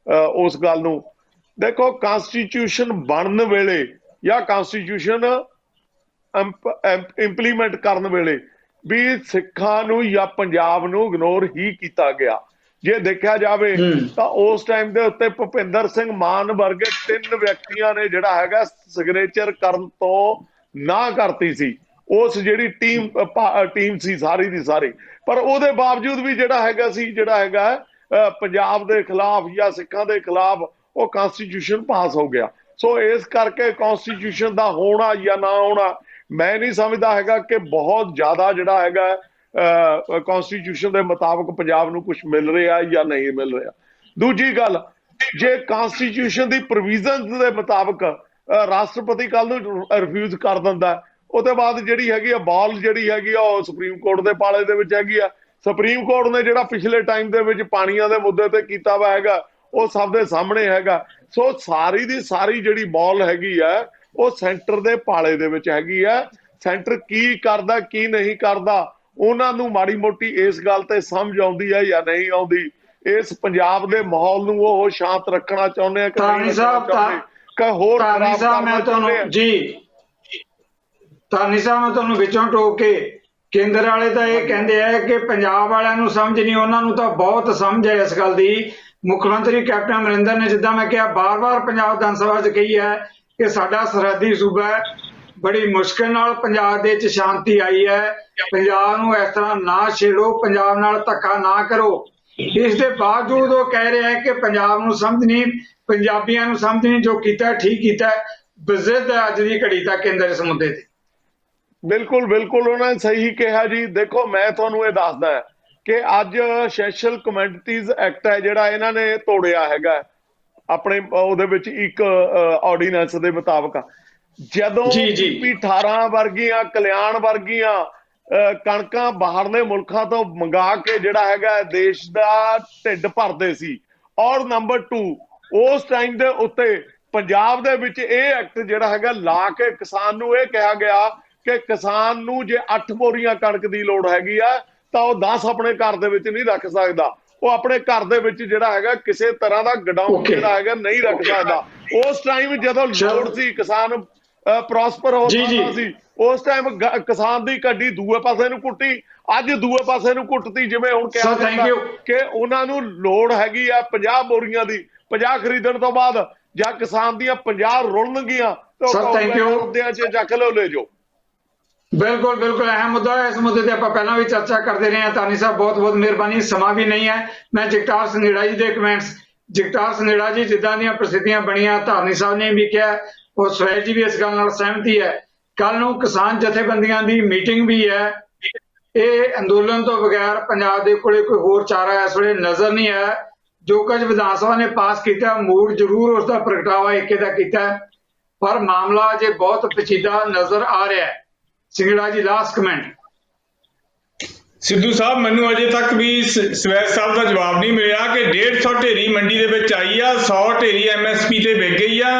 ਉਸ ਗੱਲ ਨੂੰ ਦੇਖੋ। ਕਨਸਟੀਟਿਊਸ਼ਨ ਬਣਨ ਵੇਲੇ ਜਾਂ ਕਨਸਟੀਟਿਊਸ਼ਨ ਇੰਪਲੀਮੈਂਟ ਕਰਨ ਵੇਲੇ ਵੀ ਸਿੱਖਾਂ ਨੂੰ ਜਾਂ ਪੰਜਾਬ ਨੂੰ ਇਗਨੋਰ ਹੀ ਕੀਤਾ ਗਿਆ। ਜੇ ਦੇਖਿਆ ਜਾਵੇ ਤਾਂ ਉਸ ਟਾਈਮ ਦੇ ਉੱਤੇ ਭੁਪਿੰਦਰ ਸਿੰਘ ਮਾਨ ਵਰਗੇ 3 ਵਿਅਕਤੀਆਂ ਨੇ ਜਿਹੜਾ ਹੈਗਾ ਸਿਗਨੇਚਰ ਕਰਨ ਤੋਂ ਨਾ ਕਰਤੀ ਸੀ। ਉਸ ਜਿਹੜੀ ਟੀਮ ਸੀ ਸਾਰੀ ਦੀ ਸਾਰੀ, ਪਰ ਉਹਦੇ ਬਾਵਜੂਦ ਵੀ ਜਿਹੜਾ ਹੈਗਾ ਪੰਜਾਬ ਦੇ ਖਿਲਾਫ ਜਾਂ ਸਿੱਖਾਂ ਦੇ ਖਿਲਾਫ ਉਹ ਕਨਸਟੀਟਿਊਸ਼ਨ ਪਾਸ ਹੋ ਗਿਆ। ਸੋ ਇਸ ਕਰਕੇ ਕਨਸਟੀਟਿਊਸ਼ਨ ਦਾ ਹੋਣਾ ਜਾਂ ਨਾ ਹੋਣਾ, ਮੈਂ ਨਹੀਂ ਸਮਝਦਾ ਹੈਗਾ ਕਿ ਬਹੁਤ ਜ਼ਿਆਦਾ ਜਿਹੜਾ ਹੈਗਾ ਕਨਸਟੀਟਿਊਸ਼ਨ ਦੇ ਮੁਤਾਬਕ ਪੰਜਾਬ ਨੂੰ ਕੁਝ ਮਿਲ ਰਿਹਾ ਜਾਂ ਨਹੀਂ ਮਿਲ ਰਿਹਾ। ਦੂਜੀ ਗੱਲ, ਜੇ ਕਨਸਟੀਟਿਊਸ਼ਨ ਦੀ ਪ੍ਰੋਵੀਜ਼ਨ ਦੇ ਮੁਤਾਬਕ ਰਾਸ਼ਟਰਪਤੀ ਕੱਲ ਨੂੰ ਰਿਫਿਊਜ਼ ਕਰ ਦਿੰਦਾ, ਉਹਦੇ ਬਾਅਦ ਜਿਹੜੀ ਹੈਗੀ ਆ ਬਾਲ ਜਿਹੜੀ ਹੈਗੀ ਆ ਉਹ ਸੁਪਰੀਮ ਕੋਰਟ ਦੇ ਪਾਲੇ ਦੇ ਵਿੱਚ ਹੈਗੀ ਆ। ਸੁਪਰੀਮ ਕੋਰਟ ਨੇ ਜਿਹੜਾ ਪਿਛਲੇ ਟਾਈਮ ਦੇ ਵਿੱਚ ਪਾਣੀਆਂ ਦੇ ਮੁੱਦੇ ਤੇ ਕੀਤਾ ਵਾ ਹੈਗਾ ਉਹ ਸਭ ਦੇ ਸਾਹਮਣੇ ਹੈਗਾ। ਸੋ ਸਾਰੀ ਦੀ ਸਾਰੀ ਜਿਹੜੀ ਬਾਲ ਹੈਗੀ ਆ ਉਹ ਸੈਂਟਰ ਦੇ ਪਾਲੇ ਦੇ ਵਿੱਚ ਹੈਗੀ ਆ। ਸੈਂਟਰ ਕੀ ਕਰਦਾ ਕੀ ਨਹੀਂ ਕਰਦਾ ਉਹਨਾਂ ਨੂੰ ਮਾੜੀ ਮੋਟੀ ਇਸ ਗੱਲ ਤੇ ਸਮਝ ਆਉਂਦੀ ਹੈ ਜਾਂ ਨਹੀਂ ਆਉਂਦੀ। ਇਸ ਪੰਜਾਬ ਦੇ ਮਾਹੌਲ ਨੂੰ ਉਹ ਸ਼ਾਂਤ ਰੱਖਣਾ ਚਾਹੁੰਦੇ ਆ ਕਿ ਧਾਰਨੀ ਸਾਹਿਬ ਮੈਂ ਤੁਹਾਨੂੰ ਵਿੱਚੋਂ ਟੋਕ ਕੇ ਕੇਂਦਰ ਵਾਲੇ ਤਾਂ ਇਹ ਕਹਿੰਦੇ ਆ ਕਿ ਪੰਜਾਬ ਵਾਲਿਆਂ ਨੂੰ ਸਮਝ ਨਹੀਂ, ਉਹਨਾਂ ਨੂੰ ਤਾਂ ਬਹੁਤ ਸਮਝ ਹੈ ਇਸ ਗੱਲ ਦੀ। ਮੁੱਖ ਮੰਤਰੀ ਕੈਪਟਨ ਅਮਰਿੰਦਰ ਨੇ, ਜਿੱਦਾਂ ਮੈਂ ਕਿਹਾ, ਬਾਰ-ਬਾਰ ਪੰਜਾਬ ਵਿਧਾਨ ਸਭਾ 'ਚ ਕਹੀ ਹੈ ਕਿ ਸਾਡਾ ਸਰਹੱਦੀ ਸੂਬਾ ਹੈ, ਬੜੀ ਮੁਸ਼ਕਿਲ ਨਾਲ ਪੰਜਾਬ ਦੇ 'ਚ ਸ਼ਾਂਤੀ ਆਈ ਹੈ, ਪੰਜਾਬ ਨੂੰ ਇਸ ਤਰ੍ਹਾਂ ਨਾ ਛੇੜੋ, ਪੰਜਾਬ ਨਾਲ ਧੱਕਾ ਨਾ ਕਰੋ। ਇਸ ਦੇ ਬਾਵਜੂਦ ਉਹ ਕਹਿ ਰਿਹਾ ਹੈ ਕਿ ਪੰਜਾਬ ਨੂੰ ਸਮਝ ਨਹੀਂ, ਪੰਜਾਬੀਆਂ ਨੂੰ ਸਮਝ ਨਹੀਂ, ਜੋ ਕੀਤਾ ਠੀਕ ਕੀਤਾ। ਬਜ਼ਿੱਦ ਹੈ ਅੱਜ ਦੀ ਘੜੀ ਤੱਕ ਕੇਂਦਰ ਇਸ ਮੁੱਦੇ ਤੇ। ਬਿਲਕੁਲ ਬਿਲਕੁਲ, ਉਹਨਾਂ ਨੇ ਸਹੀ ਕਿਹਾ ਜੀ। ਦੇਖੋ, ਮੈਂ ਤੁਹਾਨੂੰ ਇਹ ਦੱਸਦਾ ਕਿ ਅੱਜ ਸਪੈਸ਼ਲ ਕਮਿਊਨਿਟੀਜ਼ ਐਕਟ ਹੈ ਜਿਹੜਾ ਇਹਨਾਂ ਨੇ ਤੋੜਿਆ ਹੈਗਾ ਆਪਣੇ ਉਹਦੇ ਵਿੱਚ ਇੱਕ ਆਰਡੀਨੈਂਸ ਦੇ ਮੁਤਾਬਕ। ਜਦੋਂ P18 ਵਰਗੀਆਂ, ਕਲਿਆਣ ਵਰਗੀਆਂ ਕਣਕਾਂ ਬਾਹਰਲੇ ਮੁਲਕਾਂ ਤੋਂ ਮੰਗਾ ਕੇ ਜਿਹੜਾ ਹੈਗਾ ਦੇਸ਼ ਦਾ ਢਿੱਡ ਭਰਦੇ ਸੀ, ਔਰ ਨੰਬਰ 2 ਉਸ ਟਾਈਮ ਦੇ ਉੱਤੇ ਪੰਜਾਬ ਦੇ ਵਿੱਚ ਇਹ ਐਕਟ ਜਿਹੜਾ ਹੈਗਾ ਲਾ ਕੇ ਕਿਸਾਨ ਨੂੰ ਇਹ ਕਿਹਾ ਗਿਆ ਕਿ ਕਿਸਾਨ ਨੂੰ ਜੇ 8 ਬੋਰੀਆਂ ਕਣਕ ਦੀ ਲੋੜ ਹੈਗੀ ਆ ਤਾਂ ਉਹ 10 ਆਪਣੇ ਘਰ ਦੇ ਵਿੱਚ ਨਹੀਂ ਰੱਖ ਸਕਦਾ, ਉਹ ਆਪਣੇ ਘਰ ਦੇ ਵਿੱਚ ਜਿਹੜਾ ਹੈਗਾ ਕਿਸੇ ਤਰ੍ਹਾਂ ਦਾ ਗਡਾਊਨ ਜਿਹੜਾ ਹੈਗਾ ਨਹੀਂ ਰੱਖ ਸਕਦਾ। ਉਸ ਟਾਈਮ ਜਦੋਂ ਲੋੜ ਸੀ, ਕਿਸਾਨ ਪ੍ਰੋਸਪਰ ਹੋ ਸਕਦਾ ਸੀ, ਉਸ ਟਾਈਮ ਕਿਸਾਨ ਦੀ ਗੱਡੀ ਦੂਏ ਪਾਸੇ ਨੂੰ ਕੁੱਟੀ, ਅੱਜ ਦੂਏ ਪਾਸੇ ਨੂੰ ਕੁੱਟਤੀ। ਜਿਵੇਂ ਹੁਣ ਕਿਹਾ ਜਾਂਦਾ ਕਿ ਉਹਨਾਂ ਨੂੰ ਲੋੜ ਹੈਗੀ ਆ 50 ਬੋਰੀਆਂ ਦੀ, 50 ਖਰੀਦਣ ਤੋਂ ਬਾਅਦ ਜਾਂ ਕਿਸਾਨ ਦੀਆਂ 50 ਰੁਲਣਗੀਆਂ ਤਾਂ ਚੱਕ ਲਓ, ਲੈ ਜਾਓ। ਬਿਲਕੁਲ ਬਿਲਕੁਲ ਅਹਿਮ ਮੁੱਦਾ ਹੈ। ਇਸ ਮੁੱਦੇ ਤੇ ਆਪਾਂ ਪਹਿਲਾਂ ਵੀ ਚਰਚਾ ਕਰਦੇ ਰਹੇ ਹਾਂ। ਤਾਨੀ ਸਾਹਿਬ ਬਹੁਤ ਬਹੁਤ ਮਿਹਰਬਾਨੀ, ਸਮਾਂ ਵੀ ਨਹੀਂ ਹੈ। ਮੈਂ ਜਗਤਾਰ ਸੰਘੇੜਾ ਜੀ ਦੇ ਕਮੈਂਟਸ, ਜਗਤਾਰ ਸੰਘੇੜਾ ਜੀ ਜਿੱਦਾਂ ਦੀਆਂ ਪ੍ਰਸਿੱਧੀਆਂ ਬਣੀਆਂ, ਧਾਰਨੀ ਸਾਹਿਬ ਨੇ ਵੀ ਕਿਹਾ, ਉਹ ਸਵੈਲ ਜੀ ਵੀ ਇਸ ਗੱਲ ਨਾਲ ਸਹਿਮਤੀ ਹੈ। ਕੱਲ ਨੂੰ ਕਿਸਾਨ ਜਥੇਬੰਦੀਆਂ ਦੀ ਮੀਟਿੰਗ ਵੀ ਹੈ। ਇਹ ਅੰਦੋਲਨ ਤੋਂ ਬਗੈਰ ਪੰਜਾਬ ਦੇ ਕੋਲੇ ਕੋਈ ਹੋਰ ਚਾਰਾ ਇਸ ਵੇਲੇ ਨਜ਼ਰ ਨਹੀਂ ਆਇਆ। ਜੋ ਕੁਝ ਵਿਧਾਨ ਸਭਾ ਨੇ ਪਾਸ ਕੀਤਾ, ਮੂਡ ਜ਼ਰੂਰ ਉਸ ਦਾ ਪ੍ਰਗਟਾਵਾ ਏਕੇ ਦਾ ਕੀਤਾ, ਪਰ ਮਾਮਲਾ ਅਜੇ ਬਹੁਤ ਪੇਚੀਦਾ ਨਜ਼ਰ ਆ ਰਿਹਾ ਹੈ। ਸਿੰਗੜਾ ਜੀ, ਲਾਸਟ ਕਮੈਂਟ। ਸਿੱਧੂ ਸਾਹਿਬ, ਮੈਨੂੰ ਅਜੇ ਤੱਕ ਵੀ ਸਵੈਜ ਸਾਹਿਬ ਦਾ ਜਵਾਬ ਨਹੀਂ ਮਿਲਿਆ ਕਿ 150 ਢੇਰੀ ਮੰਡੀ ਦੇ ਵਿੱਚ ਆਈ ਆ, 100 ਢੇਰੀ MSP ਤੇ ਵਿਕ ਗਈ ਆ,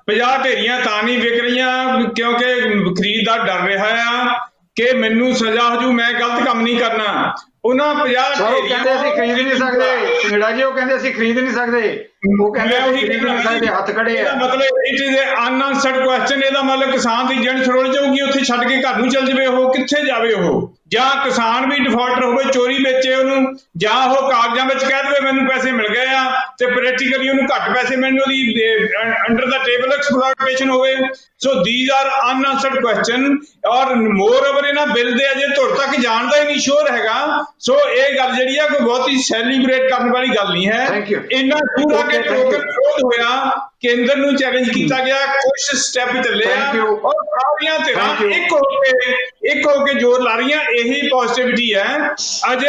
50 ਢੇਰੀਆਂ ਤਾਂ ਨਹੀਂ ਵਿਕ ਰਹੀਆਂ ਕਿਉਂਕਿ ਖਰੀਦਦਾਰ ਡਰ ਰਿਹਾ ਆ ਕਿ ਮੈਨੂੰ ਸਜ਼ਾ ਹੋ ਜੂ, ਮੈਂ ਗਲਤ ਕੰਮ ਨਹੀਂ ਕਰਨਾ। ਉਹਨਾਂ 50 ਢੇਰੀਆਂ ਕਹਿੰਦੇ ਅਸੀਂ ਖਰੀਦ ਨਹੀਂ ਸਕਦੇ, ਸਿੰਗੜਾ ਜੀ ਉਹ ਕਹਿੰਦੇ ਅਸੀਂ ਖਰੀਦ ਨਹੀਂ ਸਕਦੇ, ਉਹ ਕਹਿੰਦੇ ਅਸੀਂ ਖਰੀਦ ਨਹੀਂ ਸਕਦੇ, ਹੱਥ ਖੜੇ ਆ। ਮਤਲਬ ਇਟ ਇਜ਼ ਅਨਆਨਸਰਡ ਕੁਐਸਚਨ। ਇਹਦਾ ਮਤਲਬ ਕਿਸਾਨ ਦੀ ਜਣ ਰੁਲ ਜਾਊਗੀ, ਉੱਥੇ ਛੱਡ ਕੇ ਘਰ ਨੂੰ ਚੱਲ ਜਾਵੇ, ਉਹ ਕਿੱਥੇ ਜਾਵੇ? ਉਹ ਜਾਂ ਕਿਸਾਨ ਵੀ ਡਿਫਾਲਟਰ ਹੋਵੇ, ਚੋਰੀ ਵੇਚੇ ਉਹਨੂੰ, ਜਾਂ ਉਹ ਕਾਗਜ਼ਾਂ ਵਿੱਚ ਕਹਿ ਦੇਵੇ ਮੈਨੂੰ ਪੈਸੇ ਮਿਲ ਗਏ ਆ ਤੇ ਪ੍ਰੈਕਟੀਕਲੀ ਉਹਨੂੰ ਘੱਟ ਪੈਸੇ ਮਿਲਣ, ਉਹਦੀ ਅੰਡਰ ਦਾ ਟੇਬਲ ਐਕਸਪਲੋਇਟੇਸ਼ਨ ਹੋਵੇ। ਸੋ ਦੀਜ਼ ਆਰ ਅਨਆਨਸਰਡ ਕੁਐਸਚਨ। ਔਰ ਮੋਰ ਓਵਰ ਇਹਨਾਂ ਬਿੱਲ ਦੇ ਅਜੇ ਧੁਰ ਤੱਕ ਜਾਣ ਦਾ ਹੀ ਨਹੀਂ ਸ਼ੋਰ ਹੈਗਾ। ਸੋ ਇਹ ਗੱਲ ਜਿਹੜੀ ਆ ਕੋਈ ਬਹੁਤ ਹੀ ਸੈਲੀਬ੍ਰੇਟ ਕਰਨ ਵਾਲੀ ਗੱਲ ਨਹੀਂ ਹੈ। ਇਹਨਾਂ ਦੂਰ ਆ ਕੇ ਰੋਕਣ ਵਿਰੋਧ ਹੋਇਆ, ਕੇਂਦਰ ਨੂੰ ਚੈਲੰਜ ਕੀਤਾ ਗਿਆ, ਕੁਝ ਸਟੈਪ ਚੱਲੇ ਆ ਔਰ ਸਾਰੀਆਂ ਧਿਰਾਂ ਇੱਕ ਹੋ ਕੇ ਜ਼ੋਰ ਲਾ ਰਹੀਆਂ। ਇਹੀ ਪੋਜ਼ਿਟਿਵਿਟੀ ਹੈ। ਅਜੇ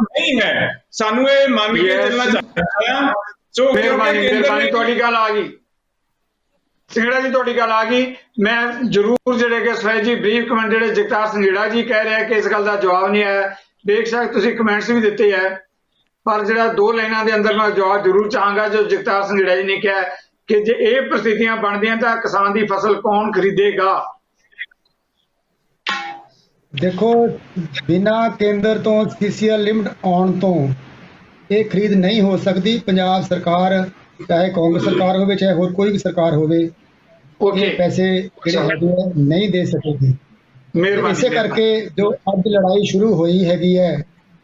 ਨਹੀਂ ਹੈ, ਸਾਨੂੰ ਇਹ ਮੰਨ ਕੇ ਚੱਲਣਾ ਚਾਹੀਦਾ ਹੈ। ਸੋ ਮਿਹਰਬਾਨੀ, ਤੁਹਾਡੀ ਗੱਲ ਆ ਗਈ ਸਿੰਗੜਾ ਜੀ, ਤੁਹਾਡੀ ਗੱਲ ਆ ਗਈ। ਮੈਂ ਜ਼ਰੂਰ ਜਿਹੜੇ ਕਿ ਸਵੈਜ ਜੀ ਬਰੀਫ ਕਮੈਂਟ ਜਿਹੜੇ ਜਗਤਾਰ ਸੰਘੇੜਾ ਜੀ ਕਹਿ ਰਿਹਾ ਕਿ ਇਸ ਗੱਲ ਦਾ ਜਵਾਬ ਨਹੀਂ ਆਇਆ, ਬੇਸ਼ੱਕ ਤੁਸੀਂ ਕਮੈਂਟਸ ਵੀ ਦਿੱਤੇ ਹੈ, ਪਰ ਜਿਹੜਾ 2 ਲਾਈਨਾਂ ਦੇ ਅੰਦਰ ਮੈਂ ਜਵਾਬ ਜ਼ਰੂਰ ਚਾਹਾਂਗਾ ਜੋ ਜਗਤਾਰ ਸੰਘੇੜਾ ਜੀ ਨੇ ਕਿਹਾ ਕਿ ਜੇ ਇਹ ਪ੍ਰਸਥਿਤੀਆਂ ਬਣਦੀਆਂ ਤਾਂ ਕਿਸਾਨ ਦੀ ਫਸਲ ਕੌਣ ਖਰੀਦੇਗਾ? ਦੇਖੋ, ਬਿਨਾਂ ਕੇਂਦਰ ਤੋਂ CCL ਲਿਮਟ ਆਉਣ ਤੋਂ ਇਹ ਖਰੀਦ ਨਹੀਂ ਹੋ ਸਕਦੀ। ਪੰਜਾਬ ਸਰਕਾਰ, ਚਾਹੇ ਕਾਂਗਰਸ ਸਰਕਾਰ ਹੋਵੇ ਚਾਹੇ ਹੋਰ ਕੋਈ ਵੀ ਸਰਕਾਰ ਹੋਵੇ, ਇਹ ਪੈਸੇ ਜਿਹੜੇ ਹੈਗੇ ਨਹੀਂ ਦੇ ਸਕੇਗੀ। ਇਸੇ ਕਰਕੇ ਜੋ ਅੱਜ ਲੜਾਈ ਸ਼ੁਰੂ ਹੋਈ ਹੈਗੀ ਹੈ,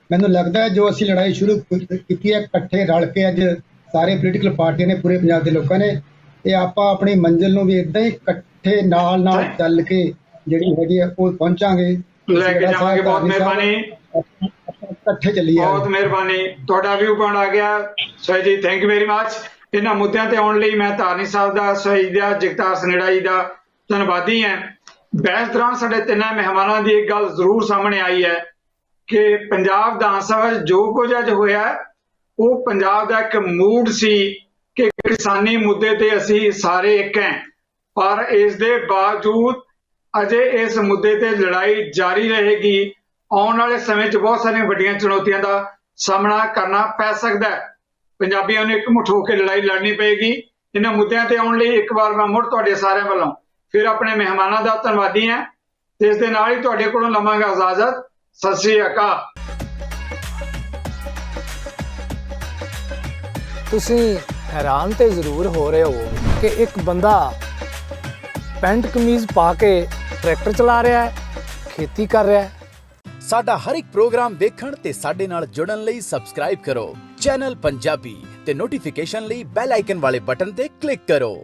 ਮੈਨੂੰ ਲੱਗਦਾ ਹੈ ਜੋ ਅਸੀਂ ਲੜਾਈ ਸ਼ੁਰੂ ਕੀਤੀ ਹੈ ਇਕੱਠੇ ਰਲ ਕੇ, ਅੱਜ ਸਾਰੇ ਪੋਲੀਟੀਕਲ ਪਾਰਟੀਆਂ ਨੇ, ਪੂਰੇ ਪੰਜਾਬ ਦੇ ਲੋਕਾਂ ਨੇ, ਇਹ ਆਪਾਂ ਆਪਣੀ ਮੰਜ਼ਿਲ ਨੂੰ ਵੀ ਇਦਾਂ ਹੀ ਇਕੱਠੇ ਨਾਲ ਚੱਲ ਕੇ ਜਿਹੜੀ ਹੈਗੀ ਹੈ ਉਹ ਪਹੁੰਚਾਂਗੇ, ਲੈ ਕੇ ਜਾਵਾਂਗੇ। ਬਹੁਤ ਮਿਹਰਬਾਨੀ, ਇਕੱਠੇ ਚੱਲੀਏ। ਬਹੁਤ ਮਿਹਰਬਾਨੀ, ਤੁਹਾਡਾ ਵਿਊ ਪੁਆਇੰਟ ਆ ਗਿਆ ਸਵੈਜ ਜੀ, ਥੈਂਕ ਯੂ ਵੈਰੀ ਮਚ। ਇਹਨਾਂ ਮੁੱਦਿਆਂ ਤੇ ਆਉਣ ਲਈ ਮੈਂ ਧਾਰਨੀ ਸਾਹਿਬ ਦਾ, ਸਵੈਜ ਦਾ, ਜਗਤਾਰ ਸੰਘੇੜਾ ਜੀ ਦਾ ਧੰਨਵਾਦੀ ਹਾਂ। ਬਹਿਸ ਦੌਰਾਨ ਸਾਡੇ ਤਿੰਨਾਂ ਮਹਿਮਾਨਾਂ ਦੀ ਇੱਕ ਗੱਲ ਜ਼ਰੂਰ ਸਾਹਮਣੇ ਆਈ ਹੈ ਕਿ ਪੰਜਾਬ ਵਿਧਾਨ ਸਭਾ ਜੋ ਕੁਝ ਅੱਜ ਹੋਇਆ ਉਹ ਪੰਜਾਬ ਦਾ ਇੱਕ ਮੂਡ ਸੀ ਕਿ ਕਿਸਾਨੀ ਮੁੱਦੇ ਤੇ ਅਸੀਂ ਸਾਰੇ ਇੱਕ ਹਾਂ, ਪਰ ਇਸ ਦੇ ਬਾਵਜੂਦ ਅਜੇ ਇਸ ਮੁੱਦੇ ਤੇ ਲੜਾਈ ਜਾਰੀ ਰਹੇਗੀ। ਆਉਣ ਵਾਲੇ ਸਮੇਂ 'ਚ ਬਹੁਤ ਸਾਰੀਆਂ ਵੱਡੀਆਂ ਚੁਣੌਤੀਆਂ ਦਾ ਸਾਹਮਣਾ ਕਰਨਾ ਪੈ ਸਕਦਾ ਹੈ। ਪੰਜਾਬੀਆਂ ਨੂੰ ਇਕਮੁੱਠ ਹੋ ਕੇ ਲੜਾਈ ਲੜਨੀ ਪਏਗੀ। ਇਹਨਾਂ ਮੁੱਦਿਆਂ ਤੇ ਆਉਣ ਲਈ ਇੱਕ ਵਾਰ ਮੈਂ ਮੁੜ ਤੁਹਾਡੇ ਸਾਰਿਆਂ ਵੱਲੋਂ ਫਿਰ ਆਪਣੇ ਮਹਿਮਾਨਾਂ ਦਾ ਧੰਨਵਾਦੀ ਹਾਂ ਤੇ ਇਸ ਦੇ ਨਾਲ ਹੀ ਤੁਹਾਡੇ ਕੋਲੋਂ ਲਵਾਂਗਾ ਇਜਾਜ਼ਤ। ਸਤਿ ਸ੍ਰੀ ਅਕਾਲ। ਤੁਸੀਂ ਹੈਰਾਨ ਤੇ ਜ਼ਰੂਰ ਹੋ ਰਹੇ ਹੋ ਕਿ ਇੱਕ ਬੰਦਾ ਪੈਂਟ ਕਮੀਜ਼ ਪਾ ਕੇ ਟਰੈਕਟਰ ਚਲਾ ਰਿਹਾ ਹੈ, ਖੇਤੀ ਕਰ ਰਿਹਾ ਹੈ। ਸਾਡਾ ਹਰ ਇੱਕ ਪ੍ਰੋਗਰਾਮ ਵੇਖਣ ਤੇ ਸਾਡੇ ਨਾਲ ਜੁੜਨ ਲਈ ਸਬਸਕ੍ਰਾਈਬ ਕਰੋ ਚੈਨਲ ਪੰਜਾਬੀ ਤੇ ਨੋਟੀਫਿਕੇਸ਼ਨ ਲਈ ਬੈਲ ਆਈਕਨ ਵਾਲੇ ਬਟਨ ਤੇ ਕਲਿੱਕ ਕਰੋ।